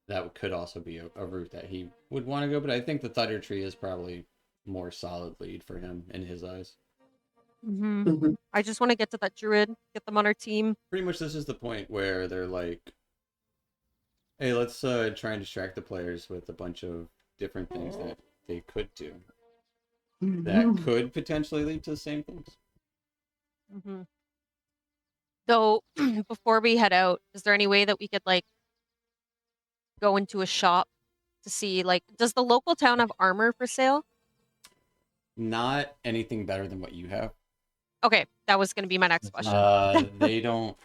that could also be a route that he would want to go. But I think the Thunder Tree is probably more solid lead for him in his eyes. Mhm. I just want to get to that druid, get them on our team. Pretty much, this is the point where they're like, "Hey, let's try and distract the players with a bunch of different things that they could do that could potentially lead to the same things." So before we head out, is there any way that we could like go into a shop to see like does the local town have armor for sale? Not anything better than what you have. Okay, that was going to be my next question. They don't,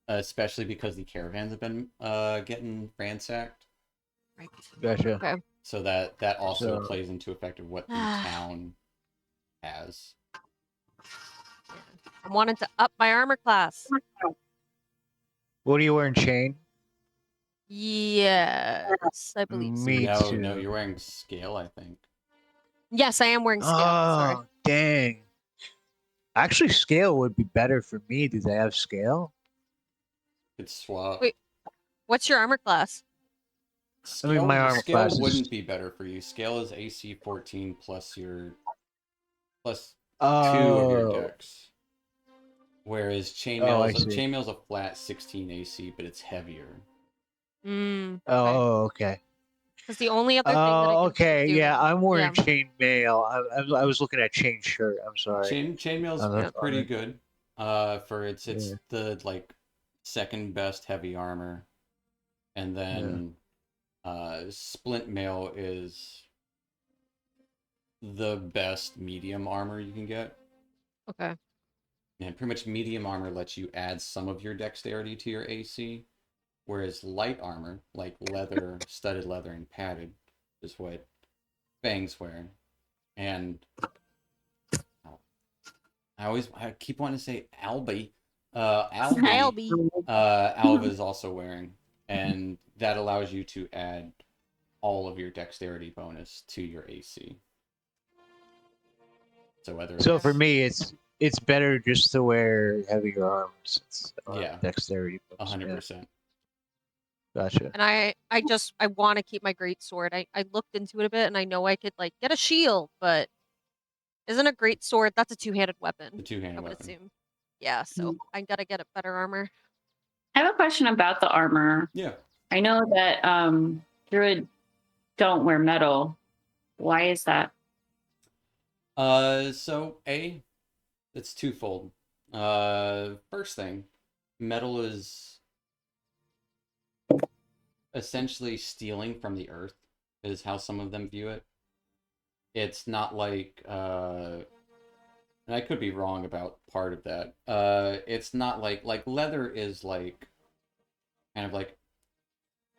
especially because the caravans have been getting ransacked. Right. Gotcha. Okay. So that also So- plays into effect of what the town has. I'm wanting to up my armor class. What are you wearing, chain? Yes, I believe so. Me No, too. no, you're wearing scale, I think. Yes, I am wearing scale. Sorry. Oh, dang. Actually, scale would be better for me. Do they have scale? It's swap. Wait. What's your armor class? Scale, I mean, my armor scale class is- wouldn't be better for you. Scale is AC 14 plus plus 2 of your Oh, dex. Whereas I chainmail's see. chainmail's a flat 16 AC, but it's heavier. Oh, okay. Because the only other thing that I Oh, can okay. do, Yeah, I'm wearing yeah. chain mail. I was looking at chain shirt. I'm sorry. Chainmail's Oh, that's pretty fine. good. For it's Yeah. the like second best heavy armor, and then splint mail is the best medium armor you can get. Okay. And pretty much medium armor lets you add some of your dexterity to your AC, whereas light armor, like leather, studded leather, and padded, is what Fang's wearing. And I keep wanting to say Albie. Albie. Alva is also wearing, and that allows you to add all of your dexterity bonus to your AC. So whether So it's, for me, it's better just to wear heavier arms. It's Yeah. dexterity. bonus, 100%. Yeah. Gotcha. And I want to keep my great sword. I looked into it a bit and I know I could like get a shield, but isn't a great sword that's a two-handed weapon? The two-handed I would weapon. assume. Yeah, so I gotta get a better armor. I have a question about the armor. Yeah. I know that druid don't wear metal. Why is that? So it's twofold. First thing, metal is essentially stealing from the earth, is how some of them view it. It's not like, and I could be wrong about part of that. It's not like leather is like, kind of like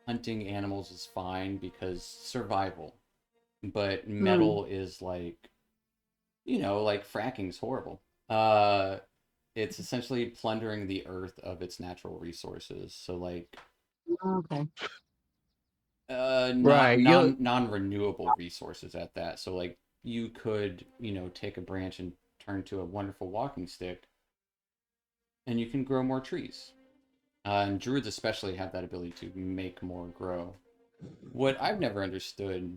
hunting animals is fine because survival, but metal is like, like fracking's horrible. It's essentially plundering the earth of its natural resources. So like, Okay. Right, you'll- non-renewable resources at that. So like you could, take a branch and turn to a wonderful walking stick and you can grow more trees. And druids especially have that ability to make more grow. What I've never understood,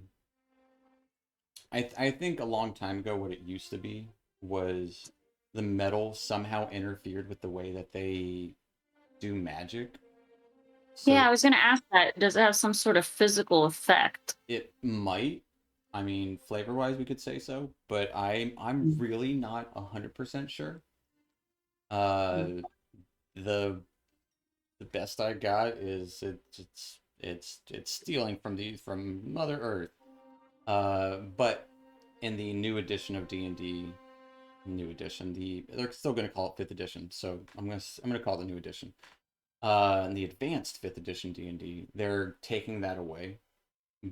I think a long time ago, what it used to be was the metal somehow interfered with the way that they do magic. So Yeah, I was gonna ask that. Does it have some sort of physical effect? it might. I mean, flavor-wise, we could say so, but I'm really not 100% sure. Uh, the the best I got is it's stealing from Mother Earth. But in the new edition of D&D, new edition, they're still gonna call it 5th edition, so I'm gonna call it the new edition. In the advanced 5th edition D&D, they're taking that away,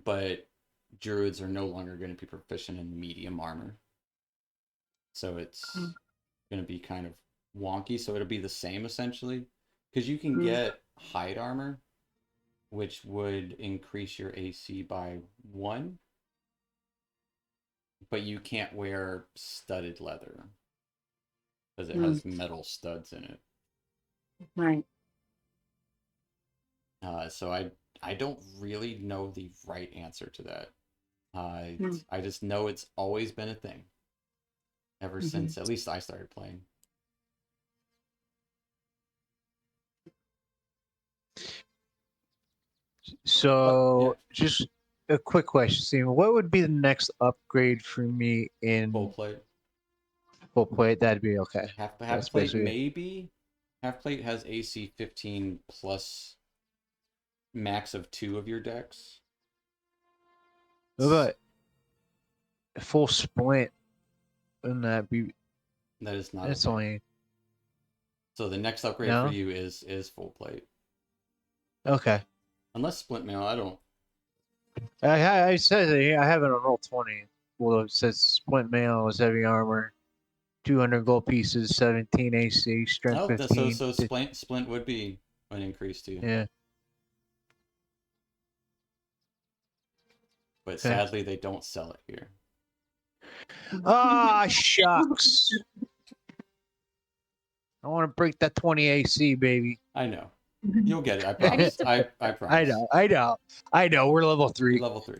but druids are no longer going to be proficient in medium armor. So it's going to be kind of wonky. So it'll be the same essentially. Because you can get hide armor, which would increase your AC by 1. But you can't wear studded leather. Because it has metal studs in it. Right. So I don't really know the right answer to that. I just know it's always been a thing. Ever since at least I started playing. So, Yeah. just a quick question, Steven. What would be the next upgrade for me in Full plate. full plate? That'd be okay. Half That's plate basically it. maybe. Half plate has AC 15 plus max of 2 of your decks. What about full splint? Wouldn't that be? That is not. That's a only. So the next upgrade No? for you is full plate. Okay. Unless splint mail, I don't. I said it, I have it on Roll20. Well, it says splint mail is heavy armor, 200 gold pieces, 17 AC, strength Oh, 15. so splint would be an increase to you. Yeah. But Okay. sadly, they don't sell it here. Ah, shucks. I want to break that 20 AC, baby. I know. You'll get it. I promise. I promise. I know. We're level 3. Level 3.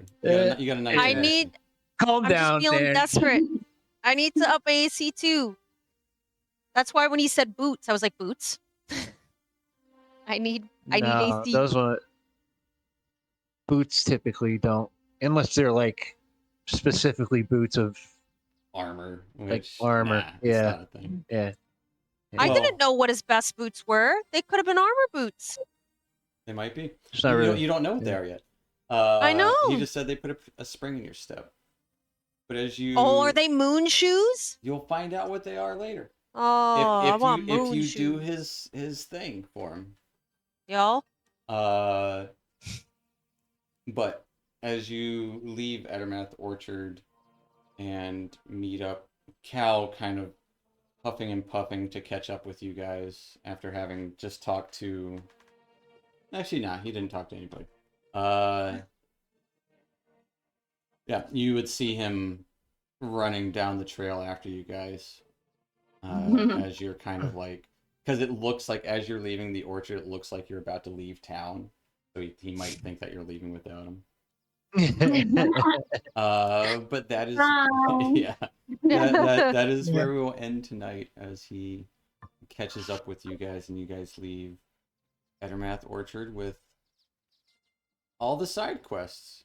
You got a nice. I AC. need. Calm I'm down, just feeling Dan. desperate. I need to up my AC too. That's why when he said boots, I was like, boots? I need No, AC. those one boots typically don't, unless they're like specifically boots of Armor, like which armor. nah, it's Yeah, not a thing. yeah. I Well- didn't know what his best boots were. They could have been armor boots. They might be. It's not really. You don't know what they yeah. are yet. I know. He just said they put a spring in your step. But as you Oh, are they moon shoes? you'll find out what they are later. Oh, I want moon if you shoes. do his thing for him. Y'all? But as you leave Ettermath Orchard and meet up, Cal kind of huffing and puffing to catch up with you guys after having just talked to. Actually, nah, he didn't talk to anybody. Yeah, you would see him running down the trail after you guys as you're kind of like, because it looks like as you're leaving the orchard, it looks like you're about to leave town, so he might think that you're leaving without him. But that is yeah, that is where we will end tonight as he catches up with you guys and you guys leave Ettermath Orchard with all the side quests.